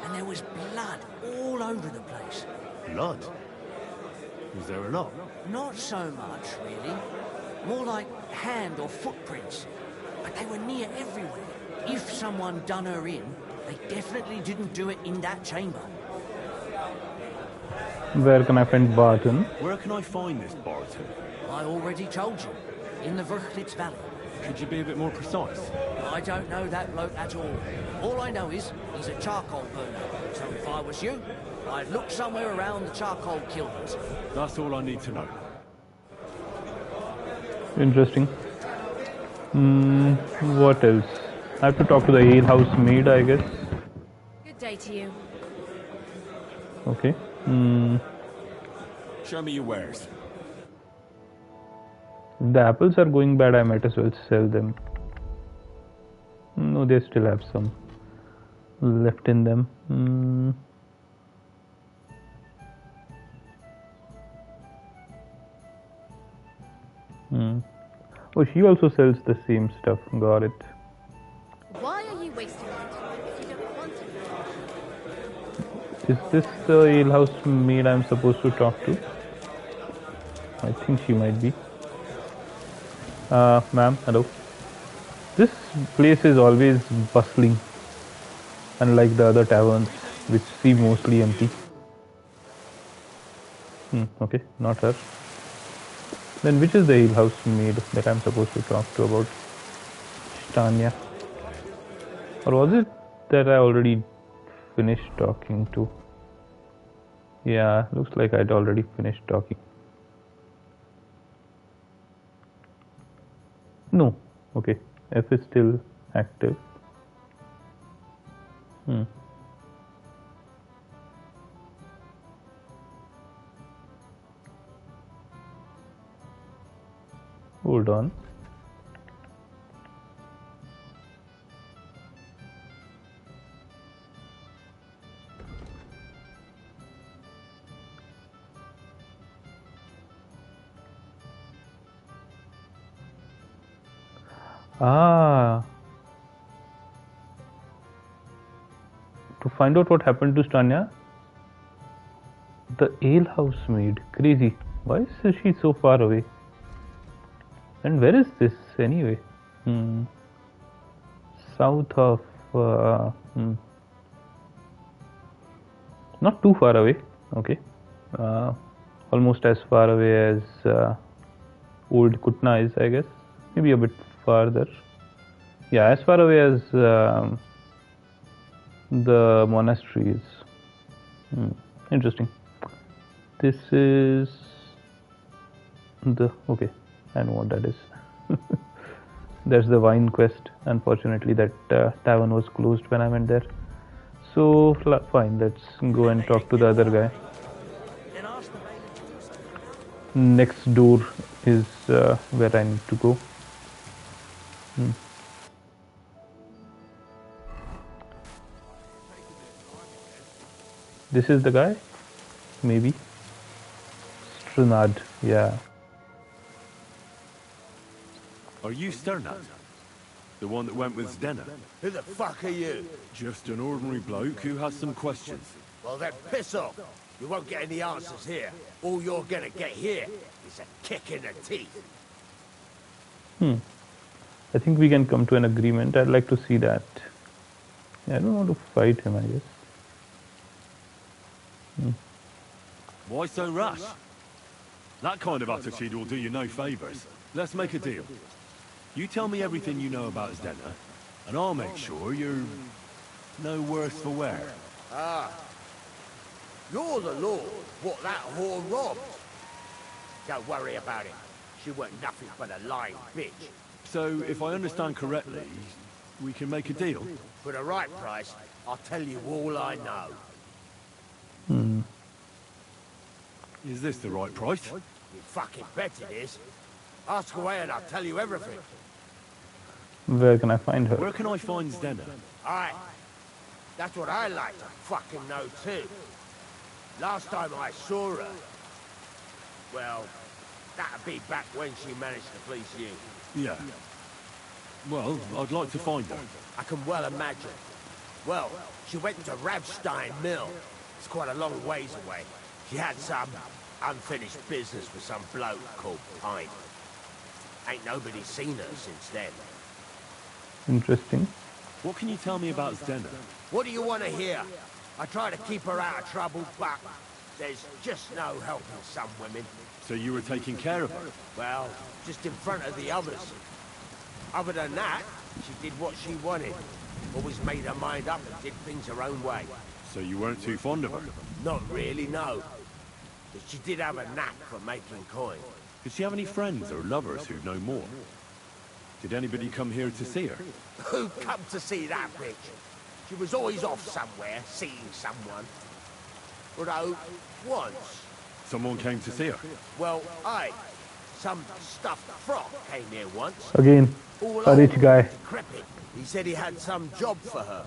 S6: And there was blood all over the place.
S2: Blood? Was there a lot?
S6: Not so much, really. More like hand or footprints. But they were near everywhere. If someone done her in, they definitely didn't do it in that chamber.
S1: Where can I find Barton?
S2: Where can I find this Barton?
S6: I already told you. In the Vrchlitz Valley.
S2: Could you be a bit more precise?
S6: I don't know that bloke at all. All I know is he's a charcoal burner. So if I was you, I'd look somewhere around the charcoal kilns.
S2: That's all I need to know.
S1: Interesting. What else? I have to talk to the alehouse maid, I guess.
S14: Good day to you.
S1: Okay.
S2: Show me your wares.
S1: If the apples are going bad, I might as well sell them. No, they still have some left in them. Oh, she also sells the same stuff. Got it.
S14: Why are you wasting it if you don't want it?
S1: Is this the alehouse maid I'm supposed to talk to? I think she might be. Ma'am, hello. This place is always bustling, unlike the other taverns, which seem mostly empty. Okay, not her. Then which is the alehouse maid that I'm supposed to talk to about? Tanya. Or was it that I already finished talking to? Yeah, looks like I'd already finished talking. No. Okay. F is still active. Hold on. To find out what happened to Stanya, the alehouse maid. Crazy. Why is she so far away? And where is this anyway? South of... not too far away. Okay. Almost as far away as Old Kutna is, I guess. Maybe a bit farther. Yeah, as far away as the monastery is. Interesting. This is the... okay, I know what that is. That's the wine quest. Unfortunately, that tavern was closed when I went there. So, fine, let's go and talk to the other guy. Next door is where I need to go. This is the guy? Maybe. Strunad, yeah.
S2: Are you Sternad? The one that went with Zdenna?
S16: Who the fuck are you?
S2: Just an ordinary bloke who has some questions.
S16: Well then piss off. You won't get any answers here. All you're gonna get here is a kick in the teeth.
S1: I think we can come to an agreement. I'd like to see that. Yeah, I don't want to fight him, I guess.
S2: Why so rash? That kind of attitude will do you no favours. Let's make a deal. You tell me everything you know about Zdenna, and I'll make sure you're no worse for wear.
S16: Ah. You're the lord what that whore robbed. Don't worry about it. She weren't nothing but a lying bitch.
S2: So, if I understand correctly, we can make a deal?
S16: For the right price, I'll tell you all I know.
S2: Is this the right price?
S16: You fucking bet it is. Ask away and I'll tell you everything.
S1: Where can I find her?
S2: Where can I find Zdenna?
S16: Aye. That's what I like to fucking know too. Last time I saw her... well, that'd be back when she managed to fleece you.
S2: Yeah. Well, I'd like to find her.
S16: I can well imagine. Well, she went to Ravstein Mill. It's quite a long ways away. She had some unfinished business with some bloke called Pine. Ain't nobody seen her since then.
S1: Interesting.
S2: What can you tell me about Zdenna?
S16: What do you want to hear? I try to keep her out of trouble, but there's just no helping some women.
S2: So you were taking care of her?
S16: Well, just in front of the others. Other than that, she did what she wanted. Always made her mind up and did things her own way.
S2: So you weren't too fond of her?
S16: Not really, no. But she did have a knack for making coin.
S2: Did she have any friends or lovers who'd know more? Did anybody come here to see her?
S16: Who come to see that bitch? She was always off somewhere, seeing someone. Although, once...
S2: Someone came to see her?
S16: Well, aye. Some stuffed frog came here once.
S1: Again,
S16: all
S1: a rich
S16: old,
S1: guy.
S16: decrepit. He said he had some job for her.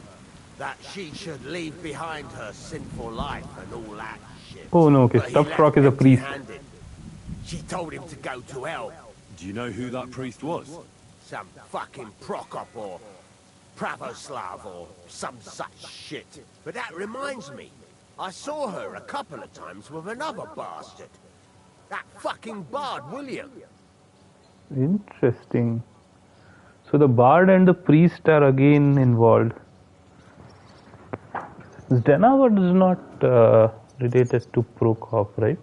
S16: That she should leave behind her sinful life and all that shit.
S1: Oh no, okay.
S16: But he
S1: Stuffed
S16: left
S1: Frog is a priest.
S16: empty-handed. She told him to go to hell.
S2: Do you know who that priest was?
S16: Some fucking Prokop or Pravoslav or some such shit. But that reminds me, I saw her a couple of times with another bastard. That fucking bard, William.
S1: Interesting. So the bard and the priest are again involved. Zdena was not related to Prokop, right?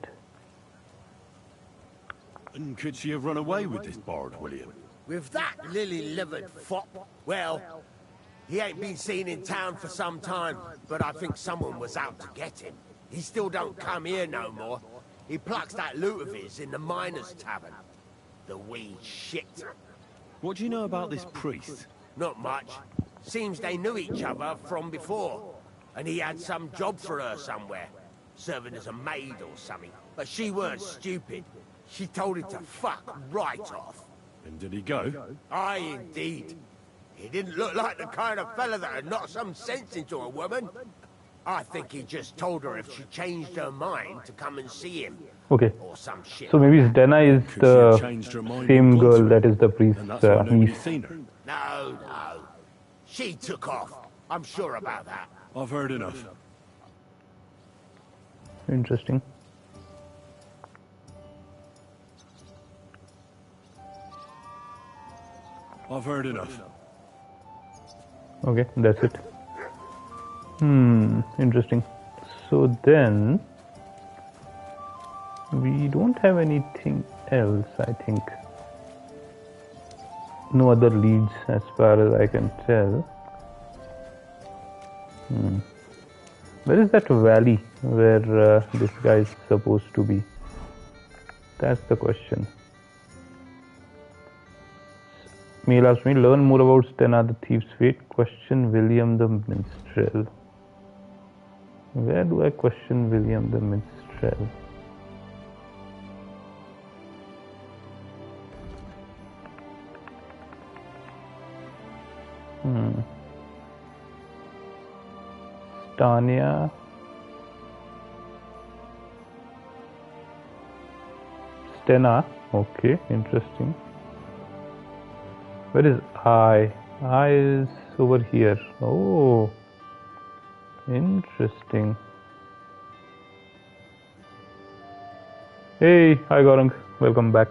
S2: And could she have run away with this bard, William?
S16: With that lily-livered fop? Well, he ain't been seen in town for some time, but I think someone was out to get him. He still don't come here no more. He plucks that loot of his in the miners' tavern. The wee shit.
S2: What do you know about this priest?
S16: Not much. Seems they knew each other from before. And he had some job for her somewhere. Serving as a maid or something. But she weren't stupid. She told him to fuck right off.
S2: And did he go?
S16: Aye, indeed. He didn't look like the kind of fella that would knock some sense into a woman. I think he just told her if she changed her mind to come and see him.
S1: Okay.
S16: Or some shit.
S1: So maybe Zdena is the same girl that is the priest's niece.
S16: No. She took off. I'm sure about that.
S2: I've heard enough.
S1: Interesting.
S2: I've heard enough.
S1: Okay, that's it. Interesting. So then we don't have anything else, I think. No other leads as far as I can tell. Where is that valley where this guy is supposed to be? That's the question. Mail asks me, learn more about Stena the Thief's fate. Question William the Minstrel. Where do I question William the Minstrel? Stania. Stena. Okay, interesting. Where is I? I is over here. Oh, interesting. Hey, hi Gaurang. Welcome back.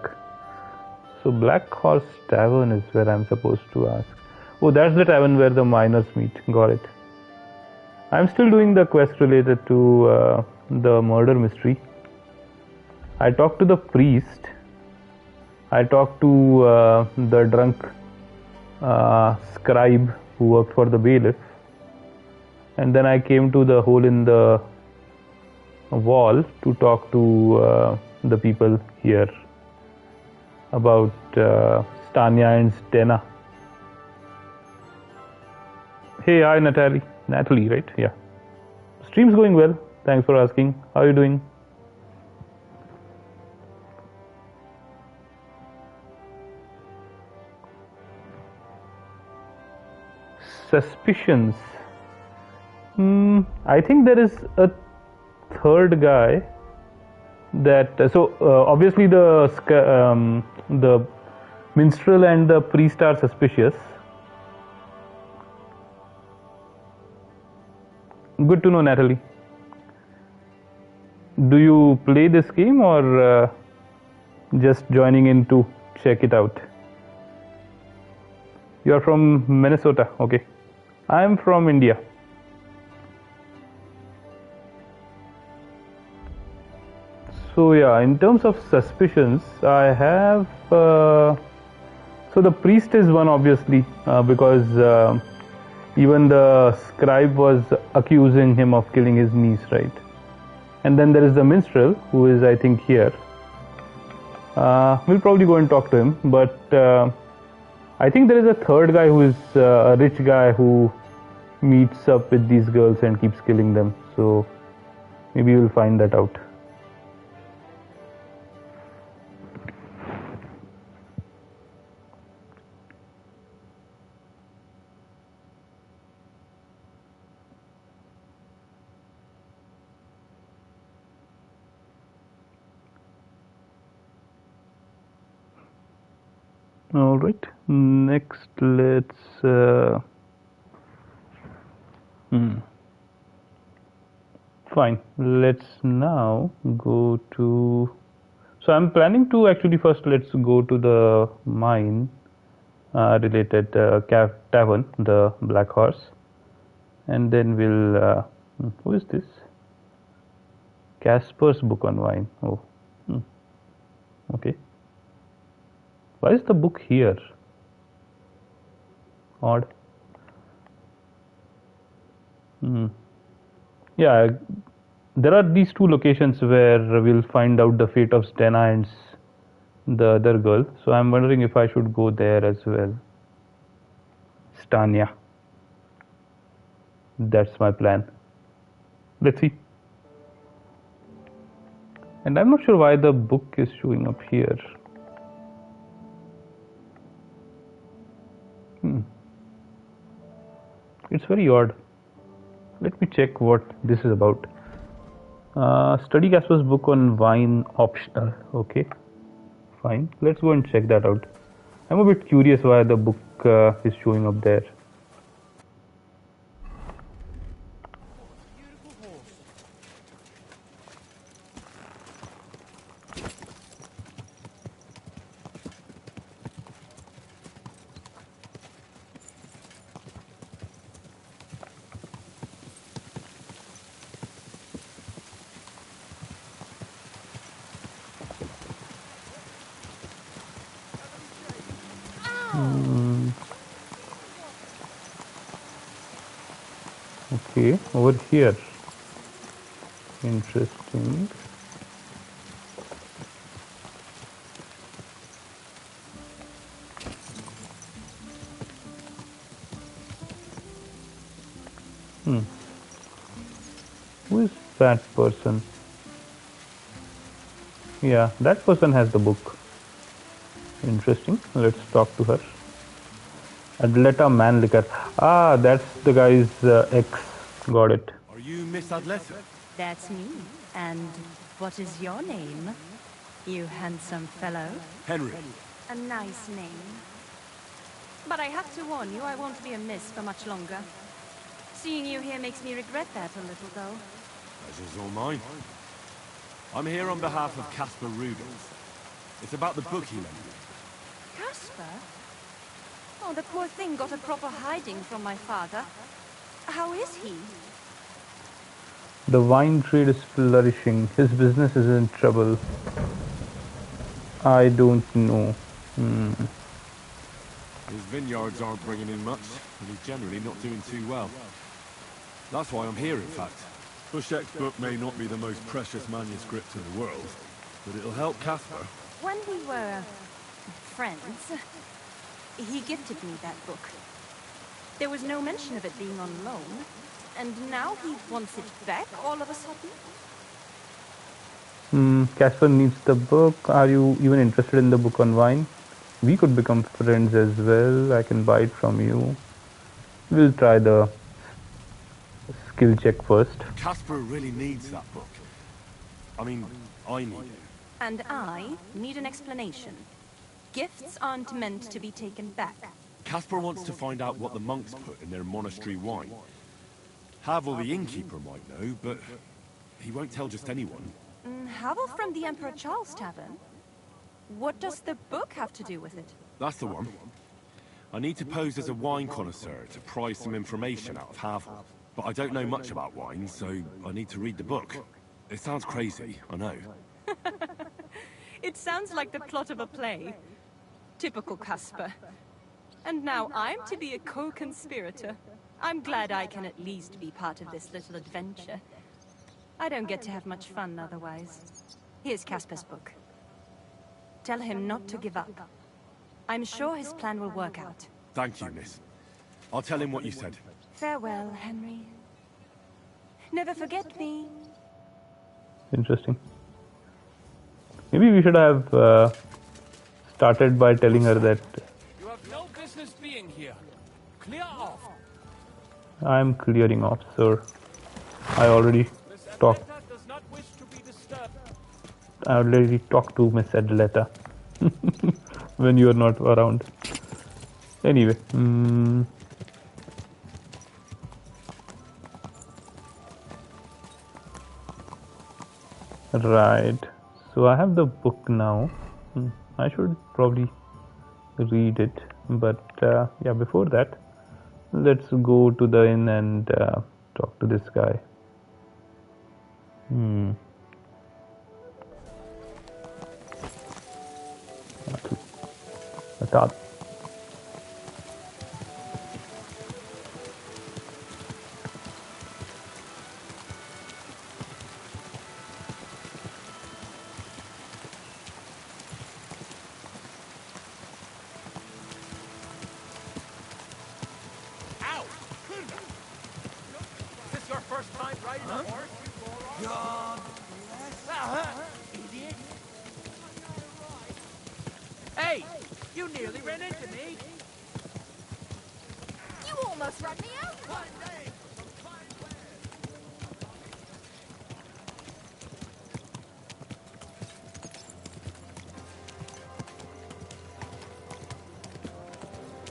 S1: So Black Horse Tavern is where I'm supposed to ask. Oh, that's the tavern where the miners meet. Got it. I'm still doing the quest related to the murder mystery. I talked to the priest. I talked to the drunk scribe who worked for the bailiff. And then I came to the hole in the wall to talk to the people here about Stania and Stena. Hey, hi Natalie. Natalie, right? Yeah. Stream's going well. Thanks for asking. How are you doing? Suspicions. I think there is a third guy that obviously the minstrel and the priest are suspicious. Good to know, Natalie. Do you play this game or just joining in to check it out? You are from Minnesota, okay. I am from India. So yeah, in terms of suspicions, I have so the priest is one, obviously, because even the scribe was accusing him of killing his niece, right? And then there is the minstrel, who is, I think, here. We'll probably go and talk to him, but I think there is a third guy who is a rich guy who meets up with these girls and keeps killing them. So maybe we'll find that out. All right. Next, let's. Fine. Let's now go to. So I'm planning to actually first let's go to the mine related tavern, the Black Horse, and then we'll. Who is this? Casper's book on wine. Oh, okay. Why is the book here? Odd. Yeah, there are these two locations where we'll find out the fate of Stena and the other girl. So I'm wondering if I should go there as well. Stania. That's my plan. Let's see. And I'm not sure why the book is showing up here. It's very odd. Let me check what this is about. Study Casper's book on wine optional. Okay, fine. Let's go and check that out. I'm a bit curious why the book is showing up there. Okay, over here. Interesting. Who is that person? Yeah, that person has the book. Interesting. Let's talk to her. Adleta Manlicker. Ah, that's the guy's ex. Got it.
S2: Are you Miss Adleta?
S15: That's me. And what is your name, you handsome fellow?
S2: Henry.
S15: A nice name. But I have to warn you, I won't be a miss for much longer. Seeing you here makes me regret that a little, though.
S2: Pleasure's all mine. I'm here on behalf of Casper Rudolph. It's about the book he lent me.
S15: Casper? Oh, the poor thing got a proper hiding from my father. How is he?
S1: The wine trade is flourishing. His business is in trouble. I don't know.
S2: His vineyards aren't bringing in much, and he's generally not doing too well. That's why I'm here, in fact. Bushek's book may not be the most precious manuscript in the world, but it'll help Casper.
S15: When we were friends, he gifted me that book. There was no mention of it being on loan, and now he wants it back all of a sudden?
S1: Casper needs the book. Are you even interested in the book on wine? We could become friends as well. I can buy it from you. We'll try the skill check first.
S2: Casper really needs that book. I mean, I need it.
S15: And I need an explanation. Gifts aren't meant to be taken back.
S2: Casper wants to find out what the monks put in their monastery wine. Havel the innkeeper might know, but he won't tell just anyone.
S15: Havel from the Emperor Charles Tavern? What does the book have to do with it?
S2: That's the one. I need to pose as a wine connoisseur to pry some information out of Havel. But I don't know much about wine, so I need to read the book. It sounds crazy, I know.
S15: It sounds like the plot of a play. Typical Casper. And now I'm to be a co-conspirator. I'm glad I can at least be part of this little adventure. I don't get to have much fun otherwise. Here's Casper's book. Tell him not to give up. I'm sure his plan will work out.
S2: Thank you, miss. I'll tell him what you said.
S15: Farewell, Henry. Never forget me.
S1: Interesting. Maybe we should have started by telling her that
S5: You have no business being here. Clear off.
S1: I'm clearing off, sir. I already talked. I already talked to Miss Adleta. when you are not around. Anyway, right. So I have the book now. I should probably read it, but yeah, before that, let's go to the inn and talk to this guy. Atat.
S16: Is this your first time riding a horse? God bless. Idiot. Hey, you nearly ran into me.
S14: You almost ran me over!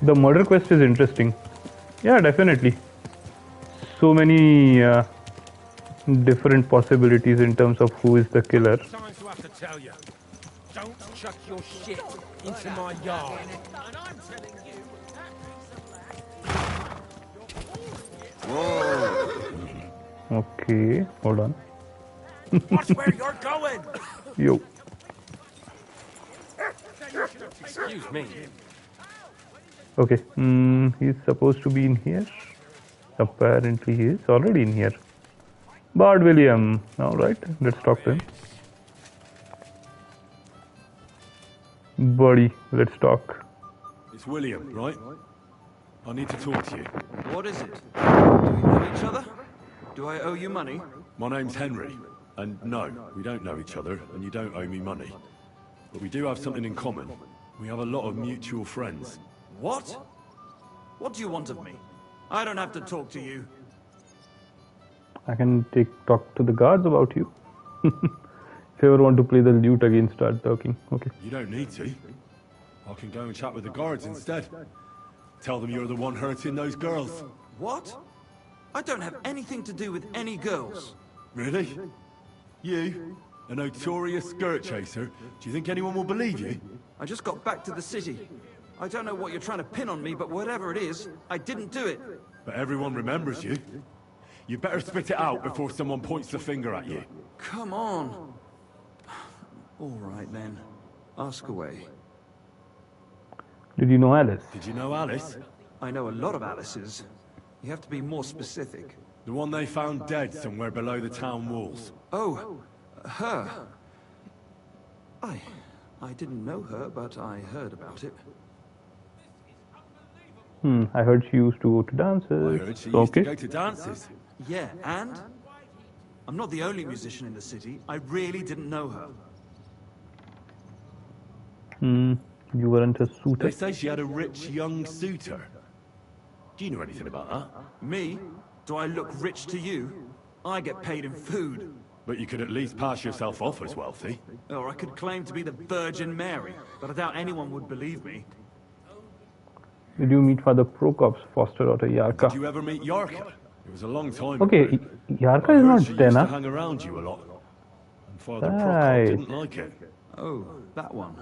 S1: The murder quest is interesting. Yeah, definitely. So many different possibilities in terms of who is the killer.
S16: Times to have to tell you. Don't chuck your shit into my yard. And I'm telling you,
S1: Whoa. Okay, hold on.
S16: watch where you're going.
S1: Yo.
S16: Excuse me.
S1: Okay, he's supposed to be in here. Apparently he is already in here. Bard William. Alright, let's talk to him. Buddy, let's talk.
S2: It's William, right? I need to talk to you.
S10: What is it? Do we know each other? Do I owe you money?
S2: My name's Henry, and no, we don't know each other, and you don't owe me money. But we do have something in common. We have a lot of mutual friends.
S10: What? What do you want of me? I don't have to talk to you.
S1: I can talk to the guards about you. If you ever want to play the lute again, start talking. Okay.
S2: You don't need to. I can go and chat with the guards instead. Tell them you're the one hurting those girls.
S10: What? I don't have anything to do with any girls.
S2: Really? You? A notorious skirt chaser? Do you think anyone will believe you?
S10: I just got back to the city. I don't know what you're trying to pin on me, but whatever it is, I didn't do it.
S2: But everyone remembers you. You better spit it out before someone points the finger at you.
S10: Come on. All right then. Ask away.
S1: Did you know Alice?
S2: Did you know Alice?
S10: I know a lot of Alices. You have to be more specific.
S2: The one they found dead somewhere below the town walls.
S10: Oh, her. I didn't know her, but I heard about it.
S1: I heard she used to go to dances.
S2: I heard she used to go to dances.
S10: Yeah, and? I'm not the only musician in the city. I really didn't know her.
S1: You weren't a suitor?
S2: They say she had a rich young suitor. Do you know anything about that?
S10: Me? Do I look rich to you? I get paid in food.
S2: But you could at least pass yourself off as wealthy.
S10: Or I could claim to be the Virgin Mary, but I doubt anyone would believe me.
S1: Did you meet Father Prokop's foster daughter, Yarka?
S2: Did you ever meet Yarka? It was a long time
S1: Okay,
S2: ago.
S1: Yarka is not
S2: she
S1: there,
S2: used to
S1: na?
S2: hang around you a lot. And Father
S1: Right.
S2: Prokop didn't like it.
S10: Oh, that one.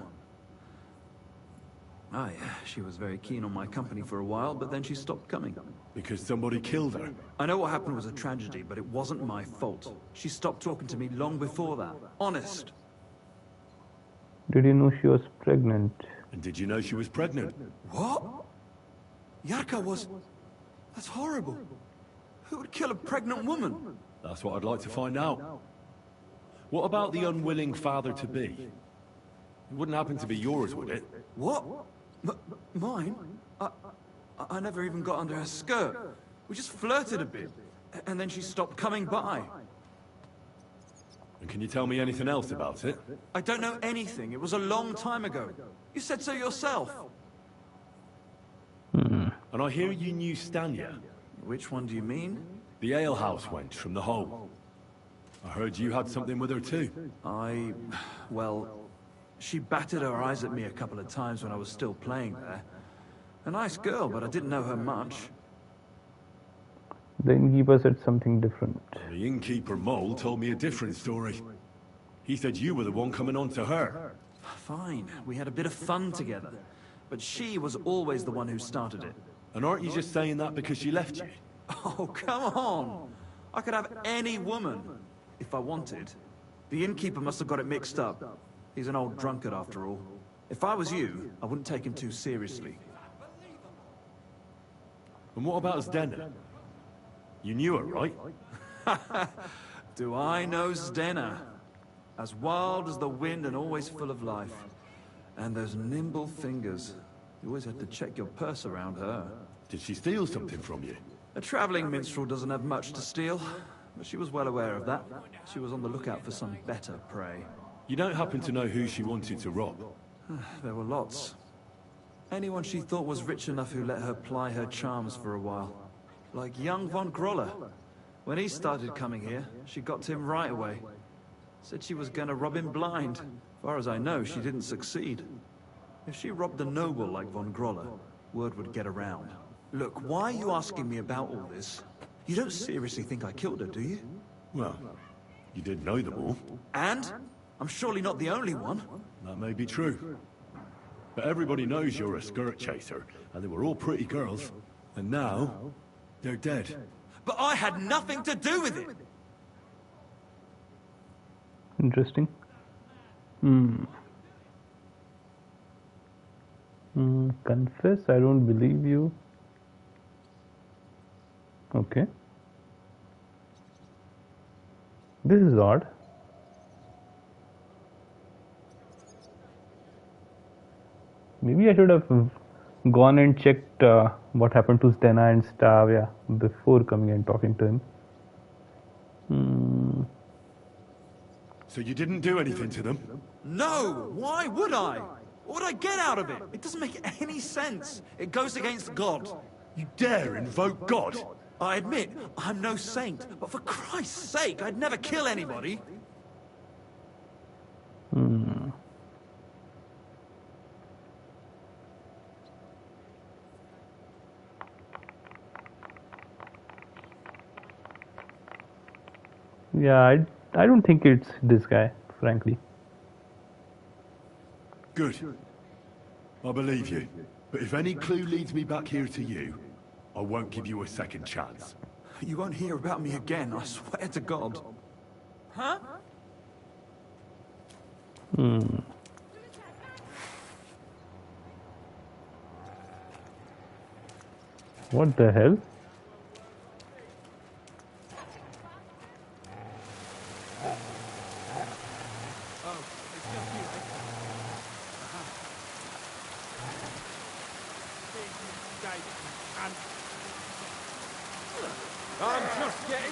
S10: Aye, she was very keen on my company for a while, but then she stopped coming.
S2: Because somebody killed her.
S10: I know what happened was a tragedy, but it wasn't my fault. She stopped talking to me long before that. Honest.
S1: Did you know she was pregnant?
S2: And did you know she was pregnant?
S10: What? Yarka was... That's horrible. Who would kill a pregnant woman?
S2: That's what I'd like to find out. What about the unwilling father-to-be? It wouldn't happen to be yours, would it?
S10: What? Mine? I never even got under her skirt. We just flirted a bit, and then she stopped coming by.
S2: And can you tell me anything else about it?
S10: I don't know anything. It was a long time ago. You said so yourself.
S2: And I hear you knew Stanya.
S10: Which one do you mean?
S2: The alehouse wench from the hole. I heard you had something with her too.
S10: Well, She batted her eyes at me a couple of times when I was still playing there. A nice girl, but I didn't know her much.
S1: The innkeeper said something different.
S2: The innkeeper Mole told me a different story. He said you were the one coming on to her.
S10: Fine, we had a bit of fun together. But she was always the one who started it.
S2: And aren't you just saying that because she left you?
S10: Oh, come on! I could have any woman, if I wanted. The innkeeper must have got it mixed up. He's an old drunkard after all. If I was you, I wouldn't take him too seriously.
S2: And what about Zdena? You knew her, right?
S10: Do I know Zdena? As wild as the wind and always full of life. And those nimble fingers. You always had to check your purse around her.
S2: Did she steal something from you?
S10: A traveling minstrel doesn't have much to steal, but she was well aware of that. She was on the lookout for some better prey.
S2: You don't happen to know who she wanted to rob?
S10: There were lots. Anyone she thought was rich enough who let her ply her charms for a while. Like young von Groller. When he started coming here, she got to him right away. Said she was gonna rob him blind. As far as I know, she didn't succeed. If she robbed a noble like von Groller, word would get around. Look, why are you asking me about all this? You don't seriously think I killed her, do you?
S2: Well, you did know them all.
S10: And? I'm surely not the only one.
S2: That may be true. But everybody knows you're a skirt chaser, and they were all pretty girls. And now, they're dead.
S10: But I had nothing to do with it!
S1: Interesting. Confess, I don't believe you. Okay. This is odd. Maybe I should have gone and checked what happened to Stena and Stavia before coming and talking to him.
S2: So you didn't do anything to them?
S10: No! Why would I? What would I get out of it? It doesn't make any sense. It goes against God.
S2: You dare invoke God?
S10: I admit, I'm no saint, but for Christ's sake, I'd never kill anybody.
S1: Yeah, I don't think it's this guy, frankly.
S2: Good. I believe you. But if any clue leads me back here to you, I won't give you a second chance.
S10: You won't hear about me again, I swear to God. Huh?
S1: What the hell?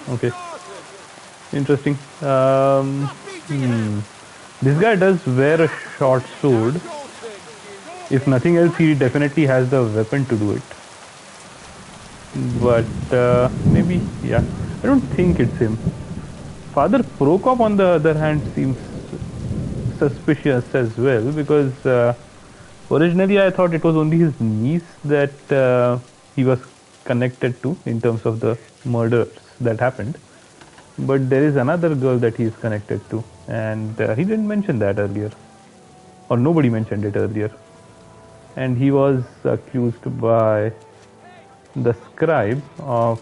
S1: Okay. Interesting. This guy does wear a short sword. If nothing else, he definitely has the weapon to do it. But maybe, yeah. I don't think it's him. Father Prokop, on the other hand, seems suspicious as well, because originally I thought it was only his niece that he was connected to in terms of the murders that happened. But there is another girl that he is connected to, and he didn't mention that earlier, or nobody mentioned it earlier. And he was accused by the scribe of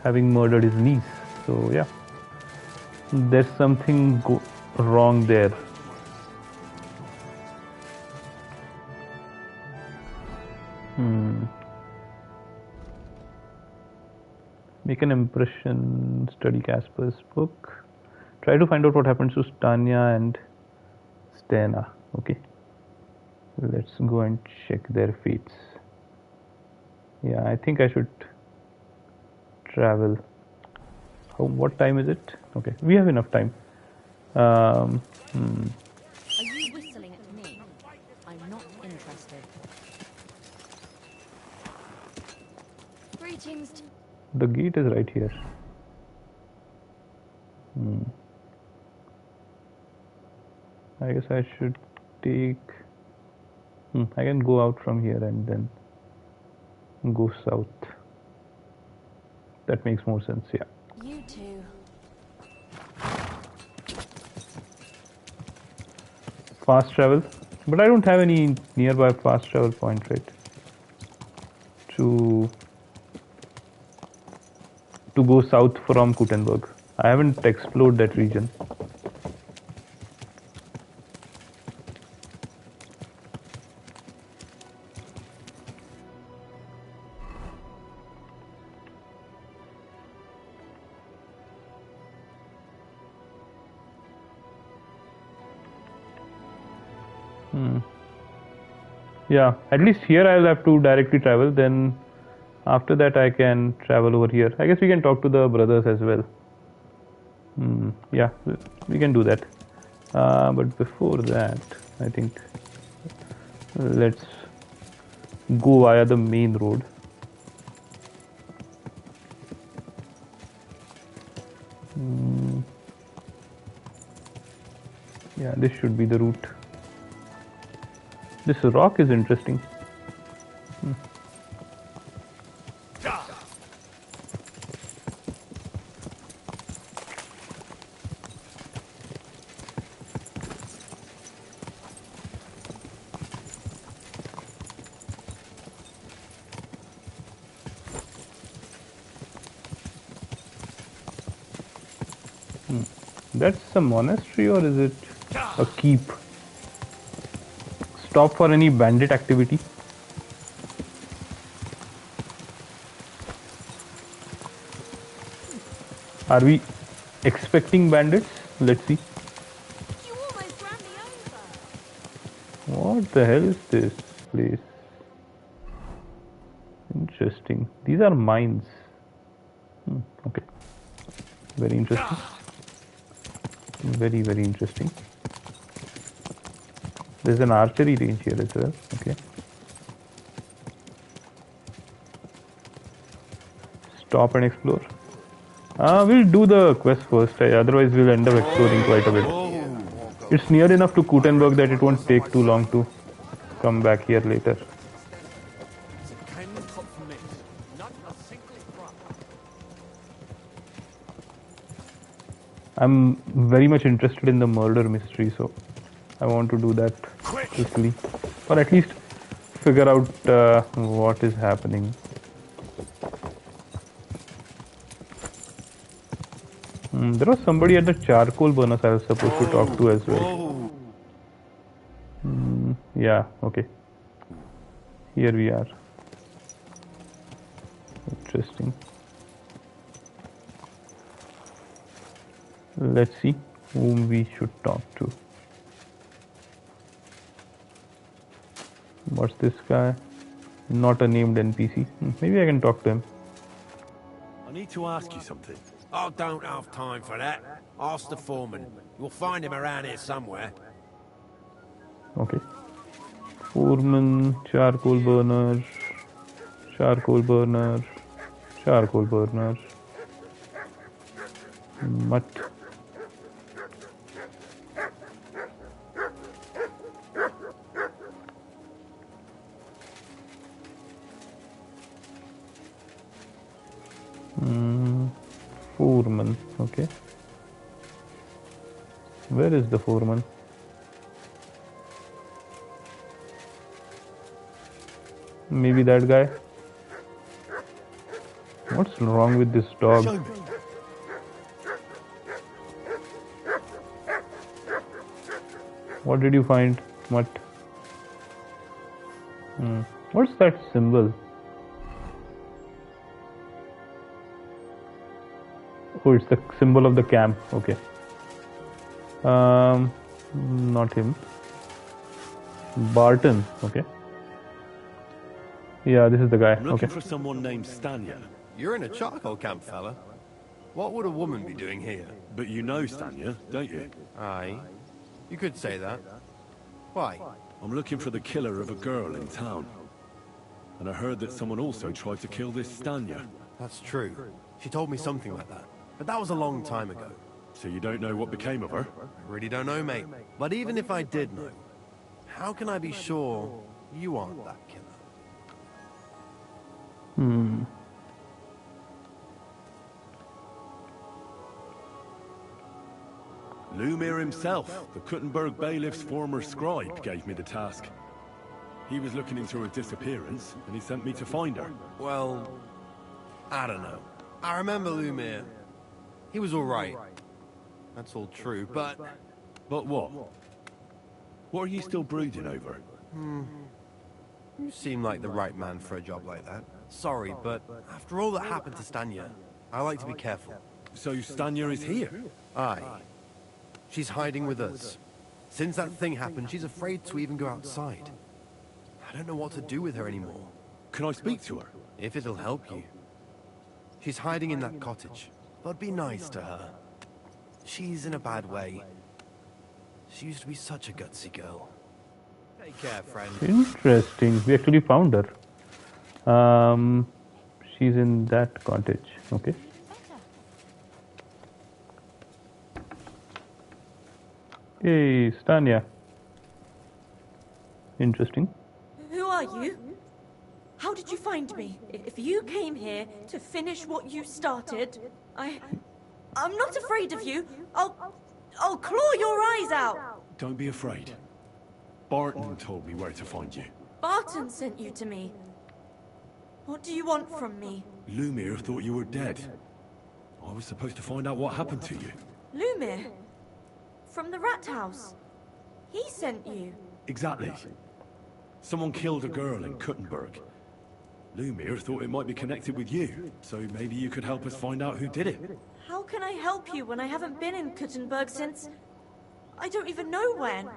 S1: having murdered his niece. So yeah, there's something wrong there. Make an impression, study Casper's book. Try to find out what happens to Stania and Stena. Okay. Let's go and check their fates. Yeah, I think I should travel. What time is it? Okay, we have enough time.
S15: Are you whistling at me? I'm not interested. Greetings.
S1: The gate is right here. I guess I should take... I can go out from here and then go south. That makes more sense, yeah.
S15: You too.
S1: Fast travel, but I don't have any nearby fast travel point, right? To go south from Gutenberg. I haven't explored that region. Yeah, at least here I'll have to directly travel, then after that I can travel over here. I guess we can talk to the brothers as well. Yeah, we can do that. But before that, I think let's go via the main road. Yeah, this should be the route. This rock is interesting. That's a monastery or is it a keep? Stop for any bandit activity. Are we expecting bandits? Let's see.
S14: You almost ran me over.
S1: What the hell is this place? Interesting. These are mines. Okay. Very interesting. Very, very interesting. There's an archery range here as well. Okay. Stop and explore. We'll do the quest first. Otherwise, we'll end up exploring quite a bit. It's near enough to Gutenberg that it won't take too long to come back here later. I'm very much interested in the murder mystery, so I want to do that quickly, or at least figure out what is happening. There was somebody at the charcoal burners I was supposed to talk to as well. Yeah, okay. Here we are. Interesting. Let's see whom we should talk to. What's this guy? Not a named NPC. Maybe I can talk to him.
S5: I need to ask you something.
S16: I don't have time for that. Ask the foreman. You'll find him around here somewhere.
S1: Okay. Foreman, charcoal burner, charcoal burner, charcoal burner. Mutt. Foreman, okay. Where is the foreman? Maybe that guy. What's wrong with this dog? What did you find? What? What's that symbol? Oh, it's the symbol of the camp. Okay. Not him. Barton. Okay. Yeah, this is the guy.
S5: I'm looking
S1: Okay.
S5: for someone named Stanya.
S17: You're in a charcoal camp, fella. What would a woman be doing here?
S5: But you know Stanya, don't you?
S17: Aye. You could say that. Why?
S5: I'm looking for the killer of a girl in town. And I heard that someone also tried to kill this Stanya.
S17: That's true. She told me something like that. But that was a long time ago.
S5: So you don't know what became of her?
S17: Really don't know, mate. But even if I did know, how can I be sure you aren't that killer?
S5: Lumir himself, the Kuttenberg bailiff's former scribe, gave me the task. He was looking into her disappearance, and he sent me to find her.
S17: Well, I don't know. I remember Lumir. He was alright. That's all true, but...
S5: But what? What are you still brooding over?
S17: You seem like the right man for a job like that. Sorry, but after all that happened to Stanya, I like to be careful.
S5: So Stanya is here?
S17: Aye. She's hiding with us. Since that thing happened, she's afraid to even go outside. I don't know what to do with her anymore.
S5: Can I speak to her?
S17: If it'll help you. She's hiding in that cottage, but be nice to her. She's in a bad way. She used to be such a gutsy girl. Take care, friend.
S1: Interesting. We actually found her. She's in that cottage. Okay. Hey, Stanya. Interesting.
S12: Who are you? How did you find me? If you came here to finish what you started, I'm not afraid of you. I'll claw your eyes out.
S5: Don't be afraid. Barton told me where to find you.
S12: Barton sent you to me. What do you want from me?
S5: Lumir thought you were dead. I was supposed to find out what happened to you.
S12: Lumir? From the rat house. He sent you.
S5: Exactly. Someone killed a girl in Kuttenberg. Lumir thought it might be connected with you, so maybe you could help us find out who did it.
S12: How can I help you when I haven't been in Kuttenberg since... I don't even know when.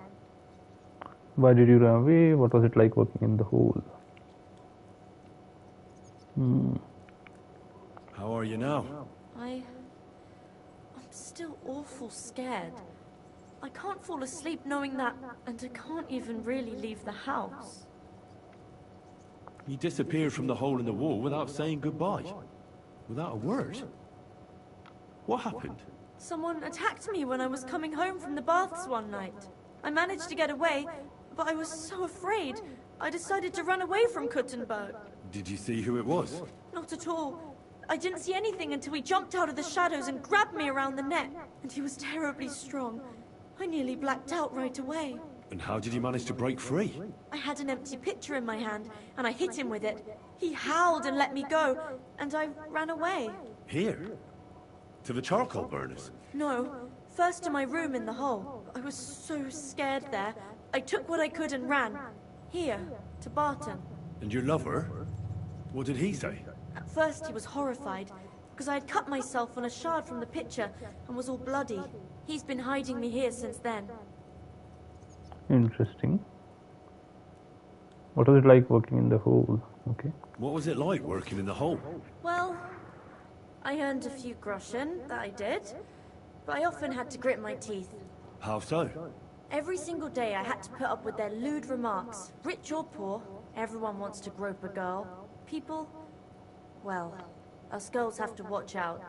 S1: Why did you run away? What was it like working in the hole?
S5: How are you now?
S12: I'm still awful scared. I can't fall asleep knowing that, and I can't even really leave the house.
S5: You disappeared from the hole in the wall without saying goodbye. Without a word. What happened?
S12: Someone attacked me when I was coming home from the baths one night. I managed to get away, but I was so afraid, I decided to run away from Kuttenberg.
S5: Did you see who it was?
S12: Not at all. I didn't see anything until he jumped out of the shadows and grabbed me around the neck, and he was terribly strong. I nearly blacked out right away.
S5: And how did you manage to break free?
S12: I had an empty pitcher in my hand, and I hit him with it. He howled and let me go, and I ran away.
S5: Here? To the charcoal burners?
S12: No, first to my room in the hole. I was so scared there. I took what I could and ran. Here, to Barton.
S5: And your lover? What did he say?
S12: At first he was horrified, because I had cut myself on a shard from the pitcher and was all bloody. He's been hiding me here since then.
S1: Interesting. What was it like working in the hole? Okay.
S5: What was it like working in the hole?
S12: Well, I earned a few groschen, that I did, but I often had to grit my teeth.
S5: How so?
S12: Every single day I had to put up with their lewd remarks. Rich or poor, everyone wants to grope a girl. People, well, us girls have to watch out.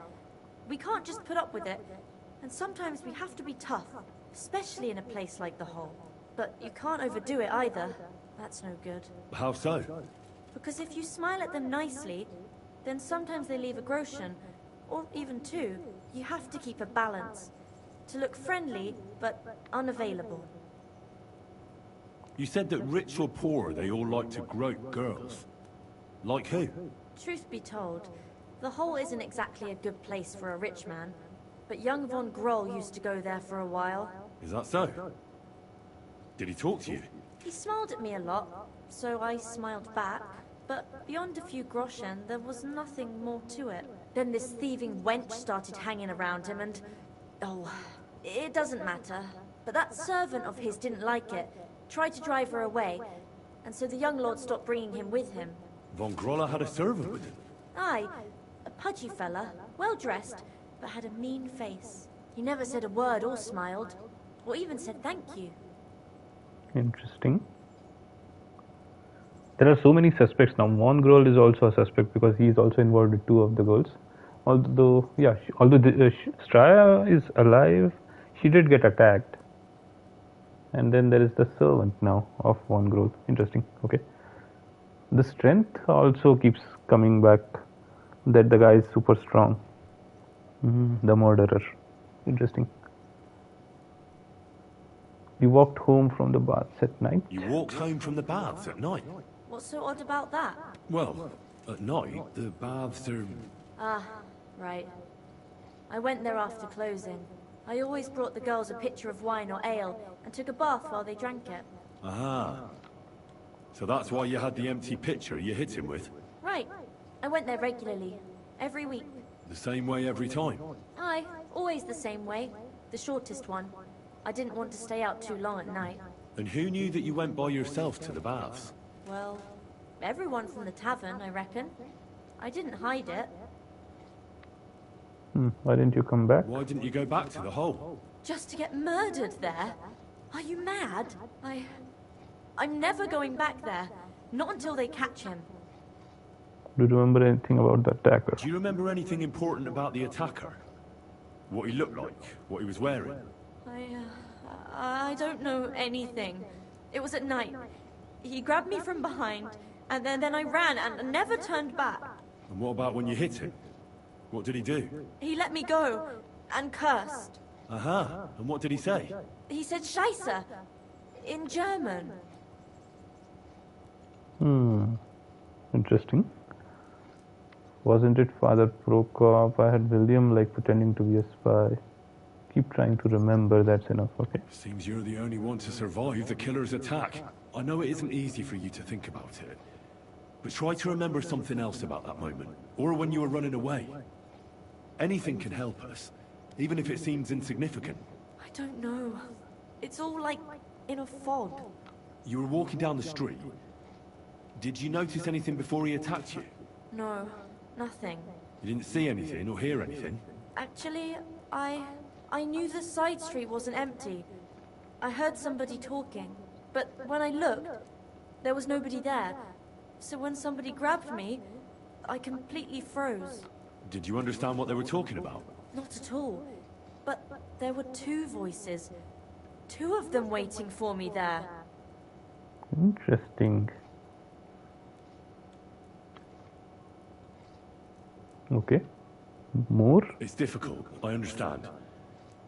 S12: We can't just put up with it, and sometimes we have to be tough, especially in a place like the hole. But you can't overdo it either. That's no good.
S5: How so?
S12: Because if you smile at them nicely, then sometimes they leave a groschen, or even two. You have to keep a balance. To look friendly, but unavailable.
S5: You said that rich or poor, they all like to grope girls. Like who?
S12: Truth be told, the hole isn't exactly a good place for a rich man, but young von Groll used to go there for a while.
S5: Is that so? Did he talk to you?
S12: He smiled at me a lot, so I smiled back, but beyond a few groschen, there was nothing more to it. Then this thieving wench started hanging around him and... oh, it doesn't matter. But that servant of his didn't like it, tried to drive her away, and so the young lord stopped bringing him with him.
S5: Von Groller had a servant with him?
S12: Aye, a pudgy fella, well-dressed, but had a mean face. He never said a word or smiled, or even said thank you.
S1: Interesting. There are so many suspects now. Von Groll is also a suspect because he is also involved with two of the girls. although yeah, although Straya is alive, she did get attacked. And then there is the servant now of one growth. Interesting. Okay. The strength also keeps coming back. That the guy is super strong. The murderer. Interesting. You walked home from the baths at night.
S5: You walked home from the baths at night?
S15: What's so odd about that?
S5: Well, at night, the baths are...
S15: Ah, right. I went there after closing. I always brought the girls a pitcher of wine or ale and took a bath while they drank it.
S5: Aha. So that's why you had the empty pitcher you hit him with?
S15: Right. I went there regularly. Every week.
S5: The same way every time?
S15: Aye, always the same way. The shortest one. I didn't want to stay out too long at night.
S5: And who knew that you went by yourself to the baths?
S15: Well, everyone from the tavern, I reckon. I didn't hide it.
S1: Why didn't you come back?
S5: Why didn't you go back to the hole?
S15: Just to get murdered there? Are you mad? I'm never going back there. Not until they catch him.
S1: Do you remember anything about the attacker?
S5: Do you remember anything important about the attacker? What he looked like? What he was wearing?
S15: I don't know anything. It was at night. He grabbed me from behind, and then I ran and never turned back.
S5: And what about when you hit him? What did he do?
S15: He let me go, and cursed.
S5: Aha. And what did he say?
S15: He said Scheisse, in German.
S1: Interesting. Wasn't it Father Prokop? I had William like pretending to be a spy. Keep trying to remember, that's enough, okay?
S5: Seems you're the only one to survive the killer's attack. I know it isn't easy for you to think about it, but try to remember something else about that moment, or when you were running away. Anything can help us, even if it seems insignificant.
S15: I don't know. It's all like in a fog.
S5: You were walking down the street. Did you notice anything before he attacked you?
S15: No, nothing.
S5: You didn't see anything or hear anything?
S15: Actually, I knew the side street wasn't empty. I heard somebody talking, but when I looked, there was nobody there. So when somebody grabbed me, I completely froze.
S5: Did you understand what they were talking about?
S15: Not at all. But there were two voices. Two of them waiting for me there.
S1: Interesting. Okay. More?
S5: It's difficult, I understand.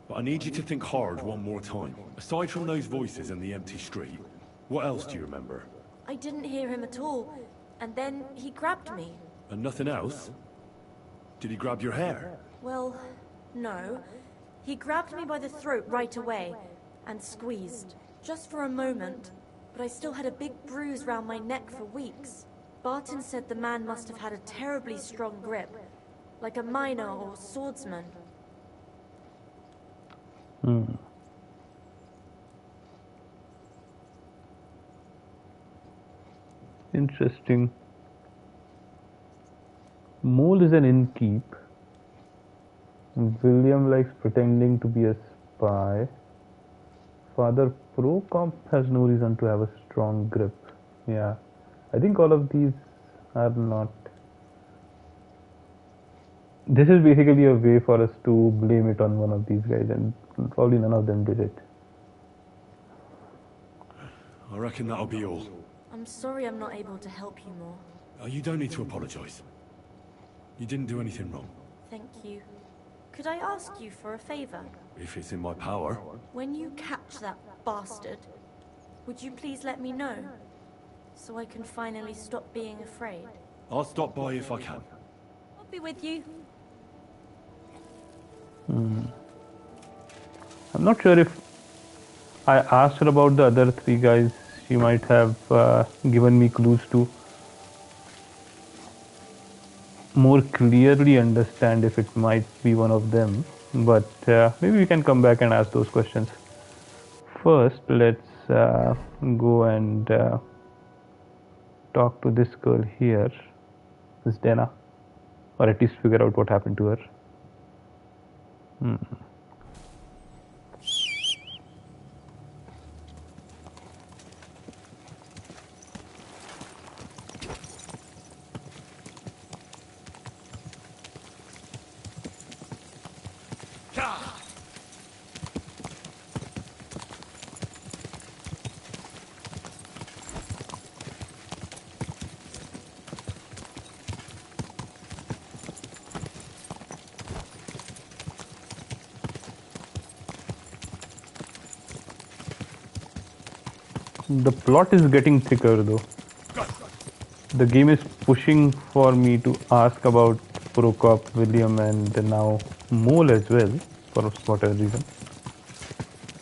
S5: But I need you to think hard one more time. Aside from those voices and the empty street, what else do you remember?
S15: I didn't hear him at all. And then he grabbed me.
S5: And nothing else? Did he grab your hair?
S15: Well, no. He grabbed me by the throat right away and squeezed. Just for a moment. But I still had a big bruise round my neck for weeks. Barton said the man must have had a terribly strong grip. Like a miner or swordsman.
S1: Interesting. Mole is an innkeep. William likes pretending to be a spy. Father Prokop has no reason to have a strong grip. Yeah. I think all of these are not... This is basically a way for us to blame it on one of these guys, and probably none of them did it.
S5: I reckon that'll be all.
S15: I'm sorry I'm not able to help you more.
S5: You don't need to apologize. You didn't do anything wrong.
S15: Thank you. Could I ask you for a favor?
S5: If it's in my power.
S15: When you catch that bastard, would you please let me know? So I can finally stop being afraid.
S5: I'll stop by if I can.
S15: I'll be with you.
S1: I'm not sure if I asked her about the other three guys. She might have given me clues to more clearly understand if it might be one of them. But maybe we can come back and ask those questions. First, let's go and talk to this girl here, this Dana, or at least figure out what happened to her. The plot is getting thicker though. The game is pushing for me to ask about Prokop, William, and now Mole as well, for whatever reason.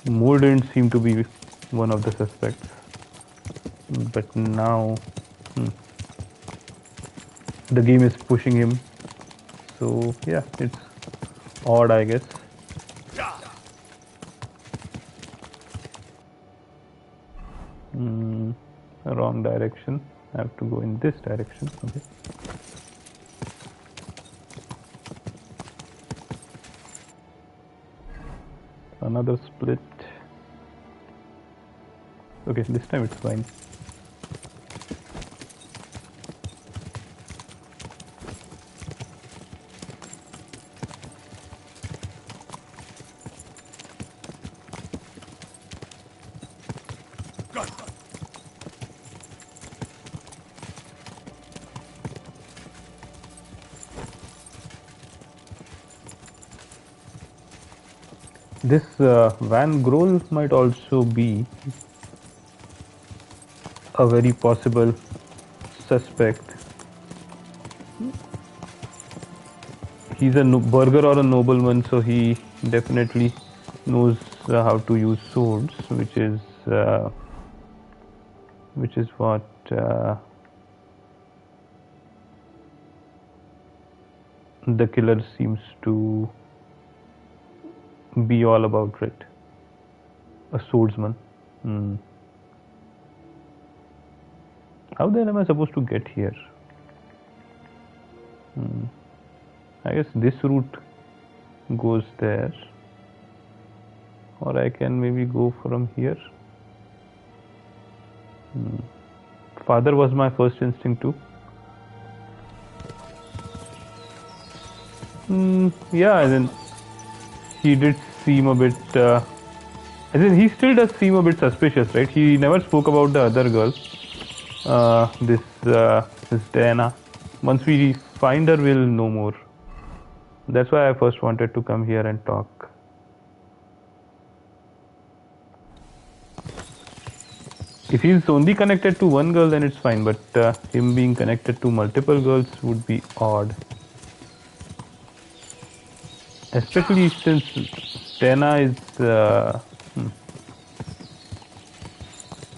S1: Mole didn't seem to be one of the suspects, but now the game is pushing him. So yeah, it's odd, I guess. Wrong direction. I have to go in this direction. Okay. Another split. Okay, this time it's fine. This Van Grohl might also be a very possible suspect. He's a burgher or a nobleman, so he definitely knows how to use swords, which is what the killer seems to be all about, right? A swordsman. How the hell am I supposed to get here? I guess this route goes there, or I can maybe go from here. Father was my first instinct too. Yeah, and then he did seem a bit. I think he still does seem a bit suspicious, right? He never spoke about the other girl. This Diana. Once we find her, we'll know more. That's why I first wanted to come here and talk. If he's only connected to one girl, then it's fine. But him being connected to multiple girls would be odd. Especially since Diana is...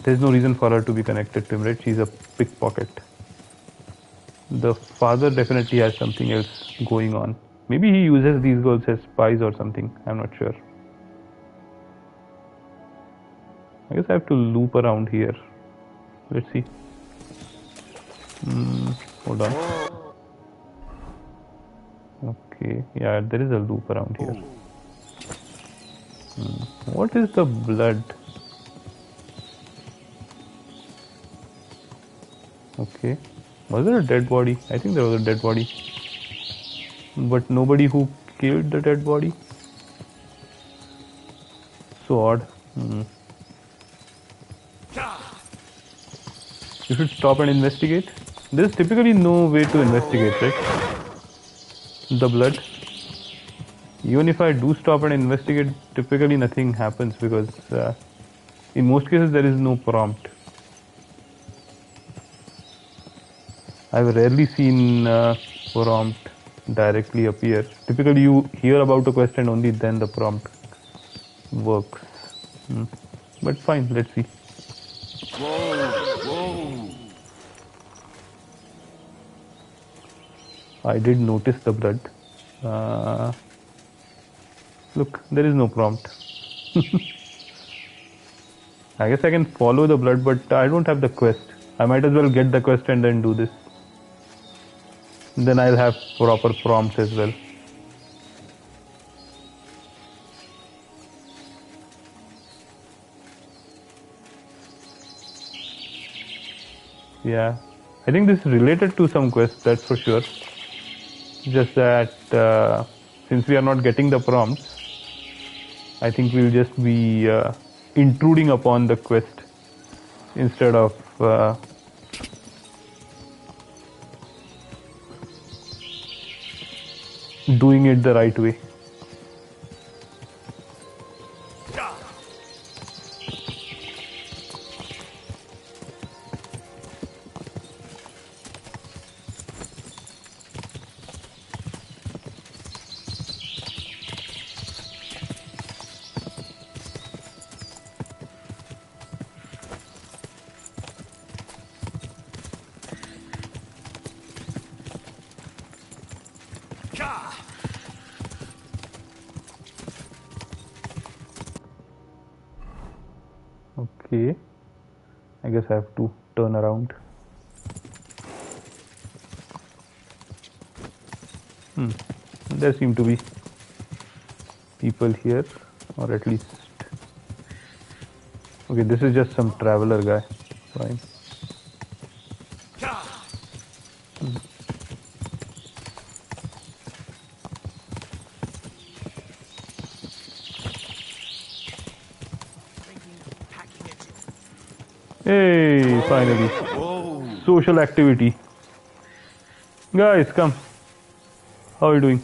S1: there's no reason for her to be connected to him, right? She's a pickpocket. The father definitely has something else going on. Maybe he uses these girls as spies or something. I'm not sure. I guess I have to loop around here. Let's see. Hold on. Okay, yeah, there is a loop around here. What is the blood? Okay. Was there a dead body? I think there was a dead body. But nobody who killed the dead body? So odd. You should stop and investigate. There's typically no way to investigate, right? The blood. Even if I do stop and investigate, typically nothing happens because in most cases there is no prompt. I've rarely seen prompt directly appear. Typically you hear about a quest and only then the prompt works. But fine, let's see.
S5: Whoa.
S1: I did notice the blood. Look, there is no prompt. I guess I can follow the blood, but I don't have the quest. I might as well get the quest and then do this. Then I'll have proper prompts as well. Yeah, I think this is related to some quest, that's for sure. Just that since we are not getting the prompts, I think we'll just be intruding upon the quest instead of doing it the right way. Okay, I guess I have to turn around. There seem to be people here, or at least... Okay, this is just some traveler guy. Fine. Hey, finally.
S5: Whoa.
S1: Social activity. Guys, come. How are you doing?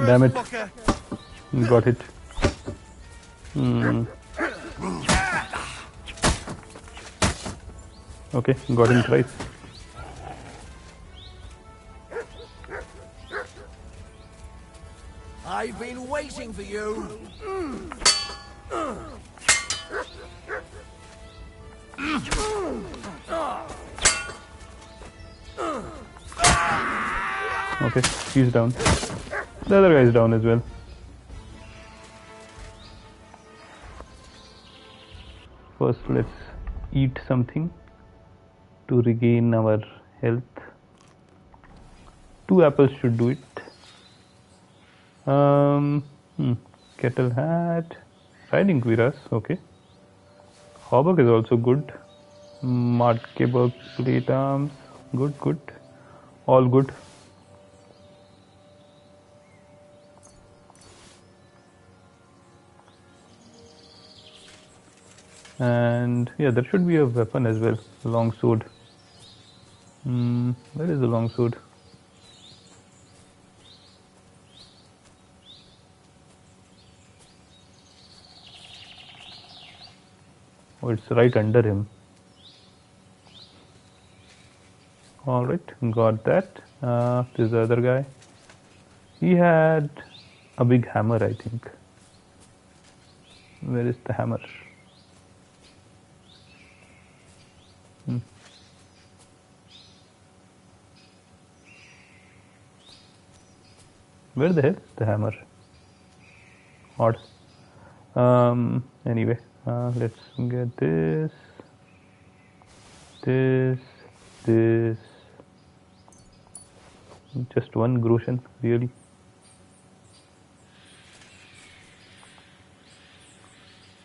S1: Damn it. Got it. Okay, got him twice.
S16: I've been waiting for you.
S1: Okay, he's down. The other guy is down as well. First, let's eat something to regain our health. 2 apples should do it. Kettle hat, riding cuirass, okay. Hauberk is also good. Markeberg plate arms, good. All good. And yeah, there should be a weapon as well. Long sword. Where is the long sword? Oh, it's right under him. Alright, got that. This is the other guy. He had a big hammer, I think. Where is the hammer? Where the hell is the hammer? Odd. Anyway, let's get this. Just one groschen, really.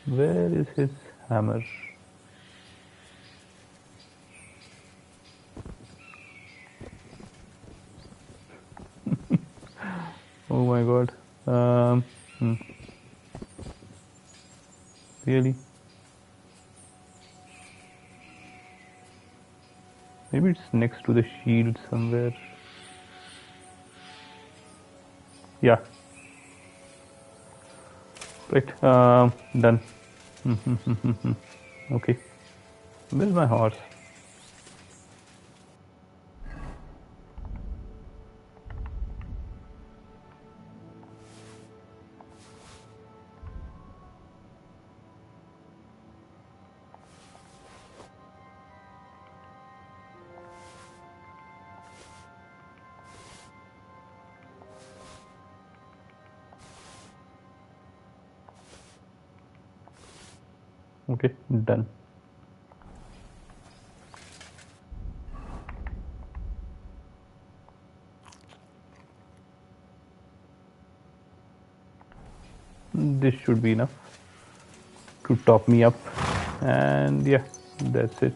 S1: Where is his hammer? Oh my god. Really? Maybe it's next to the shield somewhere. Yeah. Right. Done. Okay. Where's my horse? Okay, done. This should be enough to top me up, and yeah, that's it.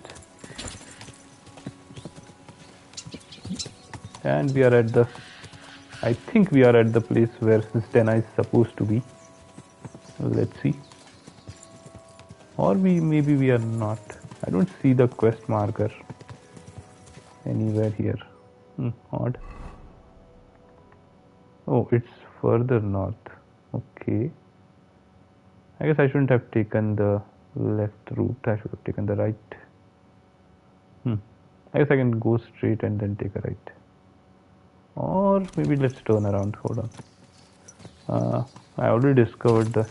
S1: And we are at the, I think we are at the place where Stena is supposed to be. Let's see. Or maybe we are not. I don't see the quest marker anywhere here. Odd. Oh, it's further north. Okay. I guess I shouldn't have taken the left route. I should have taken the right. I guess I can go straight and then take a right. Or maybe let's turn around. Hold on. I already discovered the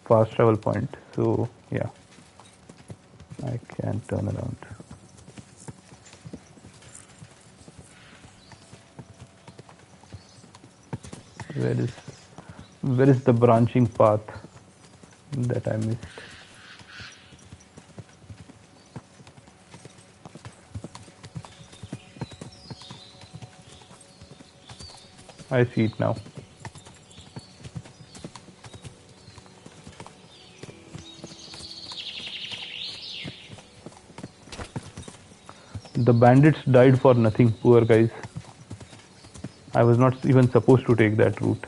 S1: fast travel point. So yeah, I can turn around. Where is the branching path that I missed? I see it now. The bandits died for nothing, poor guys. I was not even supposed to take that route.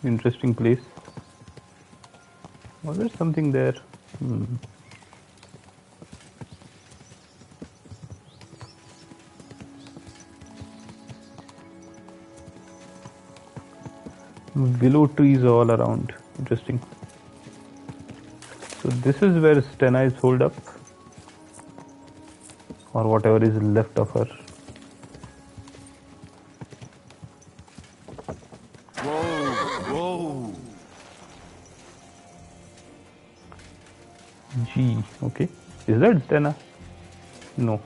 S1: Interesting place. Was there something there? Willow trees all around. Interesting. So this is where Stena is holed up, or whatever is left of her.
S5: Whoa!
S1: Gee, okay. Is that Stena? No.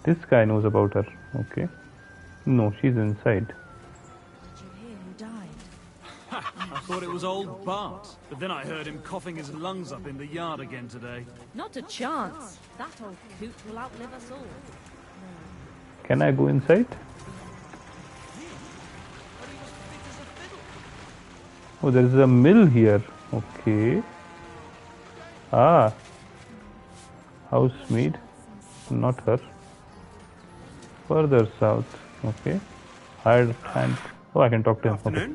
S1: This guy knows about her. Okay. No, she's inside.
S10: I thought it was old Bart, but then I heard him coughing his lungs up in the yard again today.
S15: Not a chance. That old coot will outlive us all.
S1: Can I go inside? Oh, there is a mill here. Okay. Ah. Housemaid. Not her. Further south. Okay. Hired hand. Oh, I can talk to him. Okay.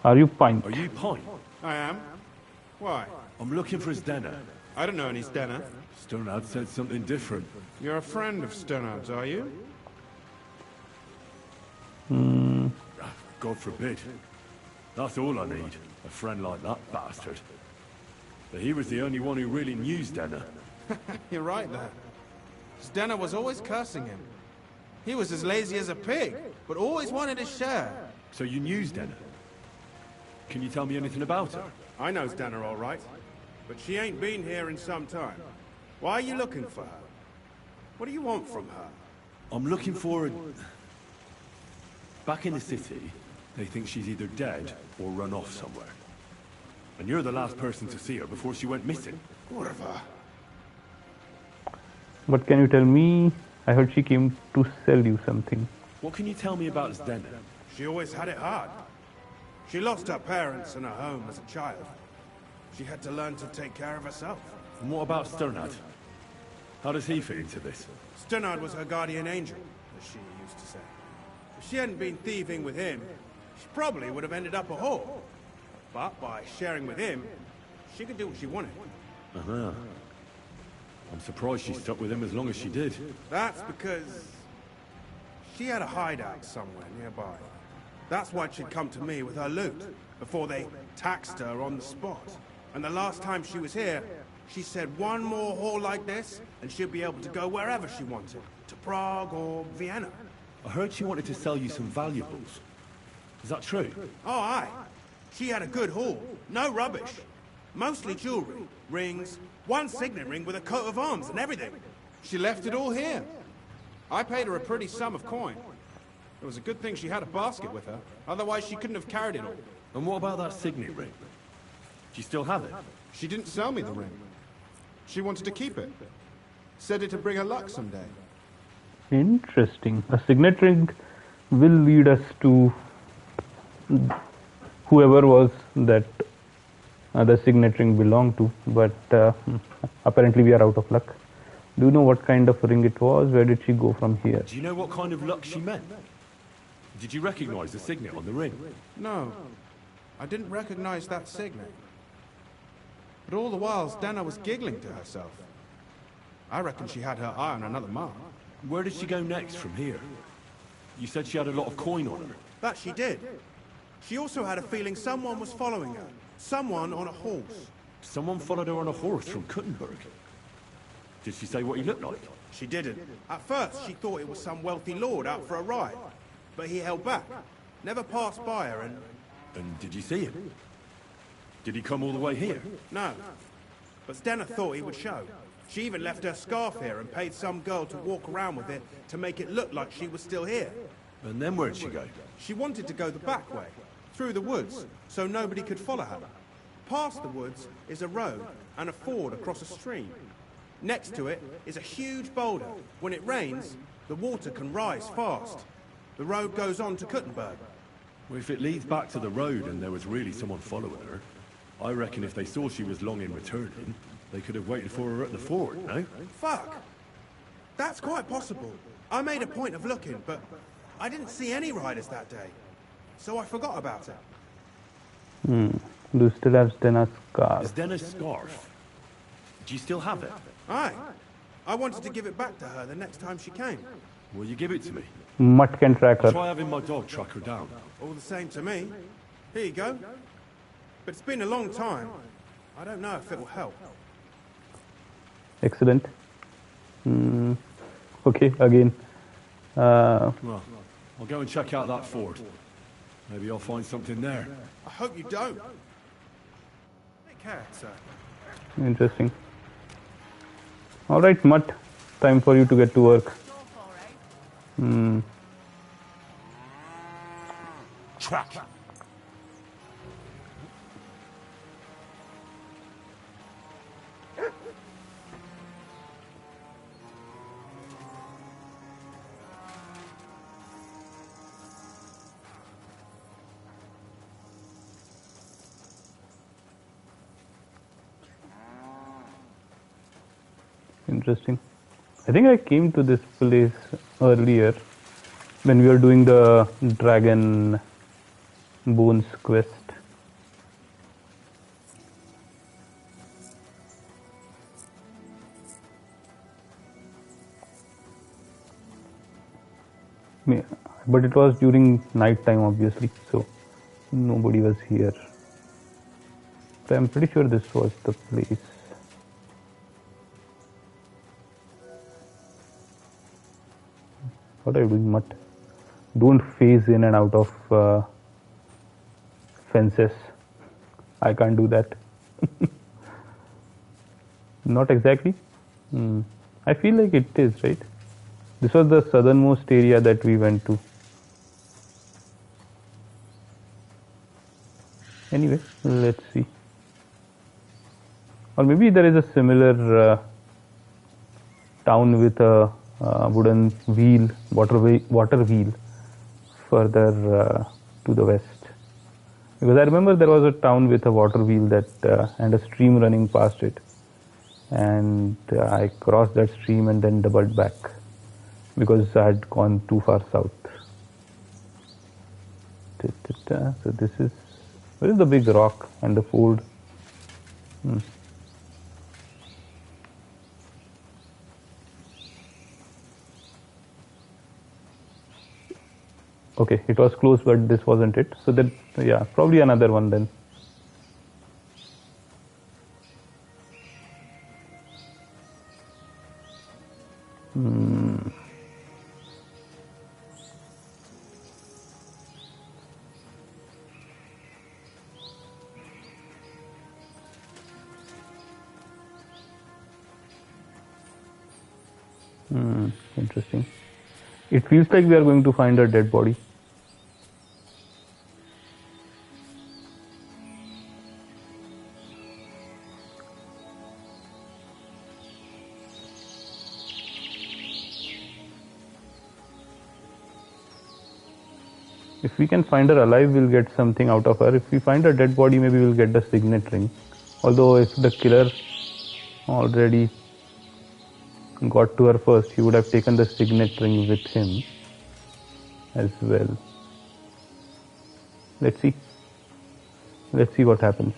S1: Are you Pint?
S5: Are you Pint?
S18: I am. Why?
S5: I'm looking for Stena.
S18: I don't know any Stena.
S5: Sternad said something different.
S18: You're a friend of Sternad's, are you?
S5: God forbid. That's all I need. A friend like that bastard. But he was the only one who really knew Stena.
S18: You're right there. Stena was always cursing him. He was as lazy as a pig, but always wanted his share.
S5: So you knew Stena? Can you tell me anything about her?
S18: I know Stena all right, but she ain't been here in some time. Why are you looking for her? What do you want from her?
S5: I'm looking for her... Back in the city, they think she's either dead or run off somewhere. And you're the last person to see her before she went missing.
S18: Whatever.
S1: What can you tell me? I heard she came to sell you something.
S5: What can you tell me about Stena?
S18: She always had it hard. She lost her parents and her home as a child. She had to learn to take care of herself.
S5: And what about Sternad? How does he fit into this?
S18: Sternad was her guardian angel, as she used to say. If she hadn't been thieving with him, she probably would have ended up a whore. But by sharing with him, she could do what she wanted.
S5: Uh-huh. I'm surprised she stuck with him as long as she did.
S18: That's because she had a hideout somewhere nearby. That's why she'd come to me with her loot, before they taxed her on the spot. And the last time she was here, she said one more haul like this, and she'd be able to go wherever she wanted. To Prague or Vienna.
S5: I heard she wanted to sell you some valuables. Is that true?
S18: Oh, aye. She had a good haul. No rubbish. Mostly jewelry, rings, one signet ring with a coat of arms and everything. She left it all here. I paid her a pretty sum of coin. It was a good thing she had a basket with her, otherwise she couldn't have carried it all.
S5: And what about that signet ring? Do you still have it?
S18: She didn't sell me the ring. She wanted to keep it. Said it'd bring her luck someday.
S1: Interesting. A signet ring will lead us to whoever was that the signet ring belonged to, but apparently we are out of luck. Do you know what kind of ring it was? Where did she go from here?
S5: Do you know what kind of luck she meant? Did you recognize the signet on the ring?
S18: No. I didn't recognize that signet. But all the while, Stenna was giggling to herself. I reckon she had her eye on another mark.
S5: Where did she go next from here? You said she had a lot of coin on her.
S18: That she did. She also had a feeling someone was following her. Someone on a horse.
S5: Someone followed her on a horse from Kuttenberg. Did she say what he looked like?
S18: She didn't. At first, she thought it was some wealthy lord out for a ride. But he held back. Never passed by her and...
S5: And did you see him? Did he come all the way here?
S18: No. But Stenna thought he would show. She even left her scarf here and paid some girl to walk around with it to make it look like she was still here.
S5: And then where'd she go?
S18: She wanted to go the back way, through the woods, so nobody could follow her. Past the woods is a road and a ford across a stream. Next to it is a huge boulder. When it rains, the water can rise fast. The road goes on to Kuttenberg.
S5: Well, if it leads back to the road and there was really someone following her, I reckon if they saw she was long in returning, they could have waited for her at the fort, no?
S18: Fuck! That's quite possible. I made a point of looking, but I didn't see any riders that day. So I forgot about it.
S1: Do you still have Stenna's scarf?
S5: Is Stenna's scarf? Do you still have it?
S18: Aye. I wanted to give it back to her the next time she came.
S5: Will you give it to me?
S1: Mutt can track her.
S5: I'll try having my dog track her down.
S18: All the same to me. Here you go. But it's been a long time. I don't know if it will help.
S1: Excellent. Okay, again.
S5: Well, I'll go and check out that fort. Maybe I'll find something there.
S18: I hope you don't. Take care, sir.
S1: Interesting. Alright, Mutt. Time for you to get to work.
S16: Track.
S1: Interesting. I think I came to this place earlier when we were doing the Dragon Bones quest. Yeah, but it was during night time, obviously, so nobody was here. But I'm pretty sure this was the place. What are you doing, Mutt? Don't phase in and out of fences. I can't do that. Not exactly. I feel like it is, right? This was the southernmost area that we went to. Anyway, let's see. Or maybe there is a similar town with a wooden wheel, water wheel, further to the west. Because I remember there was a town with a water wheel that and a stream running past it, and I crossed that stream and then doubled back because I had gone too far south. So this is, where is the big rock and the ford? Okay, it was close, but this wasn't it. So then, yeah, probably another one then. Interesting. It feels like we are going to find a dead body. If we can find her alive, we'll get something out of her. If we find a dead body, maybe we'll get the signet ring. Although if the killer already got to her first, he would have taken the signet ring with him as well. Let's see. Let's see what happens.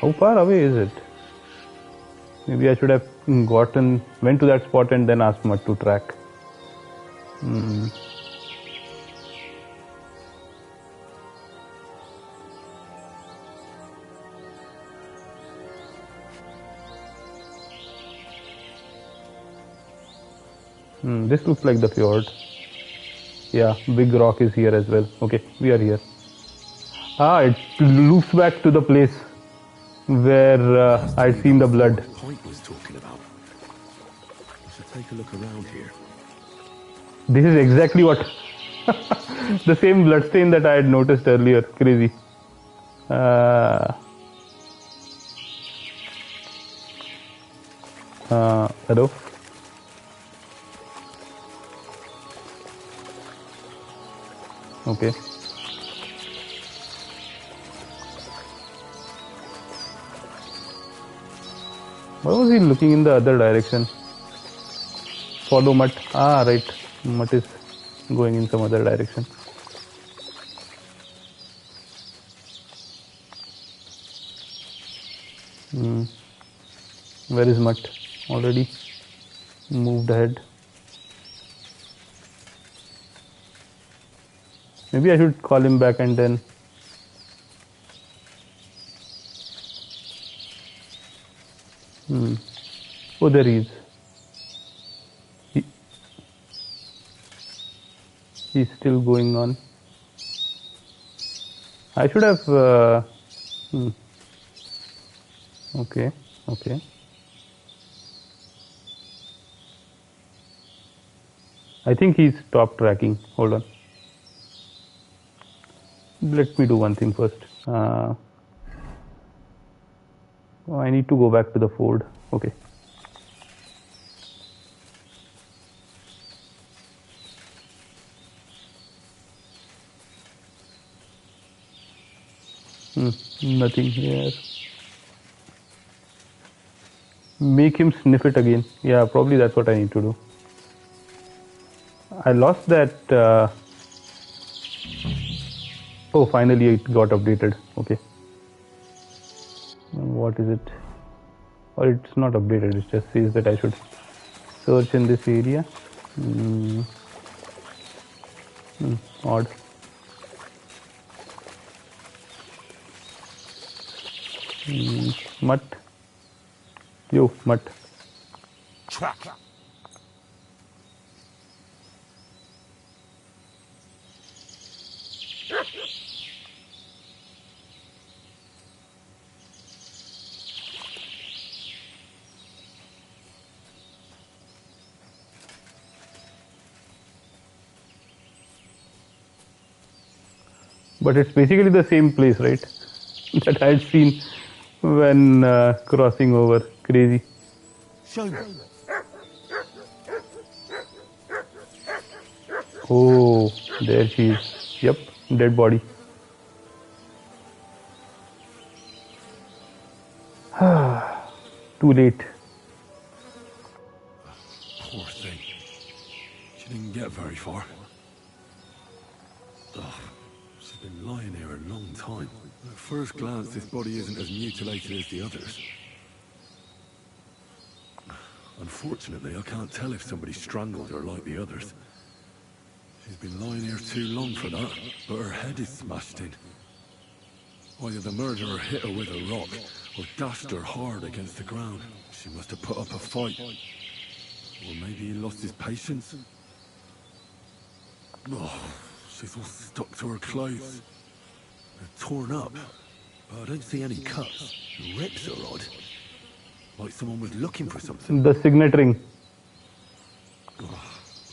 S1: How far away is it? Maybe I should have went to that spot and then asked Mutt to track. This looks like the fjord. Yeah, big rock is here as well. Okay, we are here. It loops back to the place where I'd seen the blood.
S5: Point was talking about. I should take a look around here.
S1: This is exactly what the same bloodstain that I had noticed earlier. Crazy. Hello? Okay. Why was he looking in the other direction? Follow Mutt. Right. Mutt is going in some other direction. Where is Mutt? Already moved ahead. Maybe I should call him back and then... Oh, there he is. He's still going on. I should have... Okay. I think he's stopped tracking. Hold on. Let me do one thing first. I need to go back to the ford. Okay. Nothing here. Make him sniff it again. Yeah, probably that's what I need to do. I lost that. Oh, finally it got updated. Okay. What is it? Or it's not updated. It just says that I should search in this area. Odd. Mutt. Yo, Mutt.
S16: Track.
S1: But it's basically the same place, right? That I had seen when crossing over. Crazy. Oh, there she is. Yep, dead body. Too late.
S5: Poor thing. She didn't get very far. She's been lying here a long time. At first glance, this body isn't as mutilated as the others. Unfortunately, I can't tell if somebody strangled her like the others. She's been lying here too long for that, but her head is smashed in. Either the murderer hit her with a rock, or dashed her hard against the ground. She must have put up a fight. Or maybe he lost his patience. She's all stuck to her clothes. They're torn up, but I don't see any cuts. The rips are odd. Like someone was looking for something.
S1: The signet ring.
S5: I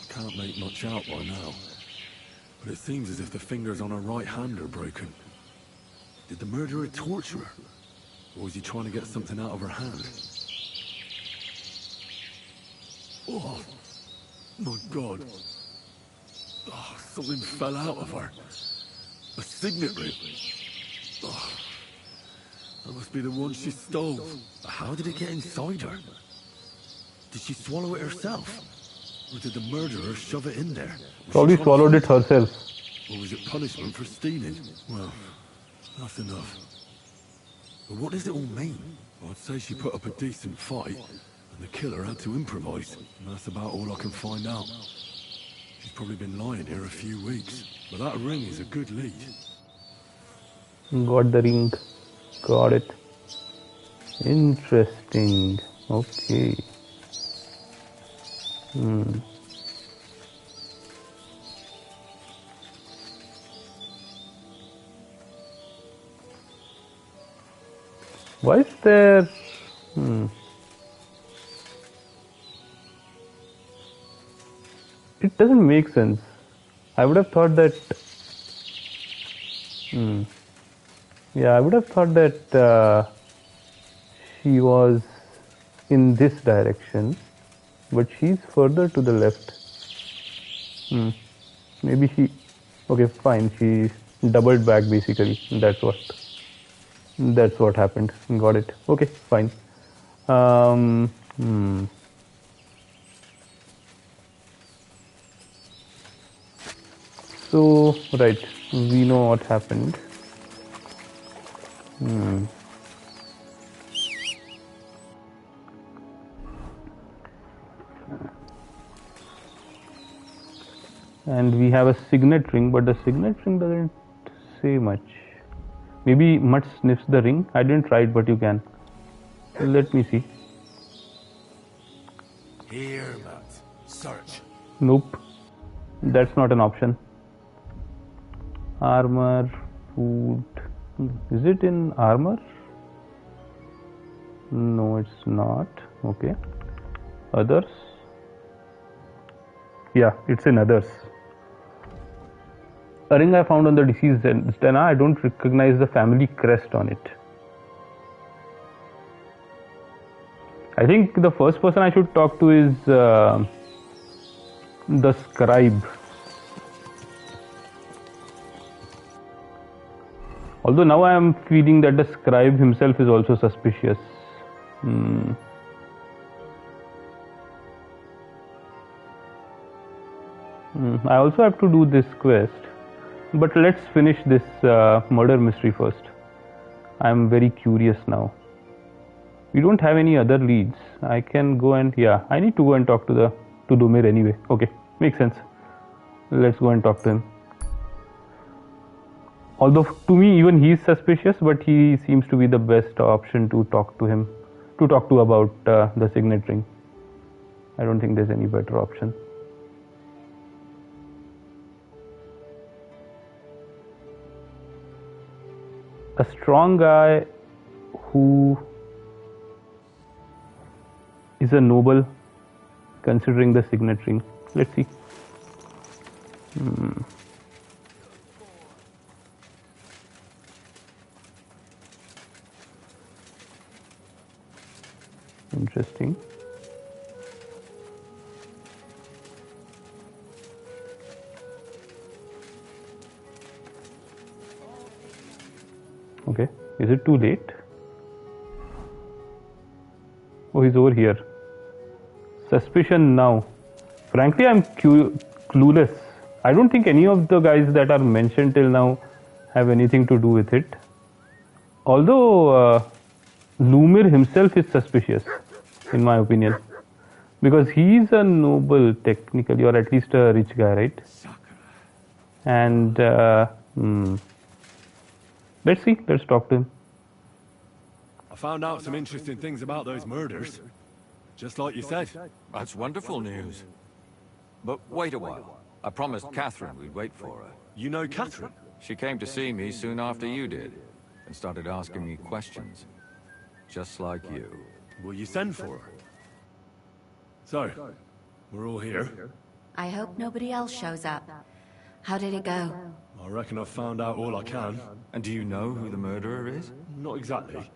S5: can't make much out by now. But it seems as if the fingers on her right hand are broken. Did the murderer torture her? Or was he trying to get something out of her hand? Oh, my God. Something fell out of her. A signet ring. That must be the one she stole. How did it get inside her? Did she swallow it herself? Or did the murderer shove it in there?
S1: Probably swallowed it herself.
S5: Or was it punishment for stealing? Well, that's enough. But what does it all mean? I'd say she put up a decent fight, and the killer had to improvise. And that's about all I can find out. She's probably been lying here a few weeks, but that ring is a good lead.
S1: Got the ring. Got it. Interesting. Okay. Why is there... It doesn't make sense. I would have thought that... Yeah, I would have thought that she was in this direction, but she's further to the left. Maybe she... Okay, fine. She doubled back basically. That's what happened. Got it. Okay, fine. So, right, we know what happened. And we have a signet ring, but the signet ring doesn't say much. Maybe Mutt sniffs the ring. I didn't try it, but you can. Let me see.
S5: Here, Matt. Search.
S1: Nope. That's not an option. Armor, food. Is it in armor? No, it's not. Okay. Others. Yeah, it's in others. A ring I found on the deceased Stena. I don't recognize the family crest on it. I think the first person I should talk to is the scribe. Although now I am feeling that the scribe himself is also suspicious. I also have to do this quest. But let's finish this murder mystery first. I am very curious now. We don't have any other leads. I can go and... Yeah, I need to go and talk to Domir anyway. Okay, makes sense. Let's go and talk to him. Although to me even he is suspicious, but he seems to be the best option to talk to him. To talk to about the signet ring. I don't think there's any better option. A strong guy who is a noble, considering the signet ring. Let's see. Interesting. Okay, is it too late? Oh, he's over here. Suspicion now. Frankly, I'm clueless. I don't think any of the guys that are mentioned till now have anything to do with it. Although Lumir himself is suspicious, in my opinion. Because he's a noble technically, or at least a rich guy, right? And let's see, let's talk to him.
S5: I found out some interesting things about those murders. Just like you said.
S8: That's wonderful news. But wait a while. I promised Catherine we'd wait for her.
S5: You know Catherine?
S8: She came to see me soon after you did, and started asking me questions. Just like you.
S5: Will you send for her? So, we're all here.
S9: I hope nobody else shows up. How did it go?
S5: I reckon I've found out all I can.
S8: And do you know who the murderer is?
S5: Not exactly,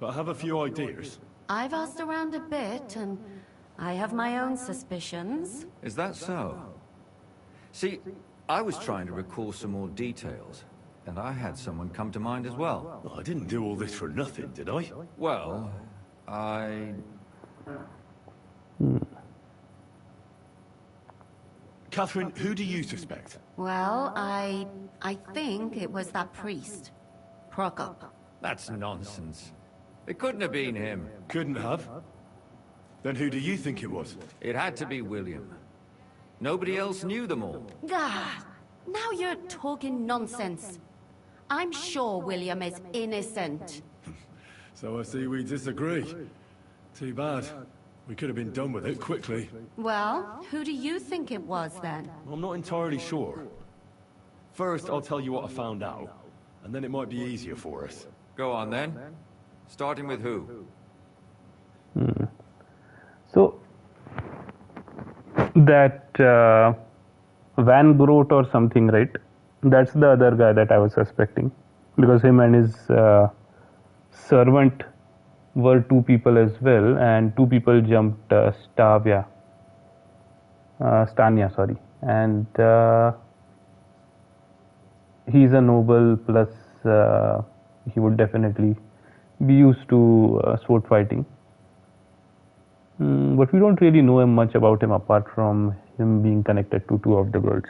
S5: but I have a few ideas.
S9: I've asked around a bit, and I have my own suspicions.
S8: Is that so? See, I was trying to recall some more details, and I had someone come to mind as well.
S5: I didn't do all this for nothing, did I?
S8: Well,
S5: Catherine, who do you suspect?
S9: Well, I think it was that priest, Prokop.
S8: That's nonsense. It couldn't have been him.
S5: Couldn't have? Then who do you think it was?
S8: It had to be William. Nobody else knew them all.
S9: Ah, now you're talking nonsense. I'm sure William is innocent.
S5: So I see we disagree. Too bad. We could have been done with it quickly.
S9: Well, who do you think it was then?
S5: I'm not entirely sure. First, I'll tell you what I found out, and then it might be easier for us.
S8: Go on then. Starting with who?
S1: So, that Van Groot or something, right? That's the other guy that I was suspecting. Because him and his servant were two people as well, and two people jumped Stania, sorry. And he's a noble, plus he would definitely be used to sword fighting. But we don't really know much about him apart from him being connected to two of the girls,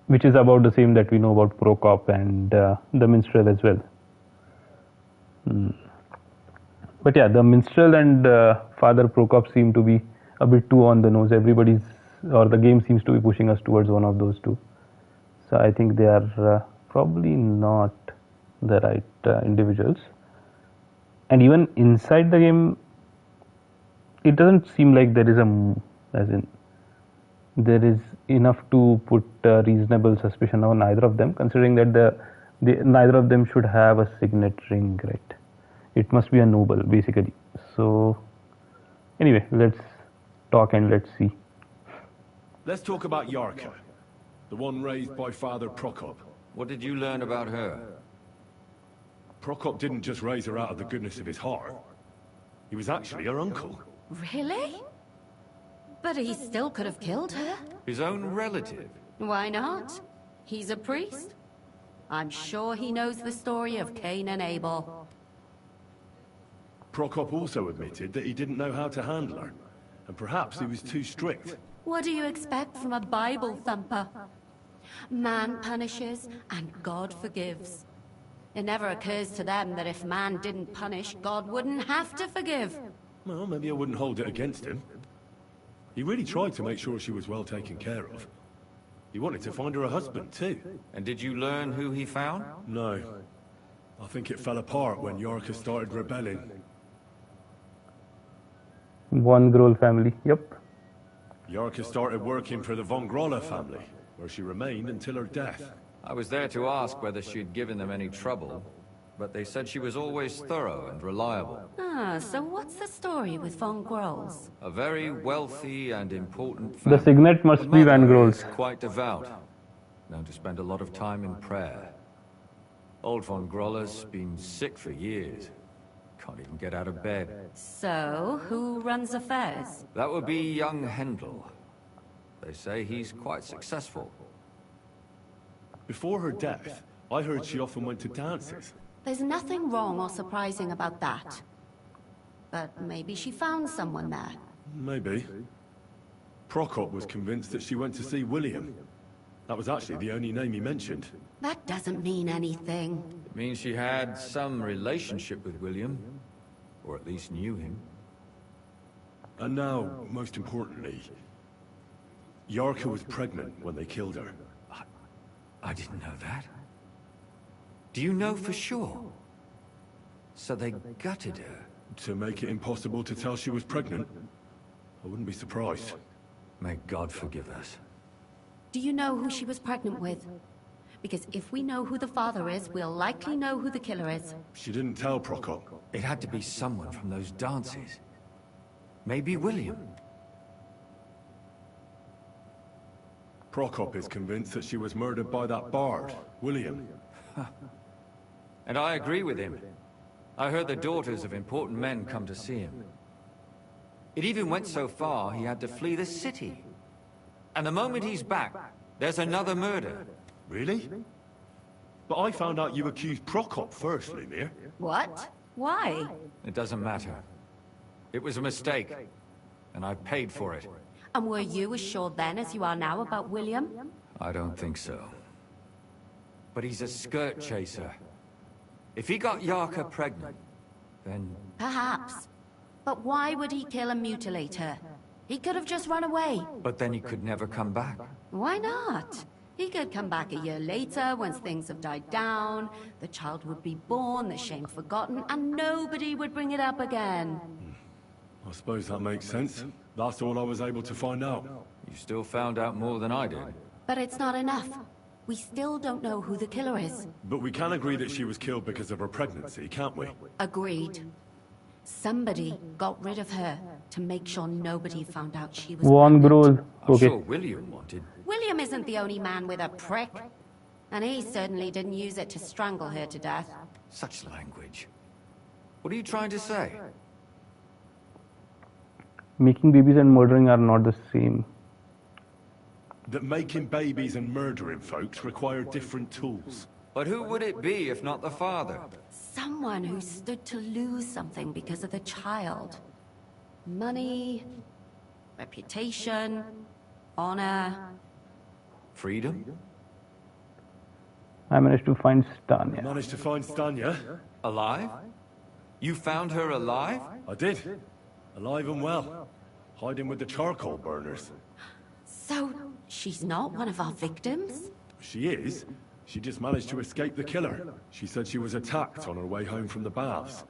S1: which is about the same that we know about Prokop and the minstrel as well. But yeah, the minstrel and Father Prokop seem to be a bit too on the nose. The game seems to be pushing us towards one of those two. So I think they are probably not the right individuals. And even inside the game, it doesn't seem like there is enough to put reasonable suspicion on either of them, considering that neither of them should have a signet ring, right? It must be a noble, basically. So, anyway, let's talk and let's see.
S5: Let's talk about Yarka, the one raised by Father Prokop.
S8: What did you learn about her?
S5: Prokop didn't just raise her out of the goodness of his heart. He was actually her uncle.
S9: Really? But he still could have killed her.
S8: His own relative?
S9: Why not? He's a priest. I'm sure he knows the story of Cain and Abel.
S5: Prokop also admitted that he didn't know how to handle her, and perhaps he was too strict.
S9: What do you expect from a Bible thumper? Man punishes and God forgives. It never occurs to them that if man didn't punish, God wouldn't have to forgive.
S5: Well, maybe I wouldn't hold it against him. He really tried to make sure she was well taken care of. He wanted to find her a husband, too.
S8: And did you learn who he found?
S5: No. I think it fell apart when Yarka started rebelling.
S1: Von Groll family, yep.
S5: Yarka started working for the Von Groller family, where she remained until her death.
S8: I was there to ask whether she'd given them any trouble, but they said she was always thorough and reliable.
S9: Ah, so what's the story with Von Grolls?
S8: A very wealthy and important family.
S1: The signet must be Van Groll's.
S8: Quite devout, known to spend a lot of time in prayer. Old Von Groller's been sick for years. Can't even get out of bed.
S9: So, who runs affairs?
S8: That would be young Hendel. They say he's quite successful.
S5: Before her death, I heard she often went to dances.
S9: There's nothing wrong or surprising about that. But maybe she found someone there.
S5: Maybe. Prokop was convinced that she went to see William. That was actually the only name he mentioned.
S9: That doesn't mean anything.
S8: It means she had some relationship with William, or at least knew him.
S5: And now, most importantly, Yarka was pregnant when they killed her.
S8: I didn't know that. Do you know for sure? So they gutted her?
S5: To make it impossible to tell she was pregnant? I wouldn't be surprised.
S8: May God forgive us.
S9: Do you know who she was pregnant with? Because if we know who the father is, we'll likely know who the killer is.
S5: She didn't tell Prokop.
S8: It had to be someone from those dances. Maybe William.
S5: Prokop is convinced that she was murdered by that bard, William.
S8: And I agree with him. I heard the daughters of important men come to see him. It even went so far he had to flee the city. And the moment he's back, there's another murder.
S5: Really? But I found out you accused Prokop first, Lumir.
S9: What? Why?
S8: It doesn't matter. It was a mistake. And I paid for it.
S9: And were you as sure then as you are now about William?
S8: I don't think so. But he's a skirt chaser. If he got Yarka pregnant, then...
S9: Perhaps. But why would he kill and mutilate her? He could have just run away.
S8: But then he could never come back.
S9: Why not? He could come back a year later, once things have died down, the child would be born, the shame forgotten, and nobody would bring it up again.
S5: I suppose that makes sense. That's all I was able to find out.
S8: You still found out more than I did.
S9: But it's not enough. We still don't know who the killer is.
S5: But we can agree that she was killed because of her pregnancy, can't we?
S9: Agreed. Somebody got rid of her to make sure nobody found out she was
S1: Von
S9: pregnant.
S1: Grohl.
S8: I'm
S1: Okay.
S8: sure William wanted.
S9: William isn't the only man with a prick. And he certainly didn't use it to strangle her to death.
S8: Such language. What are you trying to say?
S1: Making babies and murdering are not the same.
S5: That making babies and murdering folks require different tools.
S8: But who would it be if not the father?
S9: Someone who stood to lose something because of the child. Money, reputation, honor.
S8: Freedom?
S1: I managed to find
S5: I
S1: Stanya.
S5: managed to find Stanya.
S8: Alive? You found her alive?
S5: I did. Alive and well. Hiding with the charcoal burners.
S9: So, she's not one of our victims?
S5: She is. She just managed to escape the killer. She said she was attacked on her way home from the baths.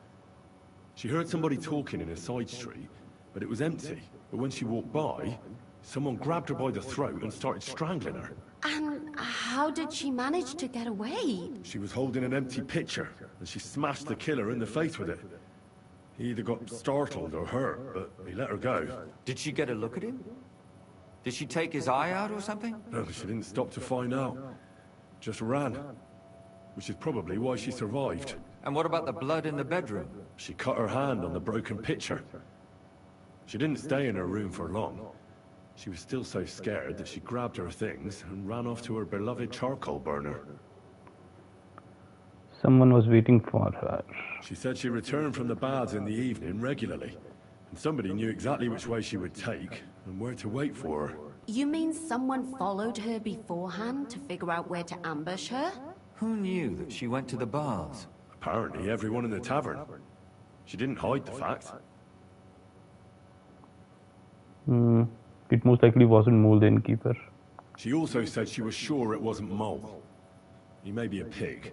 S5: She heard somebody talking in a side street, but it was empty. But when she walked by, someone grabbed her by the throat and started strangling her.
S9: And how did she manage to get away?
S5: She was holding an empty pitcher, and she smashed the killer in the face with it. He either got startled or hurt, but he let her go.
S8: Did she get a look at him? Did she take his eye out or something?
S5: No, she didn't stop to find out. Just ran. Which is probably why she survived.
S8: And what about the blood in the bedroom?
S5: She cut her hand on the broken pitcher. She didn't stay in her room for long. She was still so scared that she grabbed her things and ran off to her beloved charcoal burner.
S1: Someone was waiting for her.
S5: She said she returned from the baths in the evening regularly. And somebody knew exactly which way she would take and where to wait for her.
S9: You mean someone followed her beforehand to figure out where to ambush her?
S8: Who knew that she went to the baths?
S5: Apparently everyone in the tavern. She didn't hide the fact.
S1: It most likely wasn't Mole the innkeeper.
S5: She also said she was sure it wasn't Mole. He may be a pig,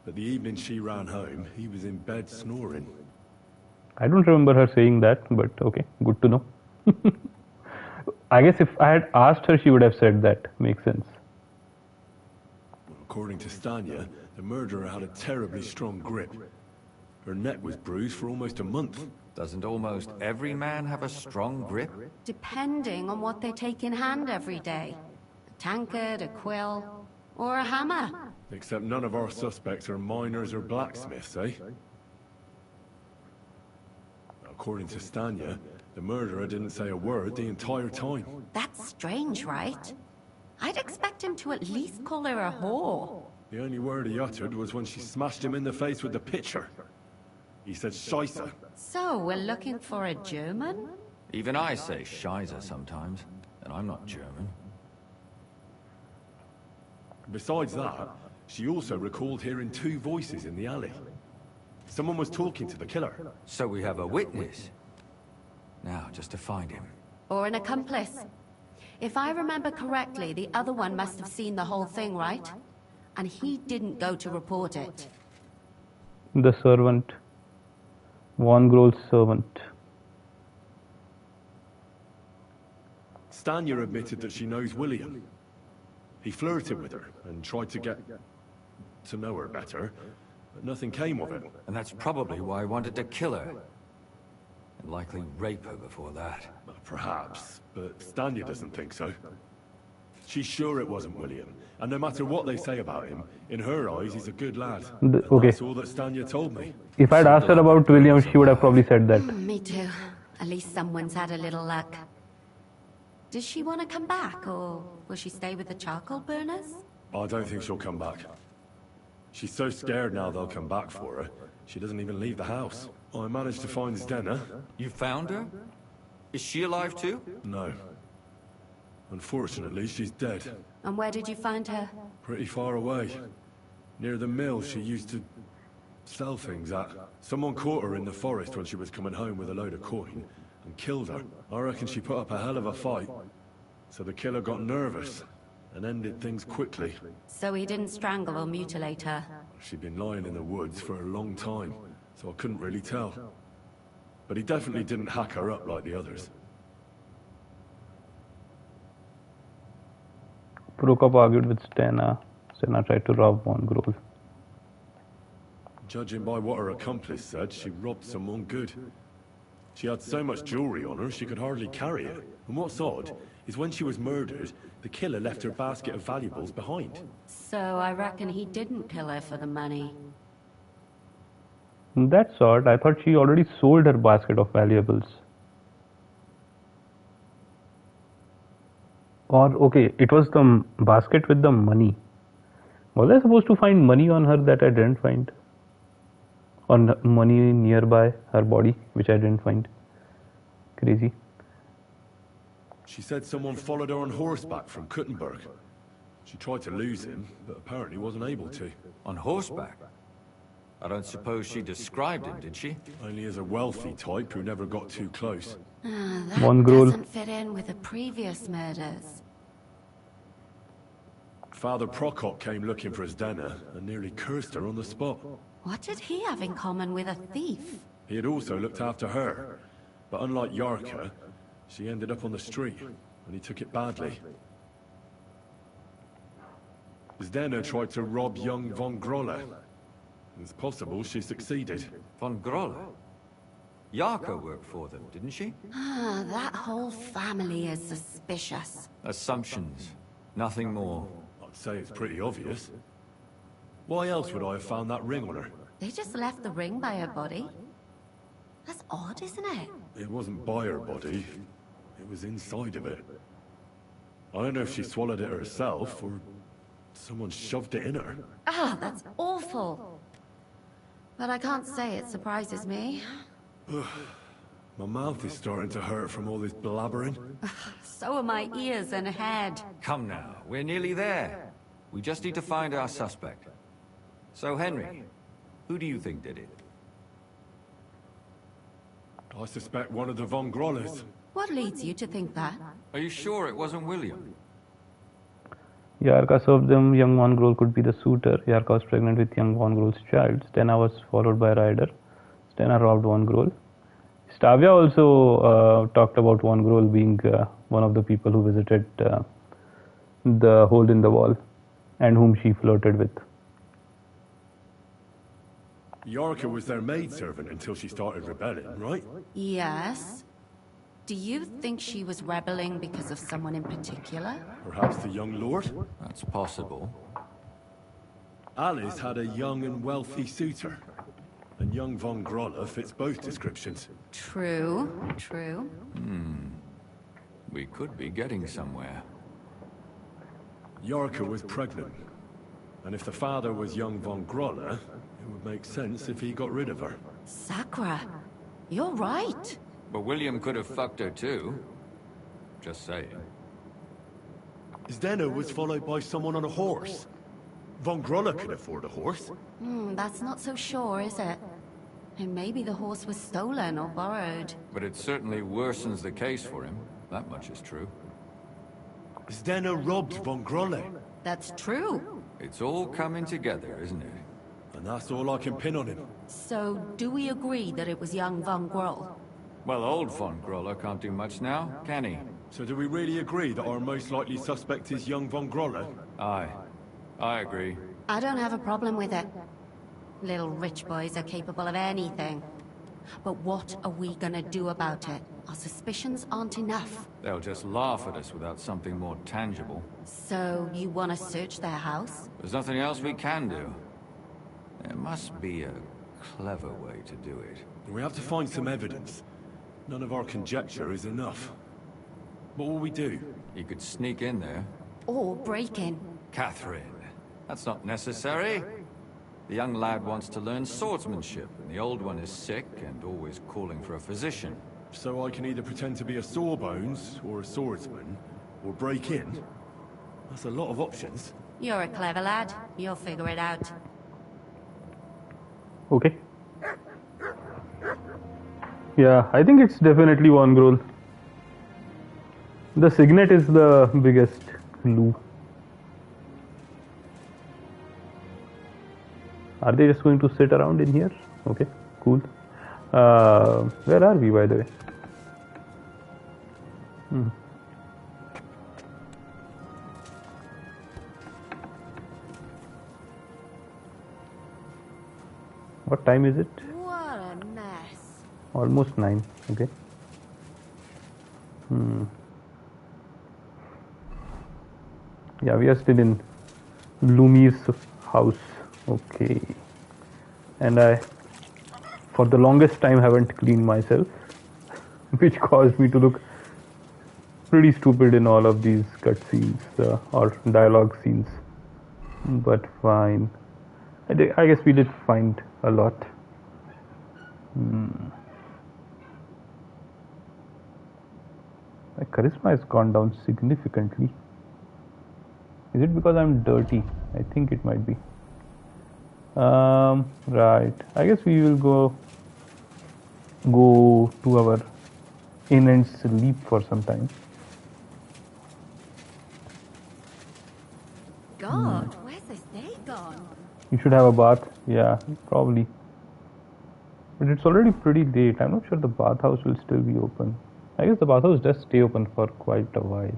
S5: but the evening she ran home, he was in bed snoring.
S1: I don't remember her saying that, but okay, good to know. I guess if I had asked her, she would have said that. Makes sense.
S5: According to Stanya, the murderer had a terribly strong grip. Her neck was bruised for almost a month.
S8: Doesn't almost every man have a strong grip?
S9: Depending on what they take in hand every day. A tankard, a quill, or a hammer.
S5: Except none of our suspects are miners or blacksmiths, eh? According to Stanya, the murderer didn't say a word the entire time.
S9: That's strange, right? I'd expect him to at least call her a whore.
S5: The only word he uttered was when she smashed him in the face with the pitcher. He said Scheisse.
S9: So, we're looking for a German?
S8: Even I say Scheiße sometimes, and I'm not German.
S5: Besides that, she also recalled hearing two voices in the alley. Someone was talking to the killer.
S8: So we have a witness. Now, just to find him.
S9: Or an accomplice. If I remember correctly, the other one must have seen the whole thing, right? And he didn't go to report it.
S1: The servant. Von Grohl's servant.
S5: Stanya admitted that she knows William. He flirted with her and tried to get to know her better, but nothing came of it.
S8: And that's probably why I wanted to kill her. And likely rape her before that.
S5: Perhaps, but Stanya doesn't think so. She's sure it wasn't William, and no matter what they say about him, in her eyes he's a good lad.
S1: Okay.
S5: That's all that Stanya told me.
S1: If I'd asked her about William, she would have probably said that.
S9: Me too. At least someone's had a little luck. Does she want to come back, or will she stay with the charcoal burners?
S5: I don't think she'll come back. She's so scared now they'll come back for her, she doesn't even leave the house. I managed to find Zdena.
S8: You found her? Is she alive too?
S5: No. Unfortunately, she's dead.
S9: And where did you find her?
S5: Pretty far away. Near the mill she used to Sell things at. Someone caught her in the forest when she was coming home with a load of coin and killed her. I reckon she put up a hell of a fight. So the killer got nervous and ended things quickly.
S9: So he didn't strangle or mutilate her?
S5: She'd been lying in the woods for a long time, so I couldn't really tell. But he definitely didn't hack her up like the others.
S1: Prokop argued with Stena. Stena tried to rob Von Grol.
S5: Judging by what her accomplice said, she robbed someone good. She had so much jewelry on her, she could hardly carry it. And what's odd is when she was murdered, the killer left her basket of valuables behind.
S9: So I reckon he didn't kill her for the money.
S1: That's odd. I thought she already sold her basket of valuables. Or, okay, it was the basket with the money. Was I supposed to find money on her that I didn't find? Or money nearby her body, which I didn't find? Crazy.
S5: She said someone followed her on horseback from Kuttenberg. She tried to lose him, but apparently wasn't able to.
S8: On horseback? I don't suppose she described him, did she?
S5: Only as a wealthy type who never got too close.
S9: That
S1: Von Grol.
S9: doesn't fit in with the previous murders.
S5: Father Prokop came looking for Zdena and nearly cursed her on the spot.
S9: What did he have in common with a thief?
S5: He had also looked after her, but unlike Yarka, she ended up on the street, and he took it badly. Zdena tried to rob young Von Grolle. It's possible she succeeded.
S8: Von Grolle? Yarka worked for them, didn't she?
S9: That whole family is suspicious.
S8: Assumptions. Nothing more.
S5: I'd say it's pretty obvious. Why else would I have found that ring on her?
S9: They just left the ring by her body. That's odd, isn't it?
S5: It wasn't by her body. It was inside of it. I don't know if she swallowed it herself, or someone shoved it in her.
S9: That's awful. But I can't say it surprises me.
S5: My mouth is starting to hurt from all this blabbering.
S9: So are my ears and head.
S8: Come now, we're nearly there. We just need to find our suspect. So, Henry, who do you think did it?
S5: I suspect one of the Von Grolles.
S9: What leads you to think that?
S8: Are you sure it wasn't William?
S1: Yarka served them. Young Von Grol could be the suitor. Yarka was pregnant with young Von Grol's child. Stena was followed by Ryder. Stena robbed Von Grol. Stavia also talked about Von Grol being one of the people who visited the hole in the wall and whom she flirted with.
S5: Yarka was their maidservant until she started rebelling, right?
S9: Yes. Do you think she was rebelling because of someone in particular?
S5: Perhaps the young lord?
S8: That's possible.
S5: Alice had a young and wealthy suitor. And young Von Grolle fits both descriptions.
S9: True.
S8: We could be getting somewhere.
S5: Yarka was pregnant. And if the father was young Von Grolle, it would make sense if he got rid of her.
S9: Sakura, you're right.
S8: But William could have fucked her too. Just saying.
S5: Zdena was followed by someone on a horse. Von Grolle could afford a horse.
S9: That's not so sure, is it? And maybe the horse was stolen or borrowed.
S8: But it certainly worsens the case for him. That much is true.
S5: Zdena robbed Von Grolle.
S9: That's true.
S8: It's all coming together, isn't it?
S5: And that's all I can pin on him.
S9: So, do we agree that it was young Von Grol?
S8: Well, old Von Grolle can't do much now, can he?
S5: So do we really agree that our most likely suspect is young Von Grolle?
S8: Aye. I agree.
S9: I don't have a problem with it. Little rich boys are capable of anything. But what are we gonna do about it? Our suspicions aren't enough.
S8: They'll just laugh at us without something more tangible.
S9: So, you wanna search their house?
S8: There's nothing else we can do. There must be a clever way to do it.
S5: We have to find some evidence. None of our conjecture is enough. What will we do?
S8: You could sneak in there.
S9: Or break in.
S8: Catherine, that's not necessary. The young lad wants to learn swordsmanship, and the old one is sick and always calling for a physician.
S5: So I can either pretend to be a sawbones, or a swordsman, or break in? That's a lot of options.
S9: You're a clever lad. You'll figure it out.
S1: Okay. Yeah, I think it's definitely one growl. The signet is the biggest clue. Are they just going to sit around in here? Okay, cool. Where are we, by the way? What time is it?
S9: What a mess.
S1: Almost 9. Okay. Yeah, we are still in Lumi's house. Okay. And I, for the longest time, haven't cleaned myself, which caused me to look pretty stupid in all of these cutscenes or dialogue scenes. But fine. I guess we did find a lot. My charisma has gone down significantly. Is it because I'm dirty? I think it might be. Right. I guess we will go to our inn and sleep for some time.
S9: God, where's this day gone?
S1: You should have a bath. Yeah, probably. But it's already pretty late. I'm not sure the bathhouse will still be open. I guess the bathhouse does stay open for quite a while.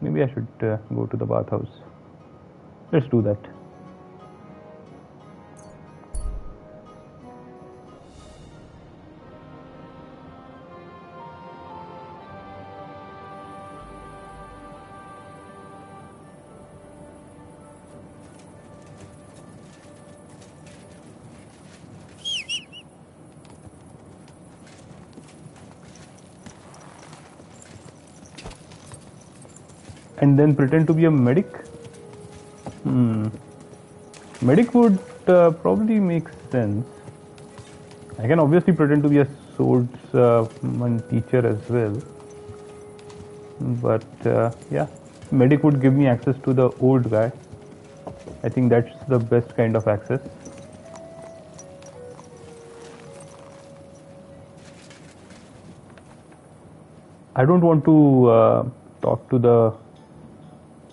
S1: Maybe I should go to the bathhouse. Let's do that. And then pretend to be a medic? Medic would probably make sense. I can obviously pretend to be a swordsman teacher as well. But yeah, medic would give me access to the old guy. I think that's the best kind of access. I don't want to talk to the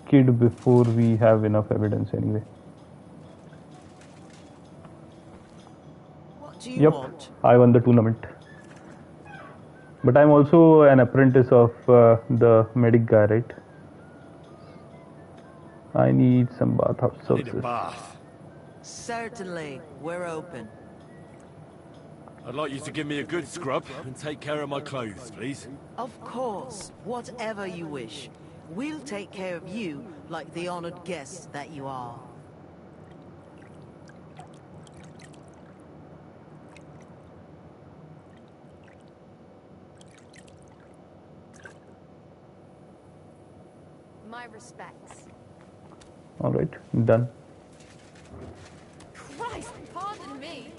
S1: kid before we have enough evidence anyway.
S7: What do you want?
S1: I won the tournament. But I'm also an apprentice of the medic guy, right? I need some bathhouse services.
S2: I need a bath.
S7: Certainly, we're open.
S2: I'd like you to give me a good scrub and take care of my clothes, please.
S7: Of course, whatever you wish. We'll take care of you like the honored guests that you are.
S9: My respects.
S1: All right, done.
S9: Christ, pardon me.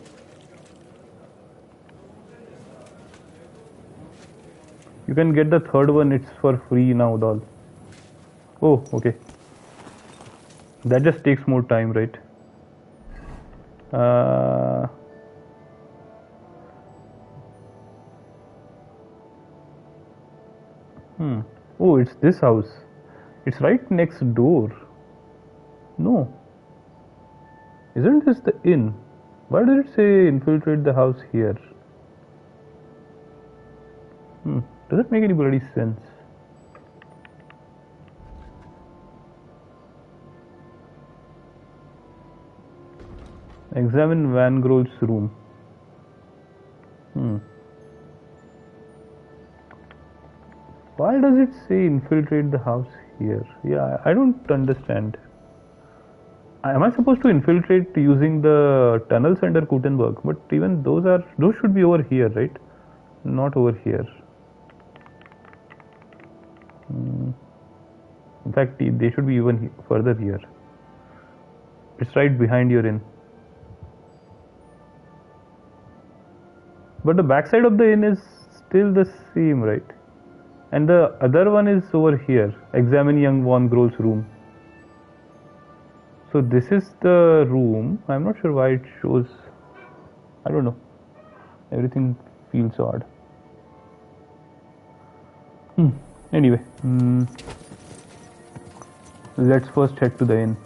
S1: You can get the third one, it's for free now, doll. Oh, okay. That just takes more time, right? Oh, it's this house. It's right next door. No. Isn't this the inn? Why does it say infiltrate the house here? Doesn't make any bloody sense. Examine Van Grohl's room. Why does it say infiltrate the house here? Yeah, I don't understand. Am I supposed to infiltrate using the tunnels under Gutenberg? But even those should be over here, right? Not over here. In fact, they should be even further here. It's right behind your inn. But the backside of the inn is still the same, right? And the other one is over here. Examine young Von Grohl's room. So this is the room. I'm not sure why it shows I don't know. Everything feels odd. Anyway, let's first head to the inn.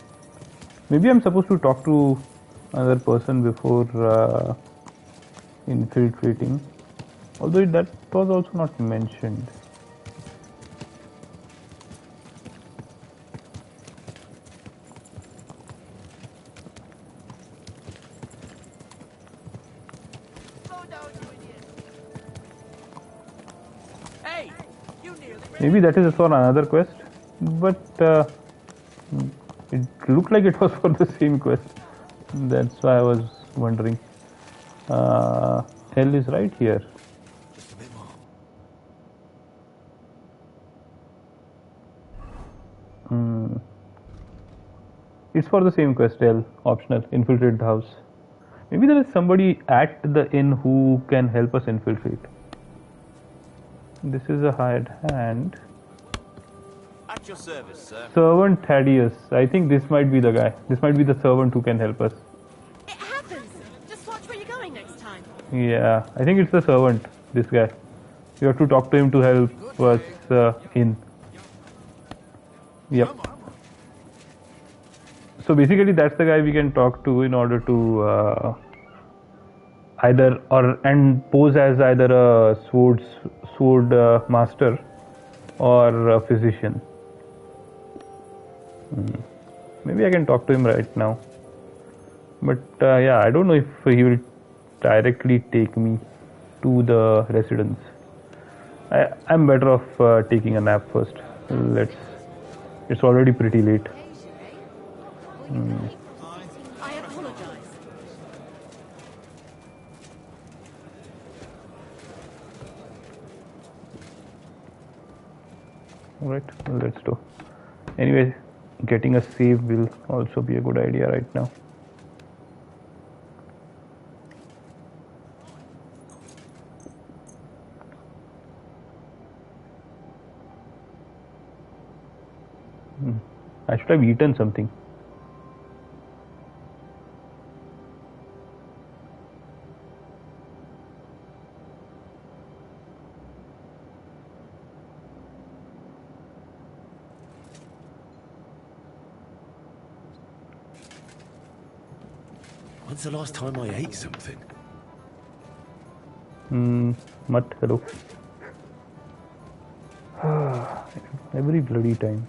S1: Maybe I'm supposed to talk to another person before infiltrating. Although that was also not mentioned. Maybe that is for another quest, but it looked like it was for the same quest. That's why I was wondering. Hell is right here. It's for the same quest, L, optional, infiltrate the house. Maybe there is somebody at the inn who can help us infiltrate. This is a hired hand.
S19: At your service, sir.
S1: Servant Thaddeus. I think this might be the guy. This might be the servant who can help us.
S14: It happens. Just watch where you're going next time.
S1: Yeah, I think it's the servant, this guy. You have to talk to him to help us in. Yep. So basically that's the guy we can talk to in order to either and pose as either a sword master or a physician. Maybe I can talk to him right now. But yeah, I don't know if he will directly take me to the residence. I'm better off taking a nap first. It's already pretty late.
S14: I apologize.
S1: Alright, let's do. Anyway, getting a save will also be a good idea right now. I should have eaten something.
S5: When's the last time I ate something?
S1: Mutt, hello. Every bloody time.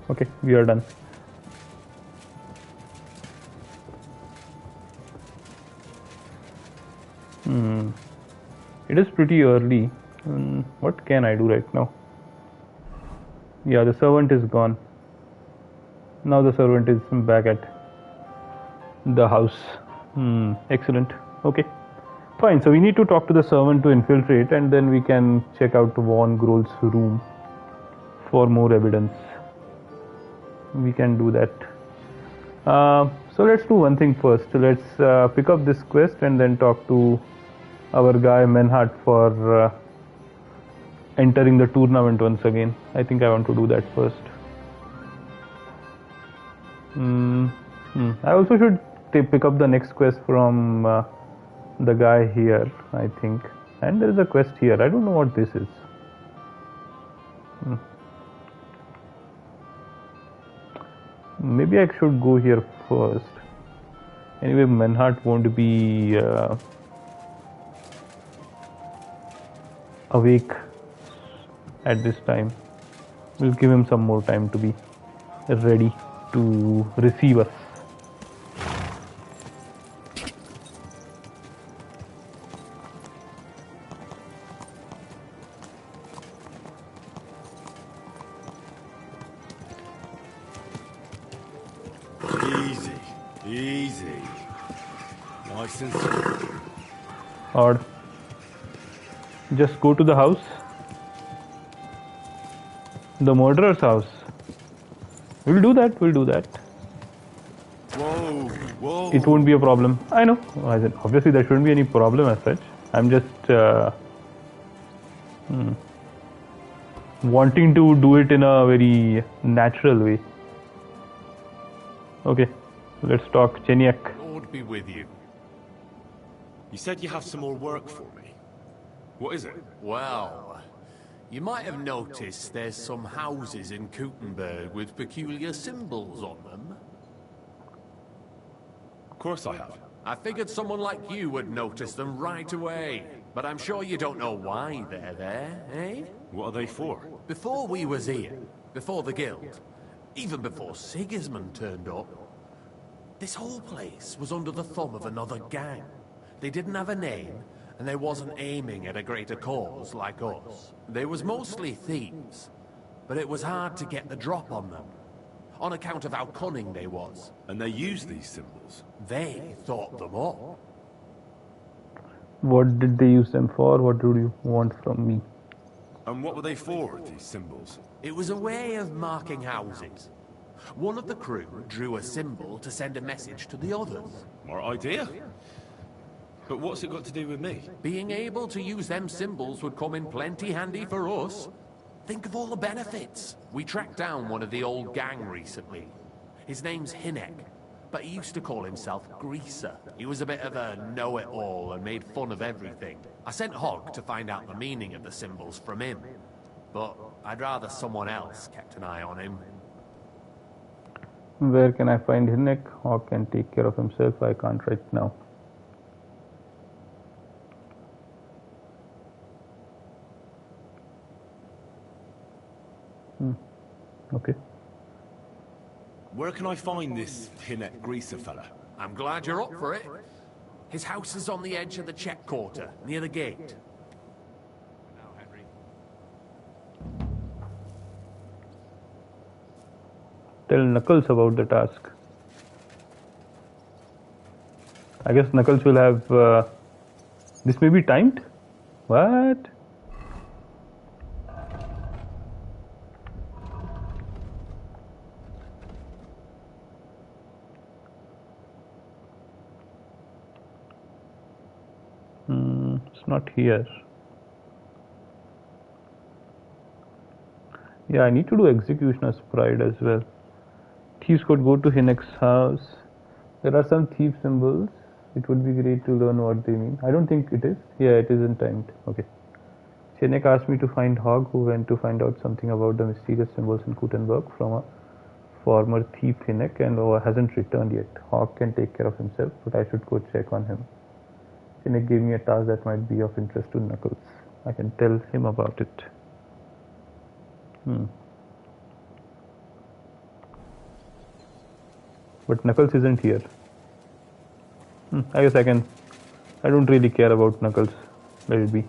S1: Okay, we are done. It is pretty early. What can I do right now? Yeah, the servant is gone. Now the servant is back at the house. Excellent. Okay, fine. So we need to talk to the servant to infiltrate, and then we can check out Von Grohl's room for more evidence. We can do that. So let's do one thing first. Let's pick up this quest and then talk to our guy Menhart for entering the tournament once again. I think I want to do that first. I also should pick up the next quest from the guy here, I think. And there is a quest here. I don't know what this is. Maybe I should go here first. Anyway, Menhart won't be awake at this time. We'll give him some more time to be ready to receive us.
S5: Easy. Nice and simple.
S1: Odd. Just go to the house. The murderer's house. We'll do that. We'll do that.
S5: Whoa, whoa.
S1: It won't be a problem. I know. Obviously, there shouldn't be any problem as such. I'm just wanting to do it in a very natural way. Okay, let's talk. Cheniak.
S2: Lord be with you. You said you have some more work for me. What is it?
S20: Well, you might have noticed there's some houses in Kuttenberg with peculiar symbols on them.
S2: Of course I have.
S20: I figured someone like you would notice them right away. But I'm sure you don't know why they're there, eh?
S2: What are they for?
S20: Before we was here, before the guild, even before Sigismund turned up, this whole place was under the thumb of another gang. They didn't have a name, and they wasn't aiming at a greater cause like us. They was mostly thieves, but it was hard to get the drop on them, on account of how cunning they was.
S2: And they used these symbols?
S20: They thought them up.
S1: What did they use them for? What do you want from me?
S2: And what were they for, these symbols?
S20: It was a way of marking houses. One of the crew drew a symbol to send a message to the others.
S2: More idea. But what's it got to do with me?
S20: Being able to use them symbols would come in plenty handy for us. Think of all the benefits. We tracked down one of the old gang recently. His name's Hinek, but he used to call himself Greaser. He was a bit of a know-it-all and made fun of everything. I sent Hogg to find out the meaning of the symbols from him, but I'd rather someone else kept an eye on him.
S1: Where can I find Hinek? Hogg can take care of himself. I can't right now. Okay.
S2: Where can I find this Hinek Greaser fella?
S20: I'm glad you're up for it. His house is on the edge of the check quarter, near the gate.
S2: Now, Henry.
S1: Tell Knuckles about the task. I guess Knuckles will have... this may be timed? What? It's not here. Yeah, I need to do Executioner's Pride as well. Thieves could go to Hinek's house. There are some thief symbols. It would be great to learn what they mean. I don't think it is. Yeah, it isn't timed. Okay. Hinek asked me to find Hogg, who went to find out something about the mysterious symbols in Kuttenberg from a former thief Hinek and hasn't returned yet. Hogg can take care of himself, but I should go check on him. Hinek gave me a task that might be of interest to Knuckles. I can tell him about it. But Knuckles isn't here. I guess I don't really care about Knuckles. Let it be.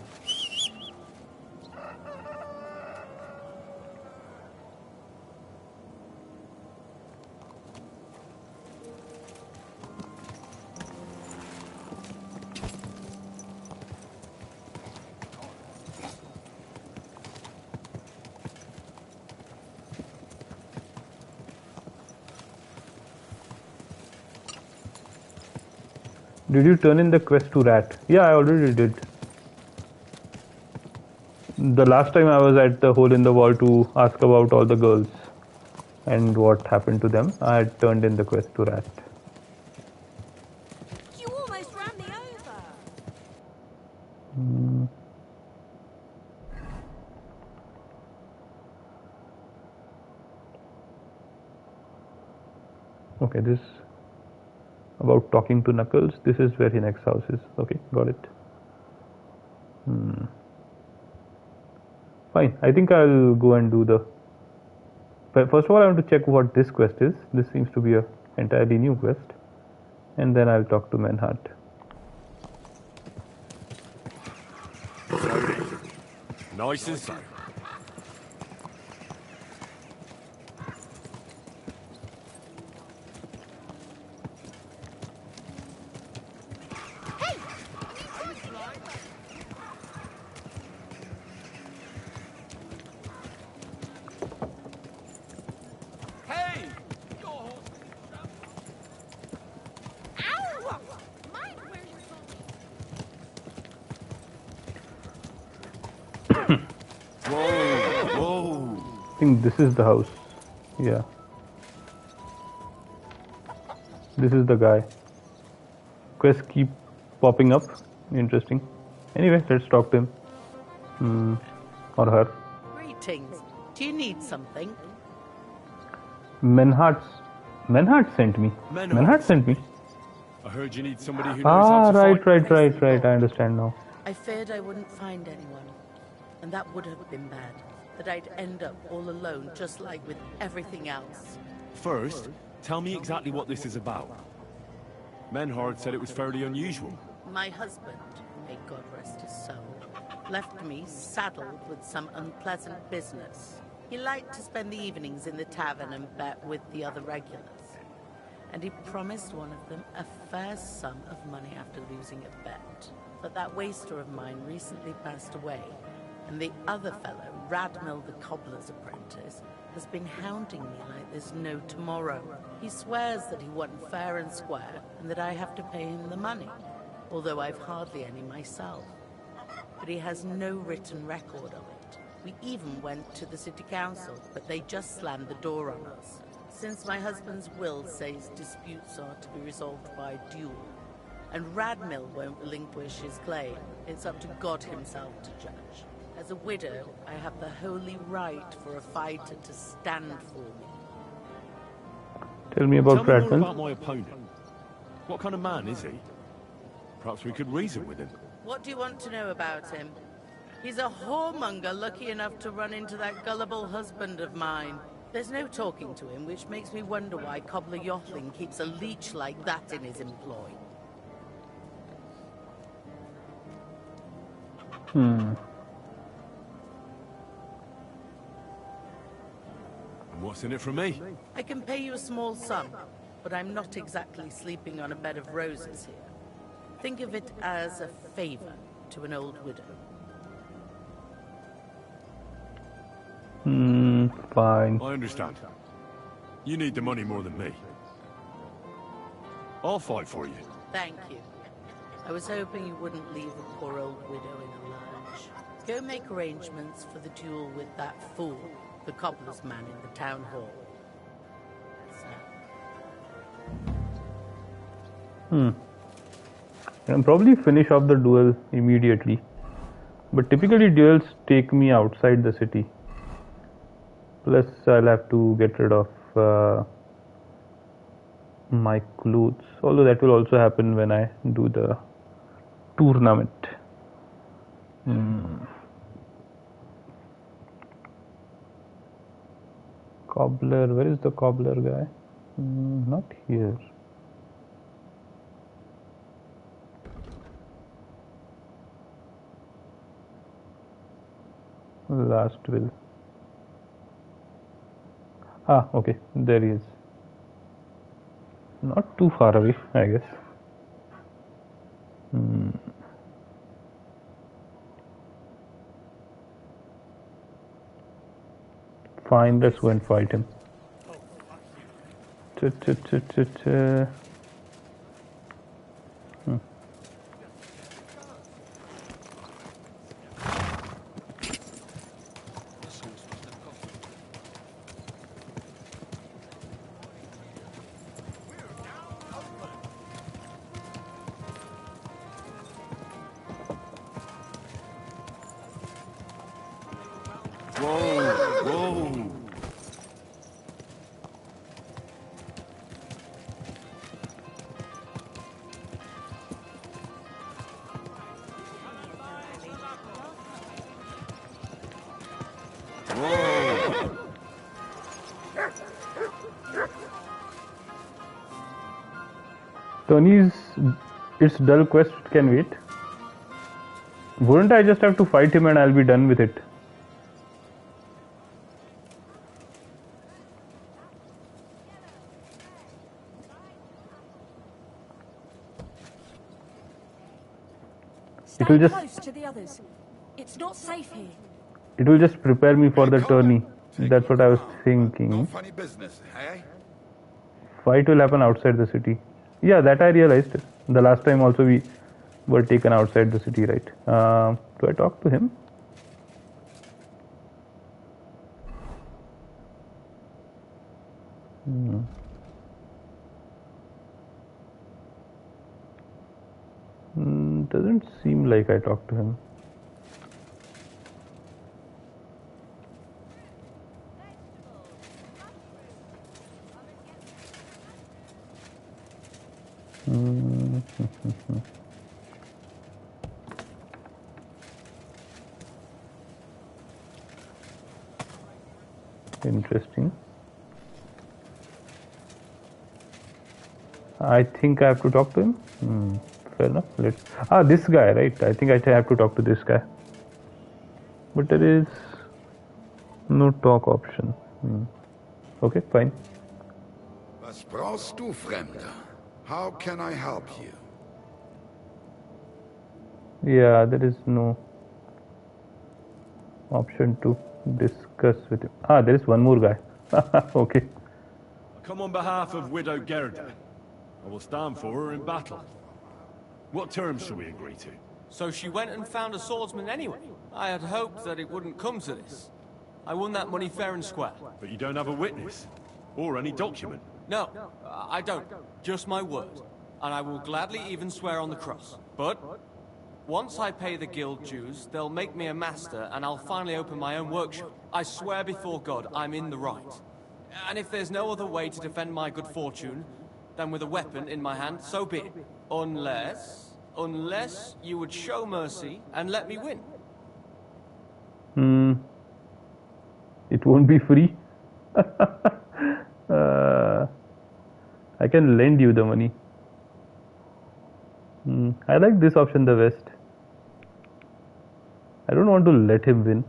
S1: Did you turn in the quest to Rat? Yeah, I already did. The last time I was at the hole in the wall to ask about all the girls and what happened to them, I had turned in the quest to Rat.
S14: You almost ran me over.
S1: Okay, this about talking to Knuckles. This is where Hinek's house is. Okay, got it. Fine. I think I'll go and do the... But first of all, I want to check what this quest is. This seems to be an entirely new quest. And then I'll talk to Manhart.
S2: Nice and slow.
S1: I think this is the house. Yeah. This is the guy. Quests keep popping up. Interesting. Anyway, let's talk to him. Or her.
S7: Greetings. Do you need something?
S1: Menhart sent me. Menhart sent me.
S2: I heard you need somebody who knows how to
S1: Right. I understand now.
S7: I feared I wouldn't find anyone. And that would have been bad. That I'd end up all alone, just like with everything else.
S2: First, tell me exactly what this is about. Menhard said it was fairly unusual.
S7: My husband, may God rest his soul, left me saddled with some unpleasant business. He liked to spend the evenings in the tavern and bet with the other regulars. And he promised one of them a fair sum of money after losing a bet. But that waster of mine recently passed away, and the other fellow, Radmil the cobbler's apprentice, has been hounding me like there's no tomorrow. He swears that he won fair and square, and that I have to pay him the money, although I've hardly any myself. But he has no written record of it. We even went to the city council, but they just slammed the door on us. Since my husband's will says disputes are to be resolved by duel, and Radmil won't relinquish his claim, it's up to God himself to judge. As a widow, I have the holy right for a fighter to stand for me.
S1: Tell me about
S2: Tell me
S1: Radmil.
S2: more about my opponent. What kind of man is he? Perhaps we could reason with him.
S7: What do you want to know about him? He's a whoremonger lucky enough to run into that gullible husband of mine. There's no talking to him, which makes me wonder why Cobbler Yothling keeps a leech like that in his employ.
S2: What's in it for me?
S7: I can pay you a small sum, but I'm not exactly sleeping on a bed of roses here. Think of it as a favor to an old widow.
S1: Fine.
S2: I understand. You need the money more than me. I'll fight for you.
S7: Thank you. I was hoping you wouldn't leave a poor old widow in a lurch. Go make arrangements for the duel with that fool, the cobbler's man in the town hall.
S1: I'll probably finish off the duel immediately. But typically duels take me outside the city. Plus I'll have to get rid of my clothes. Although that will also happen when I do the tournament. Cobbler, where is the cobbler guy? Not here. Last will. Okay, there he is. Not too far away, I guess. Fine, let's go and fight him.
S2: Whoa!
S1: Tony's, it's dull quest can wait. Wouldn't I just have to fight him and I'll be done with it? It will just
S14: close to the others. It's not safe here.
S1: it will just prepare me for the tourney. That's what I was thinking.
S21: Funny business, hey?
S1: Fight will happen outside the city. Yeah, that I realized. The last time also we were taken outside the city, right? Do I talk to him? seem like I talked to him. Interesting. I think I have to talk to him. Fair enough. This guy, right? I think I have to talk to this guy. But there is no talk option. Okay, fine.
S21: Was brauchst du, Fremder? How can I help you?
S1: Yeah, there is no option to discuss with him. There is one more guy. Okay.
S5: I come on behalf of Widow Gerda. I will stand for her in battle. What terms shall we agree to?
S22: So she went and found a swordsman anyway. I had hoped that it wouldn't come to this. I won that money fair and square.
S5: But you don't have a witness? Or any document?
S22: No, I don't. Just my word. And I will gladly even swear on the cross. But once I pay the guild dues, they'll make me a master and I'll finally open my own workshop. I swear before God, I'm in the right. And if there's no other way to defend my good fortune than with a weapon in my hand, so be it. Unless you would show mercy and let me win.
S1: It won't be free. I can lend you the money. I like this option the best. I don't want to let him win.